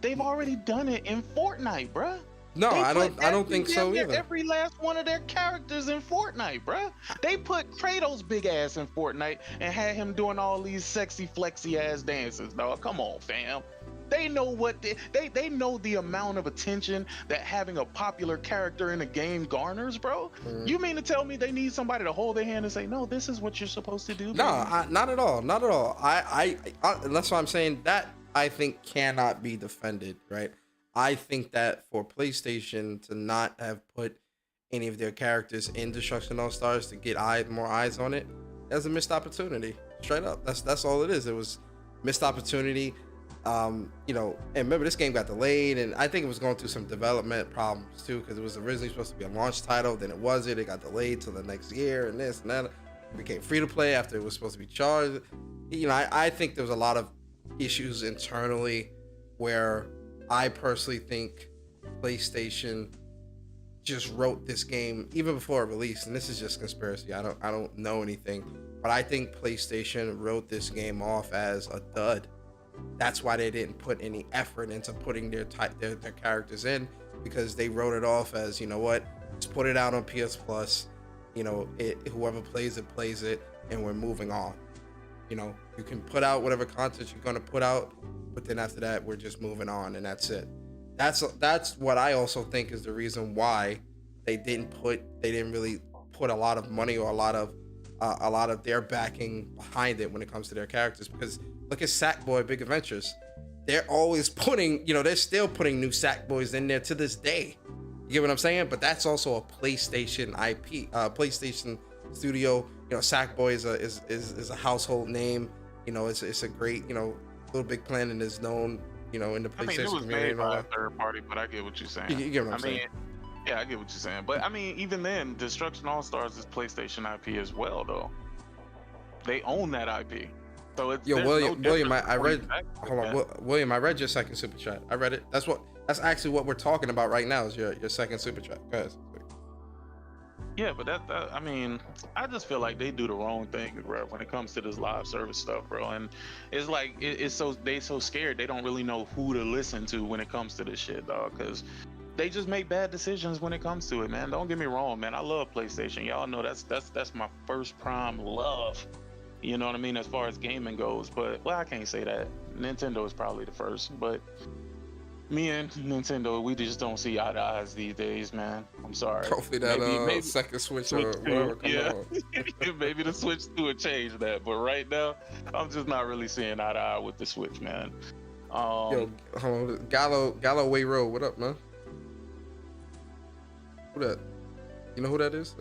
They've already done it in Fortnite, bruh. No, I don't think so either. Every last one of their characters in Fortnite, bruh. They put Kratos' big ass in Fortnite and had him doing all these sexy flexy ass dances, dog. Come on, fam. They know what they know the amount of attention that having a popular character in a game garners, bro. You mean to tell me they need somebody to hold their hand and say, no, this is what you're supposed to do? No, not at all. Not at all. I that's why I'm saying that I think cannot be defended, right? I think that for PlayStation to not have put any of their characters in Destruction All Stars to get more eyes on it, that's a missed opportunity. Straight up. That's all it is. It was missed opportunity. And remember, this game got delayed, and I think it was going through some development problems too, because it was originally supposed to be a launch title, then it wasn't. It got delayed till the next year, and this and that. It became free to play after it was supposed to be charged. I think there was a lot of issues internally where I personally think PlayStation just wrote this game even before it released, and this is just conspiracy. I don't know anything, but I think PlayStation wrote this game off as a dud. That's why they didn't put any effort into putting their characters in, because they wrote it off as, let's put it out on PS Plus. Whoever plays it, and we're moving on. You can put out whatever content you're going to put out, but then after that, we're just moving on, and that's it. That's what I also think is the reason why they didn't really put a lot of money or a lot of their backing behind it when it comes to their characters. Because look at Sackboy Big Adventures. They're always putting, they're still putting new Sackboys in there to this day. You get what I'm saying? But that's also a PlayStation IP, PlayStation studio. Sackboy is a household name. It's a great, Little Big Planet is known, in the PlayStation it was community. Made by a third party, but I get what you're saying. You get what I'm saying? Yeah, I get what you're saying. But even then, Destruction All Stars is PlayStation IP as well, though. They own that IP. So it's William, I read. Hold on, William, I read your second super chat. I read it. That's actually what we're talking about right now. Is your second super chat? Go ahead. Yeah, but I just feel like they do the wrong thing, bro, when it comes to this live service stuff, bro. And it's like they so scared they don't really know who to listen to when it comes to this shit, dog. Because they just make bad decisions when it comes to it, man. Don't get me wrong, man. I love PlayStation. Y'all know that's my first prime love. You know what I mean, as far as gaming goes. But I can't say that. Nintendo is probably the first, but me and Nintendo, we just don't see eye to eyes these days, man. I'm sorry. Hopefully that maybe second Switch or whatever maybe the Switch to change that, but right now I'm just not really seeing eye to eye with the Switch, man. Yo, hold on. Gallo Way Road, what up, man? Who that? You know who that is?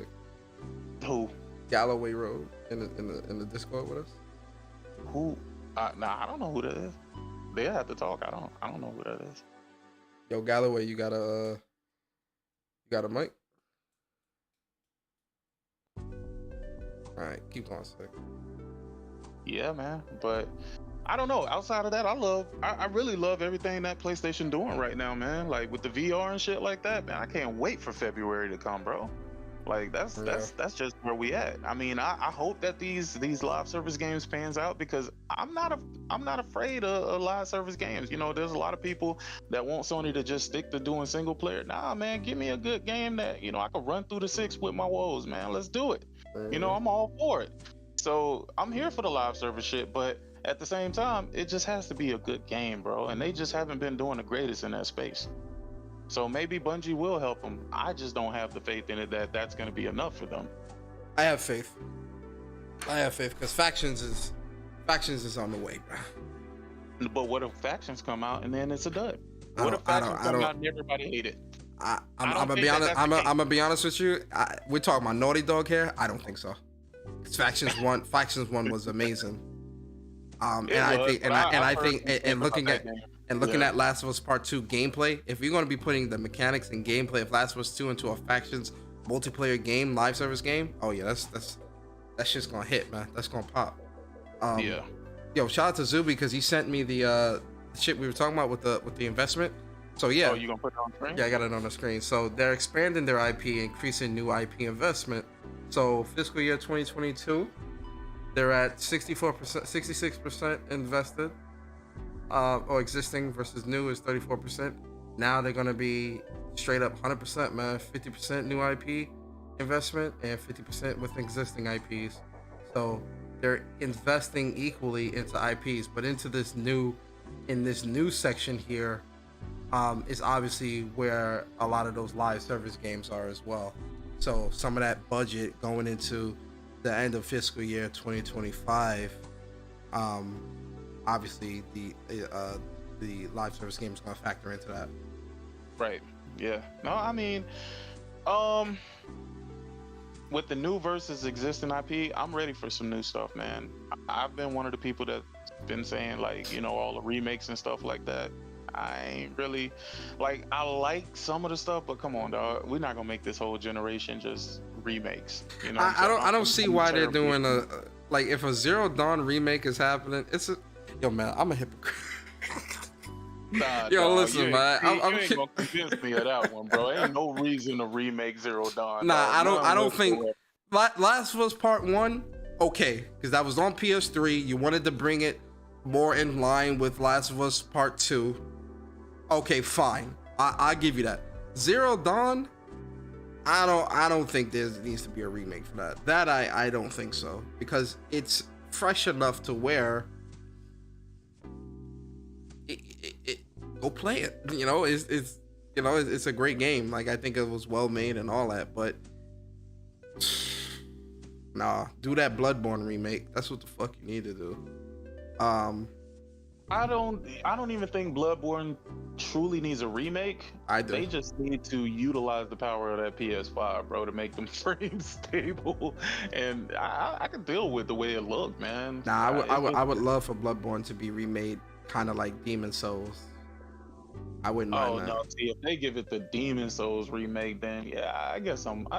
Who? Galloway Road in the Discord with us. Who? Nah, I don't know who that is. They have to talk. I don't know who that is. Yo, Galloway, you got a mic? All right, keep going a sec. Yeah, man. But I don't know. Outside of that, I really love everything that PlayStation doing right now, man. Like with the VR and shit like that, man. I can't wait for February to come, bro. Like Yeah. that's just where we at. I mean, I hope that these live service games pans out because I'm not afraid of live service games. You know, there's a lot of people that want Sony to just stick to doing single player. Nah, man, give me a good game that I can run through the six with my woes, man. Let's do it. I'm all for it. So I'm here for the live service shit, but at the same time, it just has to be a good game, bro. And they just haven't been doing the greatest in that space. So maybe Bungie will help them. I just don't have the faith in it that that's going to be enough for them. I have faith because factions is on the way, bro. But what if factions come out and then it's a dud? What if factions come out and everybody hate it? I'm gonna be honest. I'm gonna be honest with you. We're talking about Naughty Dog here. I don't think so. 'Cause Factions one was amazing. Looking at Last of Us Part 2 gameplay, if you're going to be putting the mechanics and gameplay of Last of Us 2 into a Factions multiplayer game, live service game, oh yeah, that's shit's gonna hit, man. That's gonna pop. Yo, shout out to Zuby because he sent me the shit we were talking about with the investment. So yeah. Oh, you gonna put it on screen? Yeah, I got it on the screen. So they're expanding their IP, increasing new IP investment. So fiscal year 2022, they're at 64%, 66% invested. Or existing versus new is 34%. Now they're gonna be straight up 100%, man. 50% new IP investment and 50% with existing IPs. So they're investing equally into IPs, but into this new section here is obviously where a lot of those live service games are as well. So some of that budget going into the end of fiscal year 2025, obviously the live service game is going to factor into that. Right. Yeah. No, I mean, with the new versus existing IP, I'm ready for some new stuff, man. I've been one of the people that's been saying like, all the remakes and stuff like that. I ain't really like. I like some of the stuff, but come on, dog. We're not gonna make this whole generation just remakes. I don't see why they're doing like if a Zero Dawn remake is happening. Yo, man, I'm a hypocrite. Nah, yo, dog, listen, man. You ain't gonna convince me of that one, bro. Ain't no reason to remake Zero Dawn. Nah, dog. I don't think. Last of Us Part 1, okay, because that was on PS3. You wanted to bring it more in line with Last of Us Part 2. Okay, fine. I give you that. Zero Dawn, I don't think there needs to be a remake for that. That I don't think so, because it's fresh enough to where go play it. It's a great game. Like, I think it was well made and all that, but nah, do that Bloodborne remake. That's what the fuck you need to do. I don't even think Bloodborne truly needs a remake. I do. They just need to utilize the power of that PS5, bro, to make them frames stable. And I can deal with the way it looked, man. Nah, I would love for Bloodborne to be remade, kind of like Demon Souls. I wouldn't mind that. No, see, if they give it the Demon Souls remake, then yeah, I guess I'm for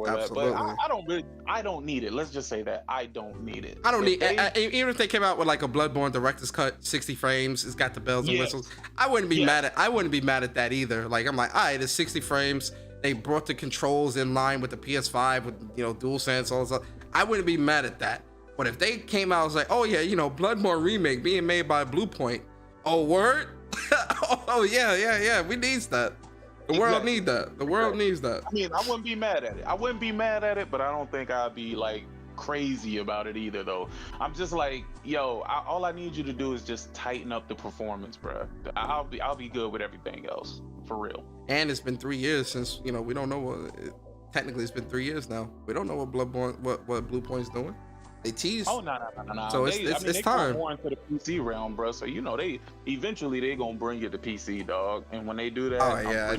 Absolutely. that. But I don't need it. Let's just say that I don't need it. I don't need even if they came out with like a Bloodborne director's cut, 60 frames, it's got the bells and whistles. I wouldn't be mad at that either. Like, I'm like, all right, it's 60 frames. They brought the controls in line with the PS5 with DualSense, all this stuff. I wouldn't be mad at that. But if they came out and was like, oh yeah, Bloodborne remake being made by Bluepoint. Oh, word? Oh yeah, we needs that. The world needs that. The world needs that. I mean, I wouldn't be mad at it. But I don't think I'd be like crazy about it either, though. I'm just like, all I need you to do is just tighten up the performance, bro. I'll be good with everything else, for real. And it's been 3 years since we don't know what. Technically, it's been 3 years now. We don't know what Bluepoint's doing. They teased. Oh no. So it's time. More into the PC realm, bro. So they eventually gonna bring it to PC, dog. And when they do that,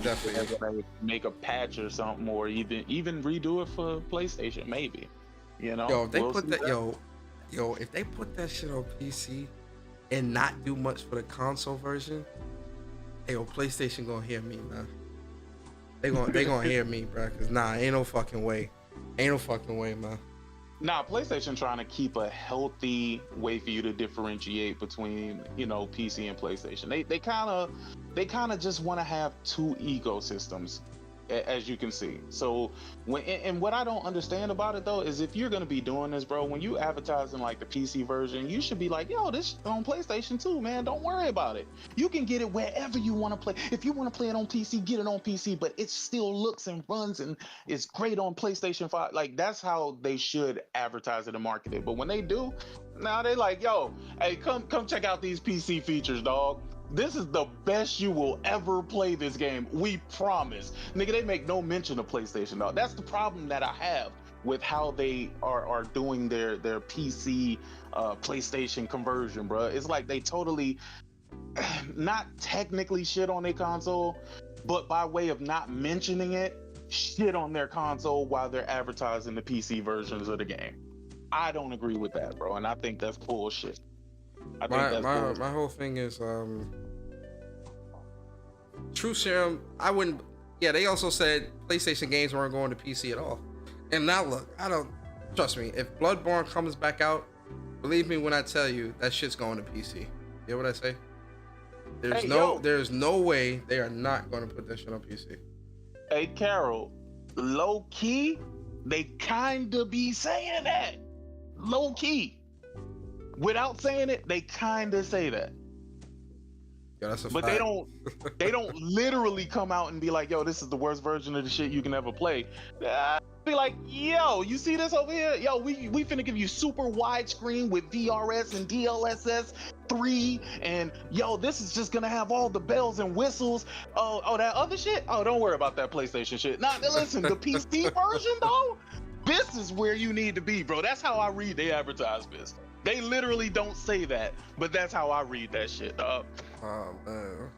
definitely they're gonna make a patch or something, or even redo it for PlayStation, maybe. If they put that, if they put that shit on PC and not do much for the console version, PlayStation gonna hear me, man. They gonna hear me, bro. Cause ain't no fucking way, man. Now, PlayStation trying to keep a healthy way for you to differentiate between, PC and PlayStation. They kind of just want to have two ecosystems, as you can see. So and what I don't understand about it though is if you're gonna be doing this, bro, when you advertising like the PC version, you should be like, yo, this on PlayStation too, man. Don't worry about it. You can get it wherever you want to play. If you want to play it on PC, get it on PC, but it still looks and runs and is great on PlayStation 5. Like that's how they should advertise it and market it. But when they do, now they like, yo, hey, come check out these PC features, dog. This is the best you will ever play this game. We promise. Nigga, they make no mention of PlayStation, dog. That's the problem that I have with how they are doing their PC PlayStation conversion, bro. It's like they totally not technically shit on their console, but by way of not mentioning it, shit on their console while they're advertising the PC versions of the game. I don't agree with that, bro, and I think that's bullshit. My whole thing is True Serum. I wouldn't. Yeah, they also said PlayStation games weren't going to PC at all. And now look, I don't trust me. If Bloodborne comes back out, believe me when I tell you that shit's going to PC. You hear what I say? There's no way they are not going to put that shit on PC. Hey Carol, low key, they kinda be saying that. Low key. Without saying it, they kind of say that. Yeah, that's a but fact. they don't literally come out and be like, yo, this is the worst version of the shit you can ever play. Be like, yo, you see this over here? Yo, we finna give you super widescreen with VRS and DLSS 3, and yo, this is just gonna have all the bells and whistles. Oh, that other shit? Oh, don't worry about that PlayStation shit. Nah, listen, the PC version though, this is where you need to be, bro. That's how I read the advertisements. They literally don't say that, but that's how I read that shit, dog. Oh man.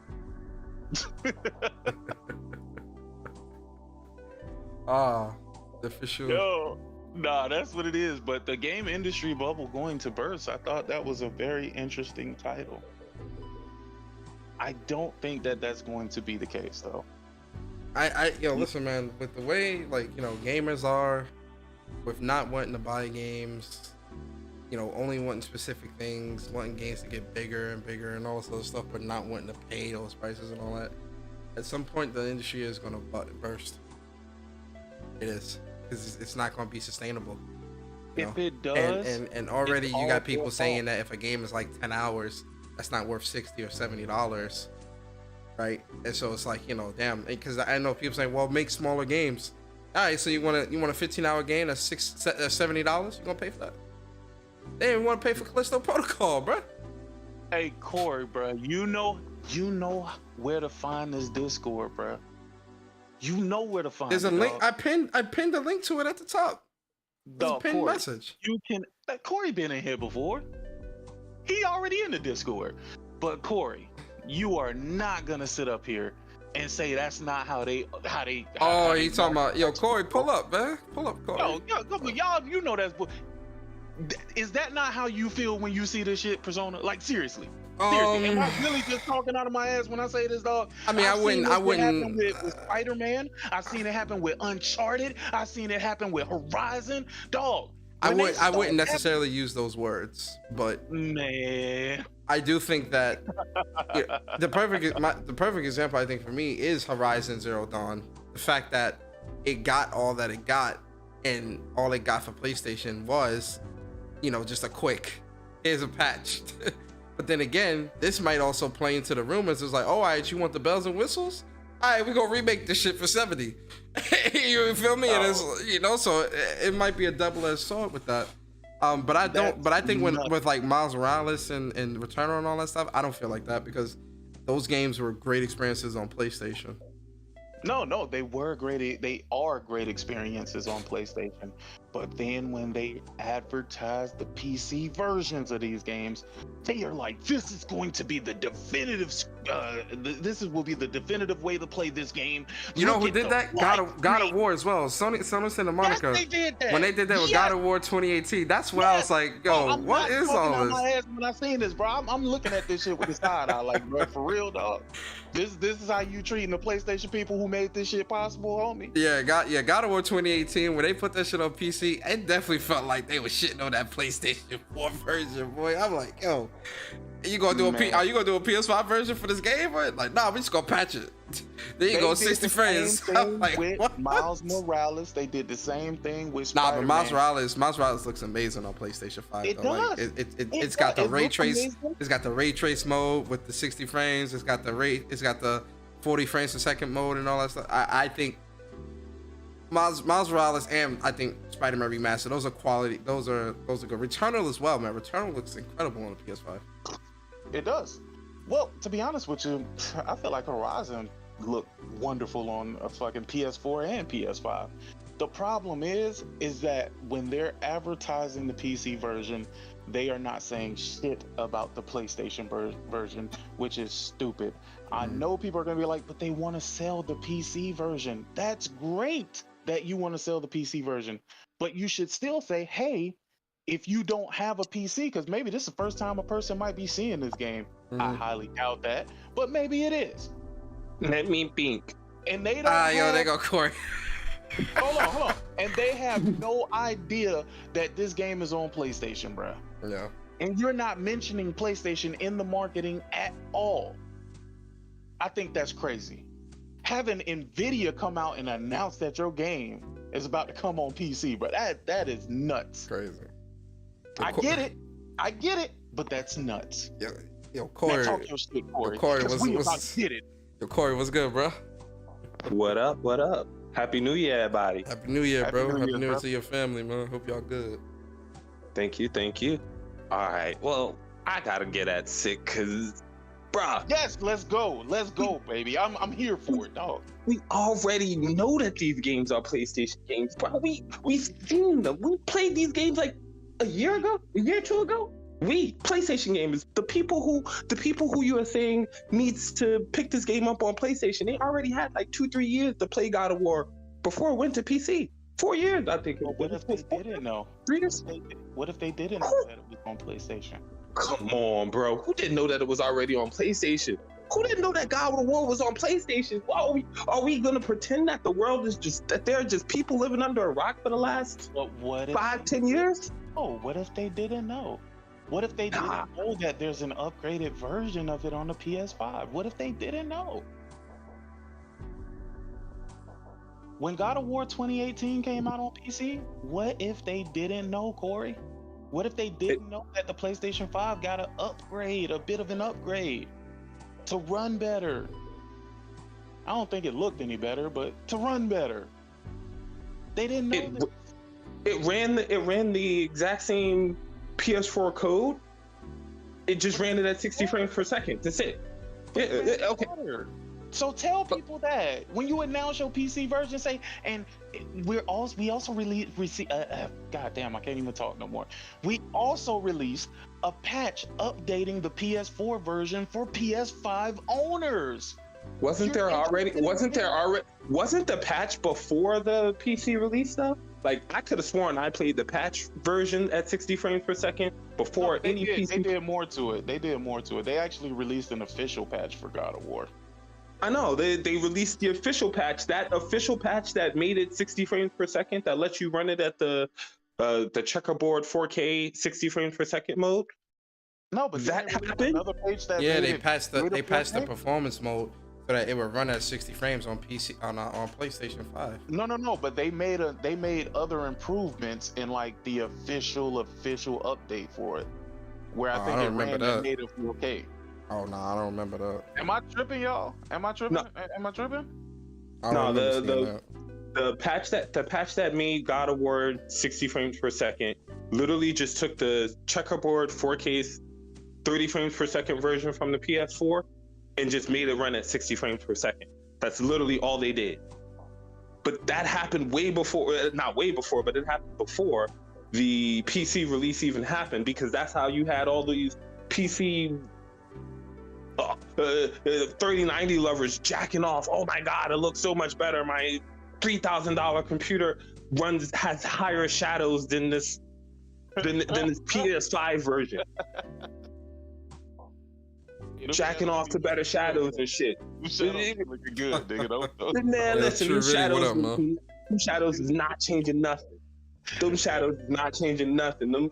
The official. Yo, nah, that's what it is. But the game industry bubble going to burst, I thought that was a very interesting title. I don't think that that's going to be the case, though. Listen, man, with the way, gamers are, with not wanting to buy games, only wanting specific things, wanting games to get bigger and bigger and all this other stuff, but not wanting to pay those prices and all that. At some point, the industry is going to burst. It is, because it's not going to be sustainable. If it does, and already you got people saying that if a game is like 10 hours, that's not worth $60 or $70, right? And so it's like, damn, because I know people saying, well, make smaller games. All right, so you want a 15-hour game that's $70? You gonna pay for that? They didn't want to pay for Callisto Protocol, bro. Hey Corey, bro, you know where to find this Discord, bro. You know where to find. There's it, a link. dog. I pinned a link to it at the top. There's a pinned Corey, message. You can. Corey been in here before. He already in the Discord. But Corey, you are not gonna sit up here and say that's not how they. Oh, you talking about? Yo, Corey, pull up, man. Pull up, Corey. Yo, y'all, you know that's. Is that not how you feel when you see this shit, Persona? Like seriously. Am I really just talking out of my ass when I say this, dog? I mean, I wouldn't. Happen with Spider-Man. I've seen it happen with Uncharted. I've seen it happen with Horizon. Dog. I wouldn't necessarily use those words, but man, I do think that the perfect example I think for me is Horizon Zero Dawn. The fact that it got all that it got, and all it got for PlayStation was, just a quick, here's a patch. But then again, this might also play into the rumors. It's like, oh, all right, you want the bells and whistles? All right, we're gonna remake this shit for $70. You feel me? And it's, so it might be a double-edged sword with that. But I think with like Miles Morales and Returnal and all that stuff, I don't feel like that, because those games were great experiences on PlayStation. No, they are great experiences on PlayStation. But then when they advertise the PC versions of these games, they are like, this is going to be the definitive, will be the definitive way to play this game. You know who did that? God of War as well. Sony Santa Monica. Yes, they did that. When they did that with God of War 2018, that's when I was like, yo, what is all this? My ass when I seen this, bro. I'm looking at this shit with the side eye, like, bro, for real, dog. This is how you treating the PlayStation people who made this shit possible, homie. Yeah, God of War 2018, when they put that shit on PC, see, it definitely felt like they were shitting on that PlayStation 4 version, boy. I'm like, yo, are you gonna do a PS5 version for this game? Or like, nah, we just gonna patch it. There you go, 60 frames. I'm like, with what? Miles Morales, they did the same thing with Nah, Spider-Man. but Miles Morales looks amazing on PlayStation 5. It though. Like, does. It's got the ray looks trace. amazing. It's got the ray trace mode with the 60 frames. It's got the 40 frames per second mode and all that stuff. I think Miles Morales and I think Spider-Man Remastered, those are quality. Those are good. Returnal as well, man. Returnal looks incredible on the PS5. It does. Well, to be honest with you, I feel like Horizon looked wonderful on a fucking PS4 and PS5. The problem is that when they're advertising the PC version, they are not saying shit about the PlayStation version, which is stupid. I know people are going to be like, but they want to sell the PC version. That's great that you want to sell the PC version, but you should still say, hey, if you don't have a PC, because maybe this is the first time a person might be seeing this game. I highly doubt that, but maybe it is. Let me think. And they don't Yo, they go Corey. hold on. And they have no idea that this game is on PlayStation, bruh. Yeah. And you're not mentioning PlayStation in the marketing at all. I think that's crazy. Having Nvidia come out and announce that your game is about to come on PC, bro, that is nuts. Crazy. I get it, but that's nuts. Yo, Corey. Man, talk your shit, Corey. Corey, We about to get it. Yo, Corey, what's good, bro? What up? What up? Happy New Year, everybody. Happy New Year, bro. Happy New Year bro. to your family, man. Hope y'all good. Thank you. Thank you. All right. Well, I gotta get at sick because, bruh, Yes, let's go, baby. I'm here for it, dog. we already know that these games are PlayStation games, bro. We've seen them. We played these games like a year or two ago. We PlayStation gamers, the people who you are saying needs to pick this game up on PlayStation, they already had like 2-3 years to play God of War before it went to PC. 4 years, I think. But what if they didn't know? 3 years? What if they didn't know that it was on PlayStation? Come on, bro. Who didn't know that it was already on PlayStation? Who didn't know that God of War was on PlayStation? Are we gonna pretend that the world is just that there are just people living under a rock for the last But what if 5-10 years? Oh, what if they didn't know? What if they didn't know that there's an upgraded version of it on the PS5? What if they didn't know? When God of War 2018 came out on PC, what if they didn't know, Corey? What if they didn't know that the PlayStation 5 got an upgrade, a bit of an upgrade to run better? I don't think it looked any better, but to run better. They didn't know this. It ran the exact same PS4 code. It just ran it at 60 frames per second. That's it. Yeah, okay. So tell people that when you announce your PC version, say, and we also released. God damn, I can't even talk no more. We also released a patch updating the PS4 version for PS5 owners. Wasn't the patch before the PC release though? Like I could have sworn I played the patch version at 60 frames per second before any PC. They did more to it. They actually released an official patch for God of War. I know they released the official patch, that made it 60 frames per second, that lets you run it at the checkerboard 4K 60 frames per second mode. No, but that happened. Another page that They patched the performance mode so that it would run at 60 frames on PC on PlayStation 5. No, but they made other improvements in like the official update for it, where I think it ran in native 4K. Oh no, I don't remember that. Am I tripping, y'all? Am I tripping? No. Am I tripping? No, the patch that made God of War 60 frames per second literally just took the checkerboard 4K 30 frames per second version from the PS4 and just made it run at 60 frames per second. That's literally all they did. But that happened but it happened before the PC release even happened, because that's how you had all these PC 3090 lovers jacking off. Oh my God, it looks so much better. My $3,000 computer has higher shadows than this PS5 version. Jacking off to better shadows and shit. Looking good, nigga. Man, listen, these shadows is not changing nothing. Them shadows not changing nothing.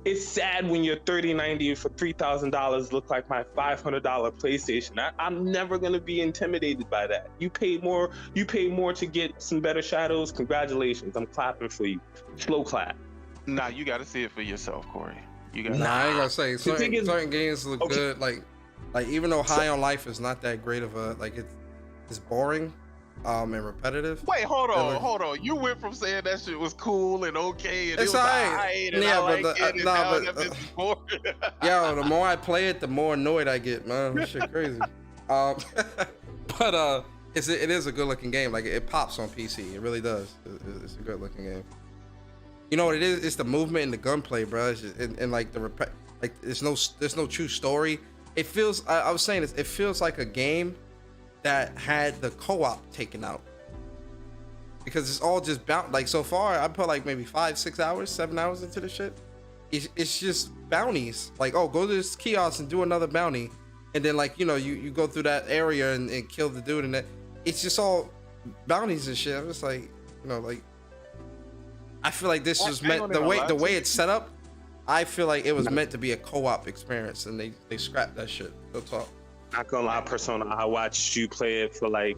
It's sad when your 3090 for $3,000 look like my $500 PlayStation. I'm never gonna be intimidated by that. You pay more to get some better shadows. Congratulations, I'm clapping for you. Slow clap. Nah, you got to see it for yourself, Corey. You got. Nah, I ain't gonna say certain games look Okay. good. Like even though High on Life is not that great of a it's boring, and repetitive. Wait, hold on. You went from saying that shit was cool and okay, and It's it was alright. and Yeah, I but like it, and now that bitch is boring. Yo, the more I play it, the more annoyed I get, man. This shit crazy. But it is a good looking game. Like it pops on PC. It really does. It's a good looking game. You know what it is? It's the movement and the gunplay, bro. It's just, and like there's no true story. It feels. I was saying this. It feels like a game that had the co-op taken out, because it's all just like so far I put like maybe 5, 6 hours, 7 hours into the shit. It's just bounties. Like, oh, go to this kiosk and do another bounty, and then like you go through that area and kill the dude, and that it's just all bounties and shit. I'm just like like I feel like this was meant the way it's set up. I feel like it was meant to be a co-op experience, and they scrapped that shit. Real talk. Not gonna lie, Persona, I watched you play it for like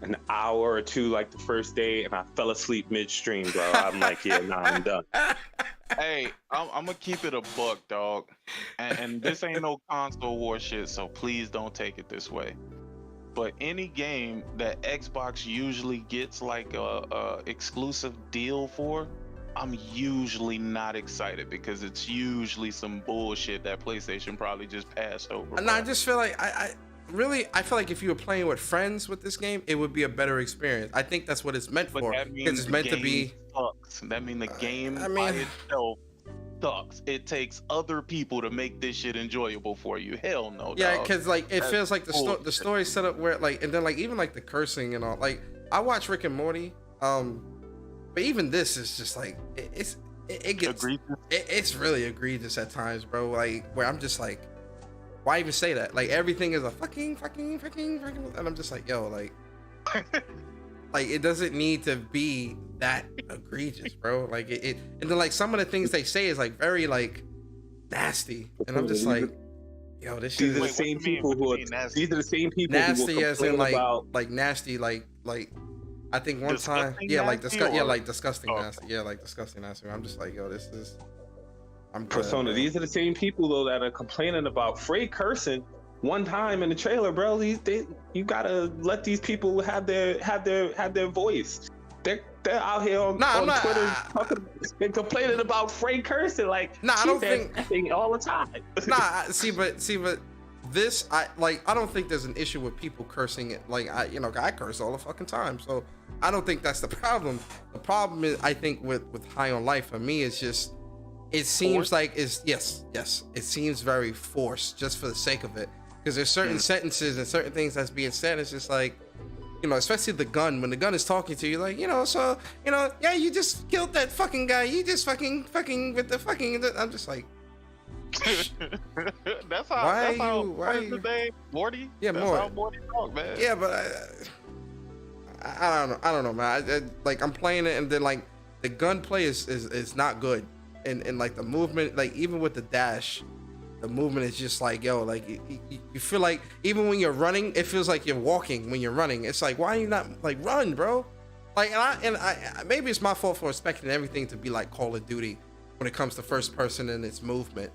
an hour or two, like the first day, and I fell asleep midstream, bro. I'm like, yeah, nah, I'm done. Hey, I'm gonna keep it a buck, dog. And this ain't no console war shit, so please don't take it this way. But any game that Xbox usually gets like a exclusive deal for, I'm usually not excited, because it's usually some bullshit that PlayStation probably just passed over. And I just feel like I feel like if you were playing with friends with this game, it would be a better experience. I think that's what it's meant for. Because it's meant to be. Sucks. That means the game by itself sucks. It takes other people to make this shit enjoyable for you. Hell no. Yeah, because like it feels like the story set up where like, and then like even like the cursing and all. Like I watch Rick and Morty. But even this is just like it gets it's really egregious at times, bro. Like where I'm just like, why even say that? Like everything is a fucking, and I'm just like, yo, like, like it doesn't need to be that egregious, bro. Like it, and then like some of the things they say is like very like nasty, and I'm just like, yo, this shit. These are the same people who are nasty as in like about like nasty like. I think one time, disgusting nasty. Yeah, like disgusting nasty. I'm just like, yo, this is. I'm good, Persona. bro. These are the same people though that are complaining about Frey cursing one time in the trailer, bro. You gotta let these people have their voice. They're out here on Twitter and complaining about Frey cursing. Like, I don't think all the time. see, but. This I don't think there's an issue with people cursing it. Like I curse all the fucking time, so I don't think that's the problem. The problem is I think with High on Life for me it's just it seems like yes it seems very forced just for the sake of it, because there's certain sentences and certain things that's being said. It's just like especially the gun, when the gun is talking to you, like so yeah, you just killed that fucking guy, you just fucking with the fucking. I'm just like. That's how Morty? Yeah, that's how Morty talk, man. Yeah, but I don't know, man. Like I'm playing it, and then like the gunplay is not good, and like the movement, like even with the dash, the movement is just like, yo, like you feel like even when you're running, it feels like you're walking when you're running. It's like, why are you not like run, bro? Like and I maybe it's my fault for expecting everything to be like Call of Duty when it comes to first person and its movement.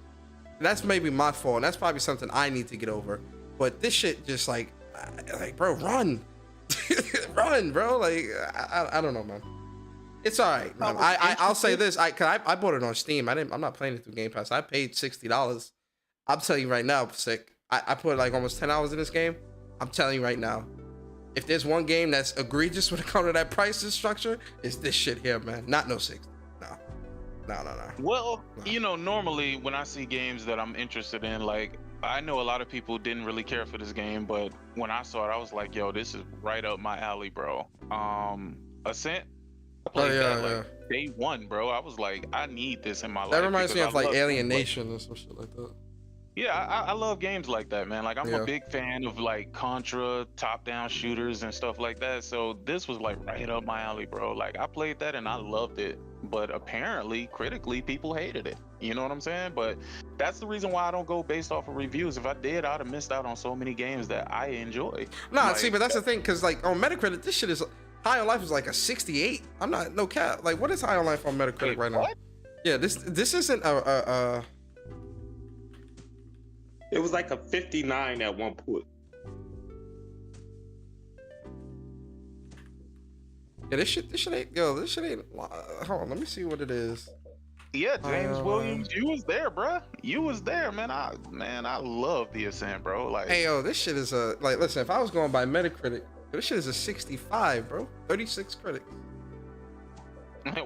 That's maybe my fault, and that's probably something I need to get over. But this shit just like bro, run. Run, bro. Like I don't know, man. It's all right, man. I'll say this. I bought it on Steam. I'm not playing it through Game Pass. I paid $60. I'm telling you right now, sick. I put like almost 10 hours in this game. I'm telling you right now, if there's one game that's egregious when it comes to that pricing structure, it's this shit here, man. Not no 60. No. Well, normally when I see games that I'm interested in, like I know a lot of people didn't really care for this game, but when I saw it, I was like, yo, this is right up my alley, bro. Ascent. I played that day one, bro. I was like, I need this in my life. That reminds me of like Alienation or some shit like that. Yeah, I love games like that, man. Like I'm a Yeah. big fan of like Contra, top-down shooters and stuff like that. So this was like right up my alley, bro. Like I played that and I loved it. But apparently, critically, people hated it. You know what I'm saying? But that's the reason why I don't go based off of reviews. If I did, I'd have missed out on so many games that I enjoy. Nah, Like, see, but that's the thing, because like on Metacritic, this shit is High on Life is like a 68. I'm not no cap. Like, what is High on Life on Metacritic wait, right now? what? Yeah, this isn't a It was like a 59 at one point. yeah, this shit ain't hold on, let me see what it is. Yeah, James Williams, you was there, bro. You was there, man. I love The Ascent, bro. Like, Hey yo, this shit is a like listen, if I was going by Metacritic, this shit is a 65, bro. 36 critics.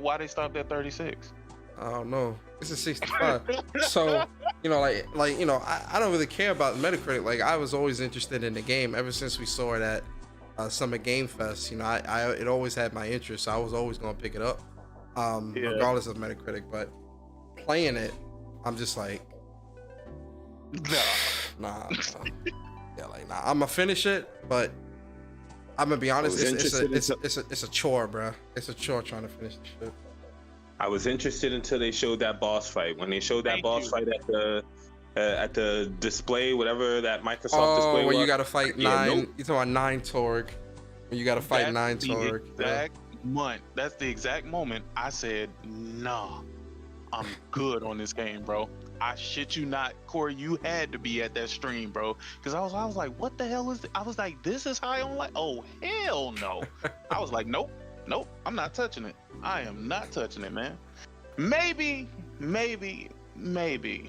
why they stopped at 36? I don't know. This is 65. So, you know, like you know, I don't really care about Metacritic. Like I was always interested in the game ever since we saw it at Summer Game Fest. You know, I it always had my interest, so I was always gonna pick it up. Regardless of Metacritic, but playing it, I'm just like, nah. Yeah, like nah. I'm gonna finish it, but I'm gonna be honest, it's a chore, bro. It's a chore trying to finish the shit. I was interested until they showed that boss fight. When they showed that boss fight at the display, whatever that Microsoft display was. When you gotta fight nine, nope. you talking about 9 Torg. When you gotta fight 9 Torg. That's the exact moment I said, nah, I'm good on this game, bro. I shit you not, Corey, you had to be at that stream, bro. Because I was like, what the hell is this? I was like, this is High on Life? Oh, hell no. I was like, nope, I'm not touching it. I am not touching it, man. Maybe.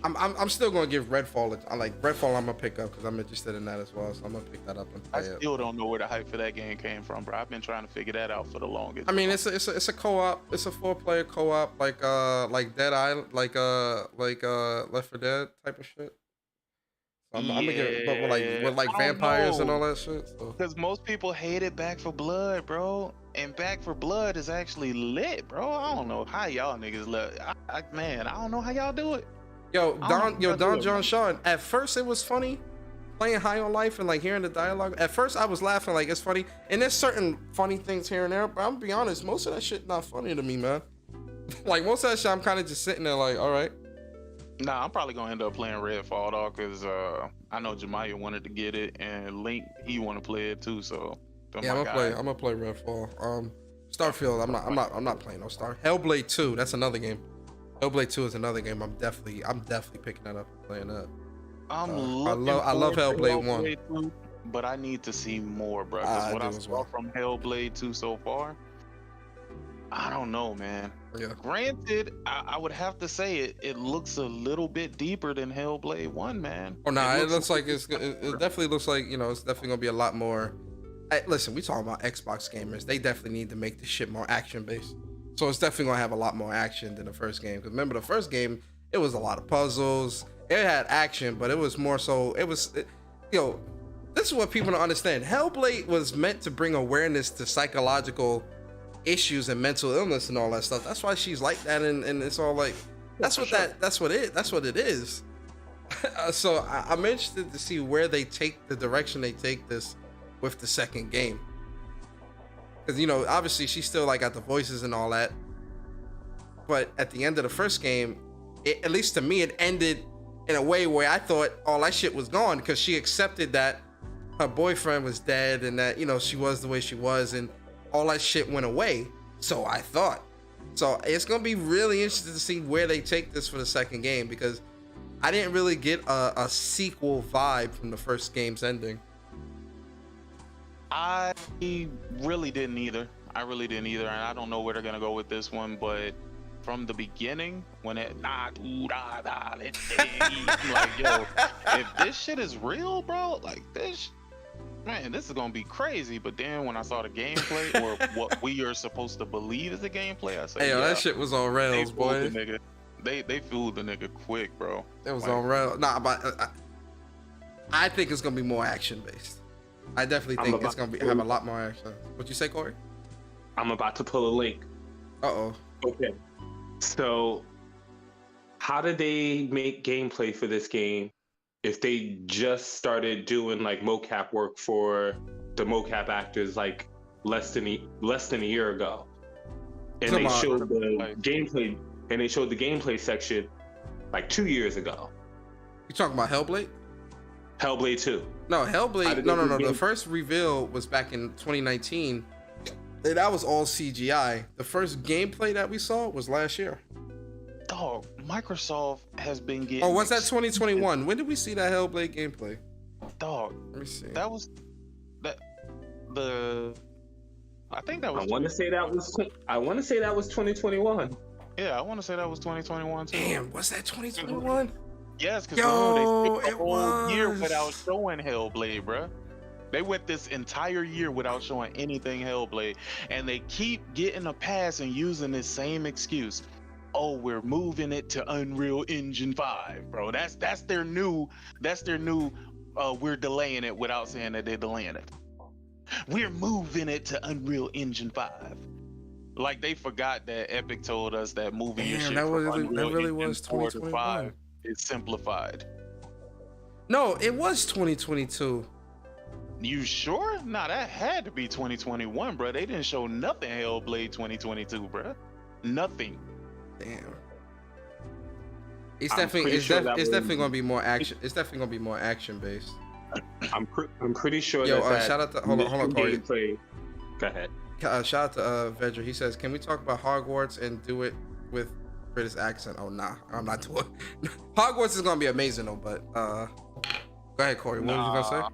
I'm still gonna give Redfall. I like Redfall. I'm gonna pick up because I'm interested in that as well. So I'm gonna pick that up and play I still don't know where the hype for that game came from, bro. I've been trying to figure that out for the longest. I mean, it's a co-op. It's a 4-player co-op, like Dead Island, like Left 4 Dead type of shit. So I'm gonna get, but with like vampires and all that shit. Because most people hated Back 4 Blood, bro. And Back 4 Blood is actually lit, bro. I don't know how y'all niggas look. Man, I don't know how y'all do it. Don John Shawn. At first, it was funny playing High on Life and like hearing the dialogue. At first, I was laughing like it's funny, and there's certain funny things here and there. But I'm gonna be honest, most of that shit not funny to me, man. Like most of that shit, I'm kind of just sitting there like, all right. Nah, I'm probably gonna end up playing Redfall though, cause I know Jemiah wanted to get it, and Link he want to play it too. So yeah, I'm gonna play Redfall. Starfield, I'm not playing no Star. Hellblade 2, that's another game. Hellblade 2 is another game. I'm definitely picking that up and playing that. I love Hellblade 1. 2, but I need to see more, bro. Cause what I saw from Hellblade 2 so far, I don't know, man. Yeah. Granted, I would have to say it looks a little bit deeper than Hellblade 1, man. Oh no, it looks like it definitely looks like, you know, it's definitely gonna be a lot more. Listen, we talking about Xbox gamers. They definitely need to make this shit more action based. So it's definitely gonna have a lot more action than the first game. Because remember, the first game, it was a lot of puzzles. It had action, but it was more so. This is what people don't understand. Hellblade was meant to bring awareness to psychological issues and mental illness and all that stuff. That's why she's like that, and it's all like that's what it is. So I'm interested to see where they take the direction they take this with the second game, because you know obviously she's still like got the voices and all that, but at the end of the first game, at least to me, it ended in a way where I thought all that shit was gone, because she accepted that her boyfriend was dead and that, you know, she was the way she was, and all that shit went away. So I thought. So it's gonna be really interesting to see where they take this for the second game, because I didn't really get a sequel vibe from the first game's ending. I really didn't either. And I don't know where they're gonna go with this one, but from the beginning, when it I'm like, yo, if this shit is real, bro, like this, man, this is gonna be crazy. But then when I saw the gameplay, or what we are supposed to believe is the gameplay, I said, hey, yo, that shit was on rails, boy. They fooled the nigga quick, bro. It was on rails. Nah, but I think it's gonna be more action based. I definitely think it's gonna have a lot more action. What you say, Corey? I'm about to pull a link. Uh-oh. Okay. So, how did they make gameplay for this game if they just started doing like mocap work for the mocap actors like less than a year ago, and they showed the gameplay, section like 2 years ago. You talking about Hellblade? Hellblade 2. No, Hellblade. No. The first reveal was back in 2019. And that was all CGI. The first gameplay that we saw was last year. Dog, Microsoft has been getting. Oh, what's that? 2021. When did we see that Hellblade gameplay? Dog, let me see. That was that the. I think that was. I want to say that was 2021. Yeah, I want to say that was 2021 too. Damn, was that 2021? Yes, because they skipped a whole year without showing Hellblade, bruh. They went this entire year without showing anything Hellblade, and they keep getting a pass and using this same excuse. Oh, we're moving it to Unreal Engine 5, bro. That's their new. We're delaying it without saying that they're delaying it. We're moving it to Unreal Engine 5. Like they forgot that Epic told us that moving your shit from Unreal Engine 4 to 5 is simplified. No, it was 2022. You sure? Nah, that had to be 2021, bro. They didn't show nothing Hellblade 2022, bro. Nothing. Damn. It's definitely gonna be more action. It's definitely gonna be more action based. I'm pretty sure. Yo, shout out to hold on, Corey. Go ahead. Shout out to Vedra. He says, "Can we talk about Hogwarts and do it with British accent?" Oh nah, I'm not doing. Hogwarts is gonna be amazing though. But go ahead, Corey. What was you gonna say?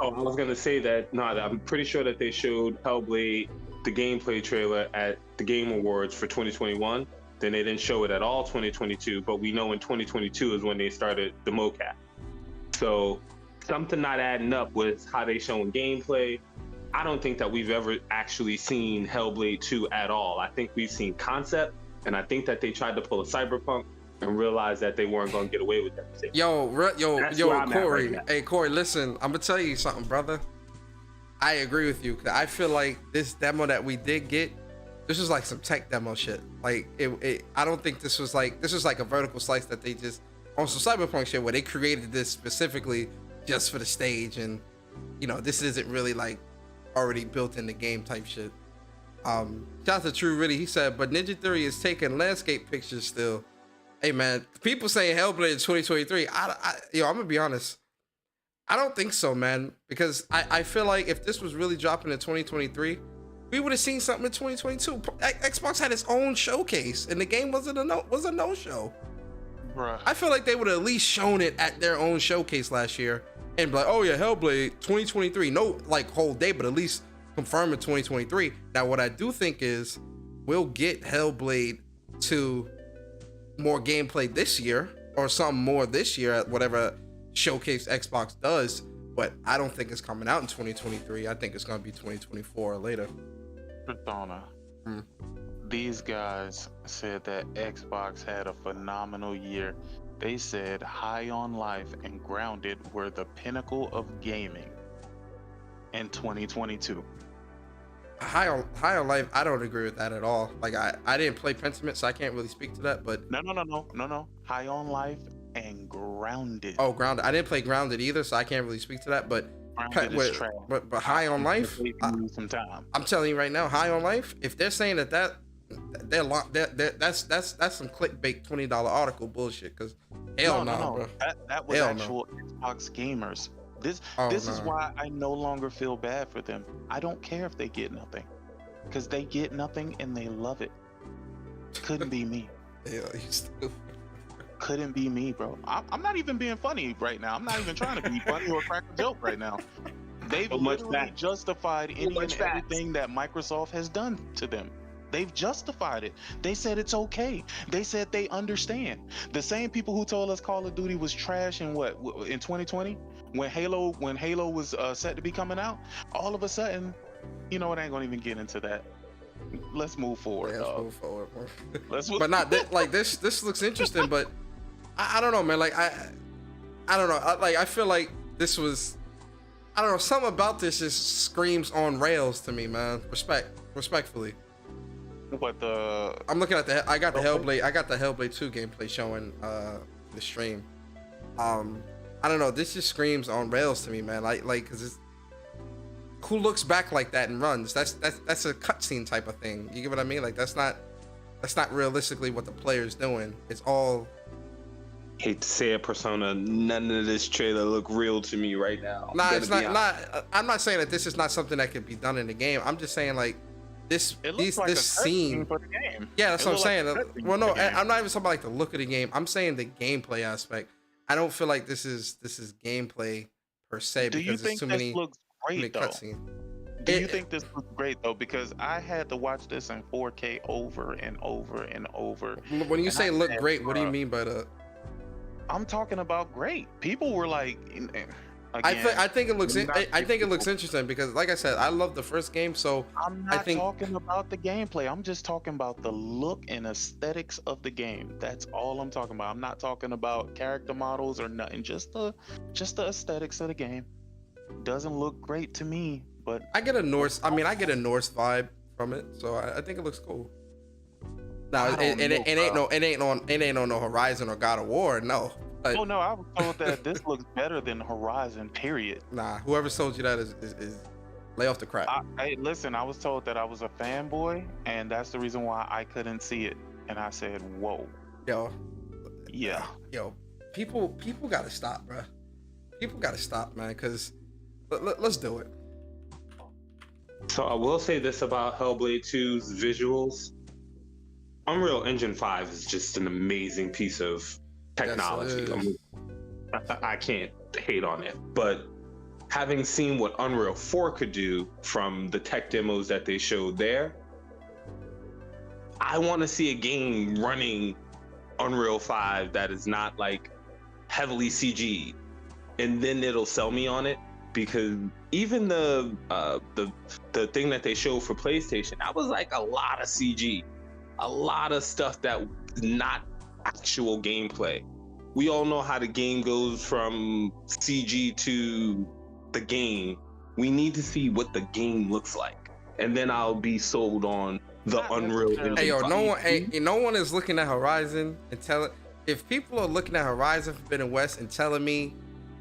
Oh, I was gonna say that. I'm pretty sure that they showed Hellblade the gameplay trailer at the Game Awards for 2021. Then they didn't show it at all 2022. But we know in 2022 is when they started the mocap. So something not adding up with how they showing gameplay. I don't think that we've ever actually seen Hellblade 2 at all. I think we've seen concept, and I think that they tried to pull a Cyberpunk and realized that they weren't gonna get away with that. Yo, Corey. Right, hey, Corey, listen, I'm gonna tell you something, brother. I agree with you. I feel like this demo that we did get, this was like some tech demo shit. Like I don't think this was like a vertical slice that they just on some Cyberpunk shit where they created this specifically just for the stage, and you know this isn't really like already built in the game type shit. Shout out to True Really. He said, but Ninja Theory is taking landscape pictures still. Hey man, people saying Hellblade in 2023. I'm gonna be honest. I don't think so, man. Because I feel like if this was really dropping in 2023, we would have seen something in 2022. Xbox had its own showcase, and the game was a no-show. Bruh. I feel like they would have at least shown it at their own showcase last year, and be like, oh yeah, Hellblade 2023. No, like whole day, but at least confirm in 2023. Now, what I do think is we'll get Hellblade to more gameplay this year or something more this year at whatever showcase Xbox does, but I don't think it's coming out in 2023. I think it's going to be 2024 or later. Persona. These guys said that Xbox had a phenomenal year. They said High on Life and Grounded were the pinnacle of gaming in 2022. High on Life, I don't agree with that at all. Like I didn't play Pentiment, so I can't really speak to that. But no. High on Life and Grounded. Oh, Grounded. I didn't play Grounded either, so I can't really speak to that. But but High on Life, I'm telling you right now, High on Life. If they're saying that's some clickbait $20 article bullshit. Because hell no, bro. That was actual Xbox gamers. This is why I no longer feel bad for them. I don't care if they get nothing, because they get nothing and they love it. Couldn't be me. Yeah, you stupid. Couldn't be me, bro. I'm not even being funny right now. I'm not even trying to be funny or crack a joke right now. They've literally justified any and everything that Microsoft has done to them. They've justified it. They said it's okay. They said they understand. The same people who told us Call of Duty was trash in in 2020, when Halo was set to be coming out, all of a sudden, you know what? I ain't gonna even get into that. Let's move forward. Yeah, let's move forward. Let's move. But not like this. This looks interesting, but I don't know, man. Like I don't know. I feel like this was. I don't know. Something about this just screams on rails to me, man. Respectfully. What the? I'm looking at I got the Hellblade 2 gameplay showing the stream. I don't know. This just screams on rails to me, man. Like, cause it's, who looks back like that and runs? That's a cutscene type of thing. You get what I mean? Like, that's not realistically what the player's doing. It's all. Hate to say it, Persona. None of this trailer look real to me right now. Nah, it's not. I'm not saying that this is not something that can be done in the game. I'm just saying like this scene for the game. Yeah, that's what I'm saying. Well, no, I'm not even talking about like the look of the game. I'm saying the gameplay aspect. I don't feel like this is gameplay per se because there's too many cutscenes. Do you think this looks great though? Because I had to watch this in 4K over and over and over. When you say look great, what do you mean by that? I'm talking about great. People were like, again, I think it looks interesting because, like I said, I love the first game. So I'm not talking about the gameplay. I'm just talking about the look and aesthetics of the game. That's all I'm talking about. I'm not talking about character models or nothing. Just the aesthetics of the game. Doesn't look great to me, but I get a Norse. I mean, I get a Norse vibe from it, so I think it looks cool. Now it ain't on no Horizon or God of War, no. Like, oh no, I was told that this looks better than Horizon. Period. Nah, whoever told you that is lay off the crap. Hey, listen, I was told that I was a fanboy, and that's the reason why I couldn't see it. And I said, "Whoa, yo, people gotta stop, bro. People gotta stop, man. Cause let's do it." So I will say this about Hellblade 2's visuals. Unreal Engine 5 is just an amazing piece of technology. I can't hate on it, but having seen what Unreal 4 could do from the tech demos that they showed there, I want to see a game running Unreal 5 that is not like heavily CG, and then it'll sell me on it. Because even the thing that they showed for PlayStation, that was like a lot of CG, a lot of stuff that was not actual gameplay. We all know how the game goes from CG to the game. We need to see what the game looks like, and then I'll be sold on the Unreal Engine. Hey yo, no one is looking at Horizon and telling. If people are looking at Horizon Forbidden West and telling me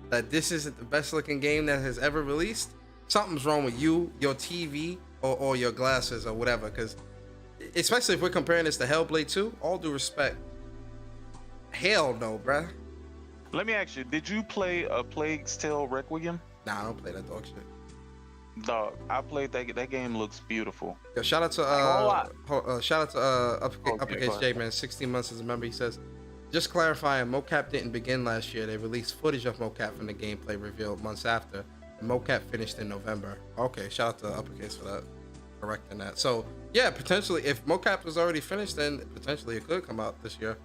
that this isn't the best looking game that has ever released, something's wrong with you, your TV, or your glasses or whatever. Because especially if we're comparing this to Hellblade 2, all due respect, hell no, bruh. Let me ask you, did you play A Plague's Tale Requiem? Nah, I don't play that dog shit. Dog, I played that game. Looks beautiful. Yo, shout out to Uppercase J, man. 16 months as a member. He says, just clarifying, mocap didn't begin last year. They released footage of mocap from the gameplay revealed months after. The mocap finished in November. Okay, shout out to Uppercase for that, correcting that. So yeah, potentially, if mocap was already finished, then potentially it could come out this year,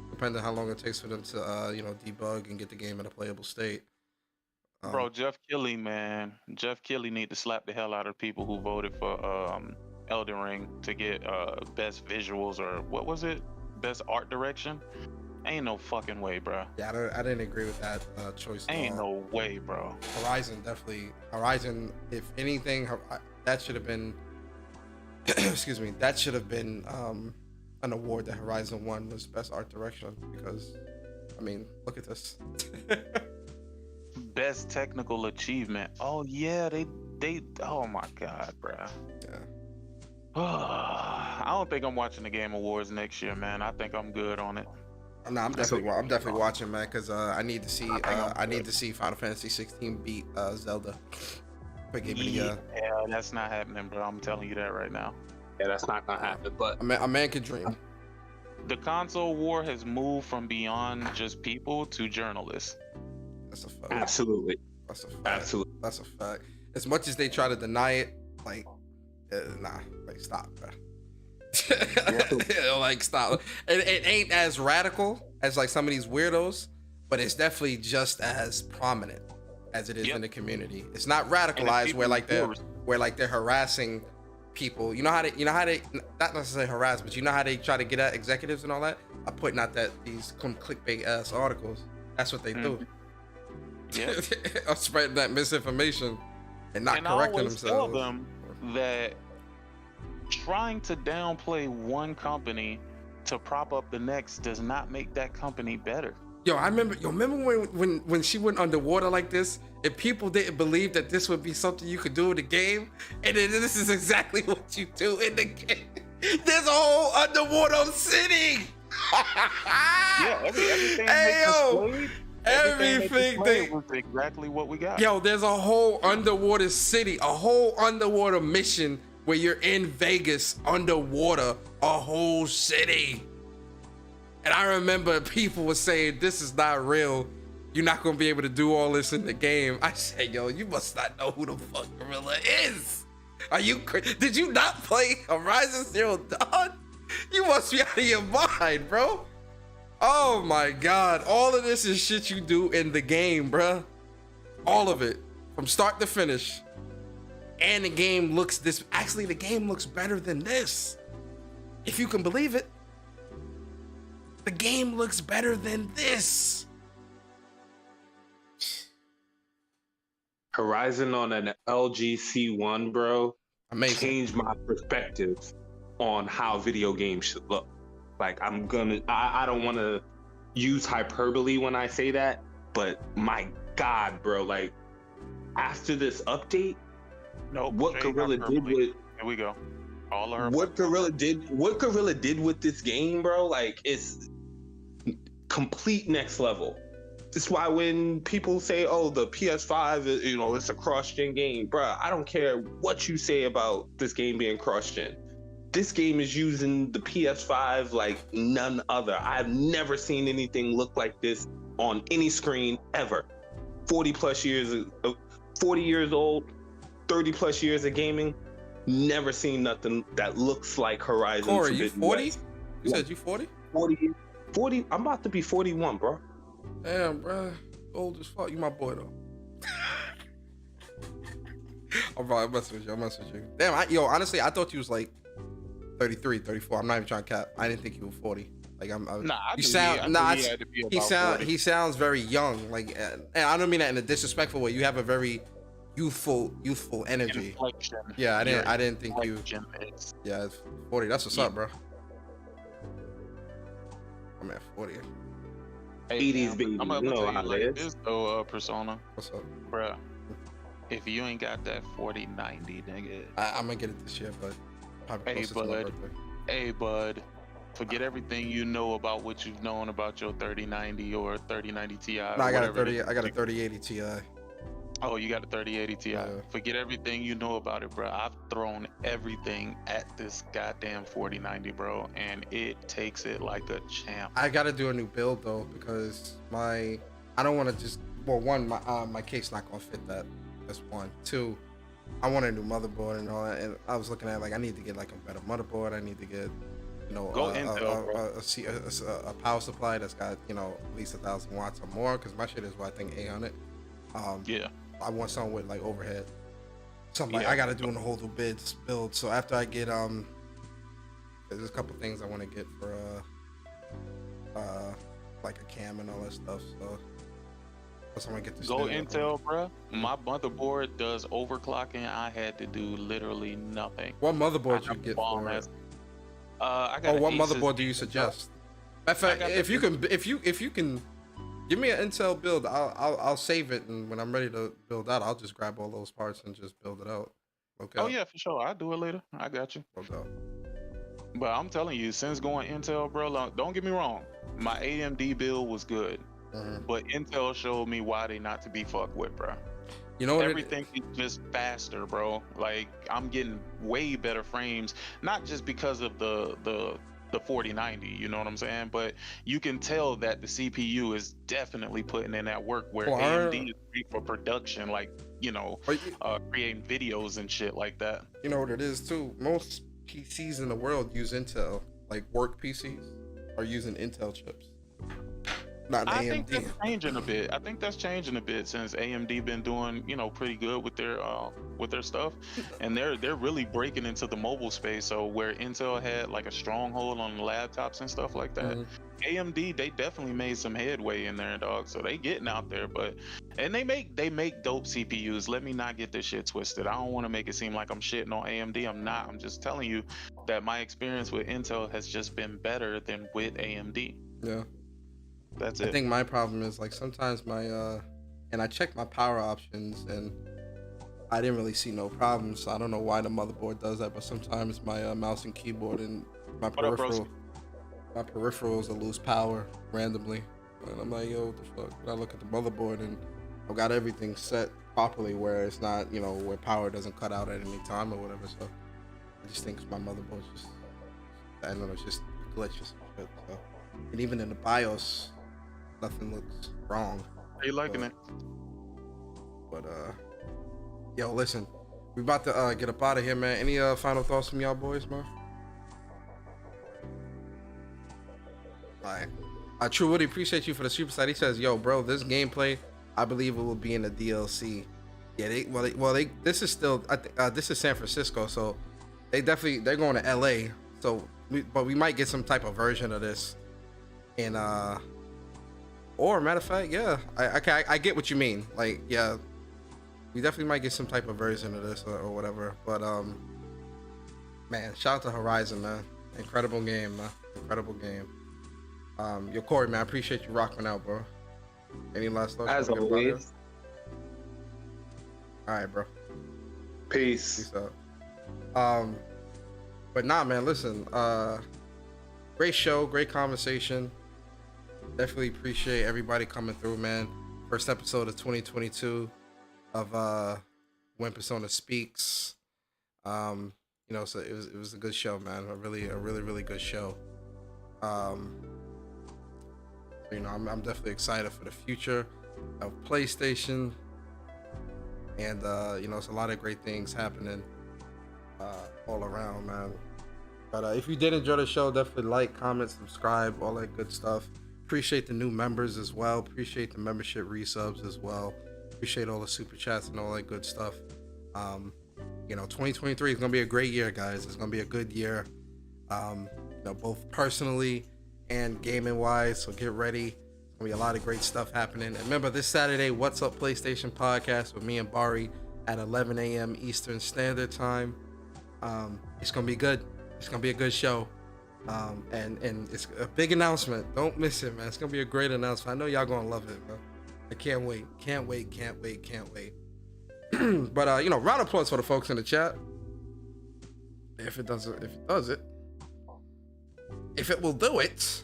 depending on how long it takes for them to debug and get the game in a playable state. Bro, Jeff Keighley, man. Jeff Keighley need to slap the hell out of people who voted for Elden Ring to get best visuals, or what was it? Best art direction? Ain't no fucking way, bro. Yeah, I didn't agree with that choice. Ain't no way, bro. Horizon, if anything, that should have been excuse me, that should have been an award that Horizon won, was best art direction, because I mean, look at this. Best technical achievement. Oh yeah, they oh my god, bro. Yeah. I don't think I'm watching the Game Awards next year, man. I think I'm good on it. No, I'm definitely watching, man, because I need to see Final Fantasy 16 beat Zelda. Yeah, that's not happening, bro. I'm telling you that right now. Yeah, that's not gonna happen. But a man can dream. The console war has moved from beyond just people to journalists. That's a fact. Absolutely. That's a fact. Absolutely. That's a fact. As much as they try to deny it, like, stop, bro. Like, stop. It ain't as radical as like some of these weirdos, but it's definitely just as prominent as it is in the community. It's not radicalized where they're harassing people. You know how they not necessarily harass, but you know how they try to get at executives and all that? By putting out these clickbait ass articles. That's what they do. Yeah. Or spreading that misinformation and not correcting themselves. Tell them that trying to downplay one company to prop up the next does not make that company better. Yo, I remember. Yo, remember when she went underwater like this, and people didn't believe that this would be something you could do in the game, and then this is exactly what you do in the game. There's a whole underwater city. Yeah, everything. Hey yo, everything was exactly what we got. Yo, there's a whole underwater city, a whole underwater mission where you're in Vegas underwater, a whole city. And I remember people were saying, this is not real. You're not gonna be able to do all this in the game. I said, yo, you must not know who the fuck Gorilla is. Are you crazy? Did you not play Horizon Zero Dawn? You must be out of your mind, bro. Oh my God. All of this is shit you do in the game, bro. All of it, from start to finish. And the game looks actually the game looks better than this. If you can believe it. The game looks better than this. Horizon on an LG C1, bro, amazing. Changed my perspective on how video games should look. Like, I don't want to use hyperbole when I say that, but my God, bro, like, after this update, what Gorilla did with... Here we go. All of her... What Gorilla did with this game, bro, like, it's complete next level. That's why when people say, oh, the PS5, it's a cross-gen game, bro, I don't care what you say about this game being cross-gen. This game is using the PS5 like none other. I've never seen anything look like this on any screen ever. 40 years old, 30 plus years of gaming, never seen nothing that looks like Horizon. Corey, you 40? You said you 40? 40, I'm about to be 41, bro. Damn, bro. Old as fuck. You my boy, though. I'm messing with you. Damn, honestly, I thought you was like 33, 34. I'm not even trying to cap. I didn't think you were 40. Like, he sounds very young. Like, and I don't mean that in a disrespectful way. You have a very youthful energy. Inflection. Yeah, I didn't think you. Yeah, it's 40. That's what's up, bro. I'm at 40. 80s baby. I'm gonna tell you like this though, Persona. What's up, bruh? If you ain't got that 4090, nigga, I'm gonna get it this year, but probably closer to my birthday. Hey, bud. Forget everything you know about what you've known about your 3090 or 3090 Ti. No, I got a 3080 Ti. Oh, you got a 3080 Ti. Yeah. Forget everything you know about it, bro. I've thrown everything at this goddamn 4090, bro, and it takes it like a champ. I gotta do a new build though, because I don't want to just. Well, one, my case not gonna fit that. That's one. Two, I want a new motherboard and all that. And I was looking at like I need to get like a better motherboard. I need to get, a power supply that's got at least 1,000 watts or more, because my shit is I think 800. Yeah. I want something with like overhead. Something like I gotta do in the whole new build. So after I get there's a couple things I want to get for like a cam and all that stuff. So plus I'm gonna get this. Go Intel, bro. My motherboard does overclocking. I had to do literally nothing. What motherboard you get for it? I got. What motherboard do you suggest? In fact, if you can. Give me an Intel build. I'll save it, and when I'm ready to build out, I'll just grab all those parts and just build it out. Okay. Oh yeah, for sure. I'll do it later. I got you. Okay. But I'm telling you, since going Intel, bro, don't get me wrong. My AMD build was good, but Intel showed me why they not to be fucked with, bro. You know what? Everything is just faster, bro. Like I'm getting way better frames, not just because of the 4090, you know what I'm saying? But you can tell that the CPU is definitely putting in that work where AMD is great for production, like, creating videos and shit like that. You know what it is too? Most PCs in the world use Intel, like work PCs are using Intel chips. Not AMD. I think that's changing a bit. I think that's changing a bit since AMD been doing, pretty good with their stuff, and they're really breaking into the mobile space. So where Intel had like a stronghold on the laptops and stuff like that, AMD they definitely made some headway in there, dog. So they getting out there, and they make dope CPUs. Let me not get this shit twisted. I don't want to make it seem like I'm shitting on AMD. I'm not. I'm just telling you that my experience with Intel has just been better than with AMD. Yeah. That's I it. think my problem is like sometimes my and I checked my power options and I didn't really see no problems. So I don't know why the motherboard does that, but sometimes my mouse and keyboard and my What up, bros? peripherals will lose power randomly, and I'm like, yo, what the fuck? But I look at the motherboard and I've got everything set properly where it's not, you know, where power doesn't cut out at any time or whatever. So I just think my motherboard's just, I don't know, it's just glitches. So, and even in the BIOS, nothing looks wrong. Are you liking it? But yo, listen, we about to get up out of here, man. Any final thoughts from y'all boys, man? All right. True Woody, appreciate you for the super side. He says, yo, bro, this gameplay, I believe it will be in the DLC. Yeah, this is still, I think, this is San Francisco, so they're going to LA. So, but we might get some type of version of this. And, or matter of fact, yeah, I get what you mean. Like, yeah, we definitely might get some type of version of this or whatever. But, man, shout out to Horizon, man. Incredible game, man. Incredible game. Yo, Corey, man, I appreciate you rocking out, bro. Any last thoughts? As always. All right, bro. Peace. Peace out. But nah, man, listen. Great show, great conversation. Definitely appreciate everybody coming through, man. First episode of 2022 of When Persona Speaks. You know, so it was a good show, man. A really good show. You know, I'm definitely excited for the future of PlayStation, and you know, it's a lot of great things happening all around, man. But if you did enjoy the show, definitely like, comment, subscribe, all that good stuff. Appreciate the new members as well. Appreciate the membership resubs as well. Appreciate all the super chats and all that good stuff. You know, 2023 is gonna be a great year, guys. It's gonna be a good year. You know, both personally and gaming wise, so get ready. There's gonna be a lot of great stuff happening. And remember, this Saturday, What's Up PlayStation podcast with me and Bari at 11 a.m. Eastern Standard Time. It's gonna be good. It's gonna be a good show. And it's a big announcement. Don't miss it, man. It's gonna be a great announcement. I know y'all gonna love it, man. I can't wait. But you know, round of applause for the folks in the chat. If it does it. If it will do it.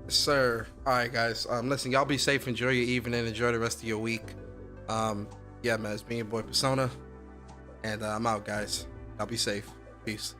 Sir. All right, guys. Listen, y'all be safe. Enjoy your evening. Enjoy the rest of your week. Yeah, man. It's me, your boy Persona. And I'm out, guys. Y'all be safe. Peace.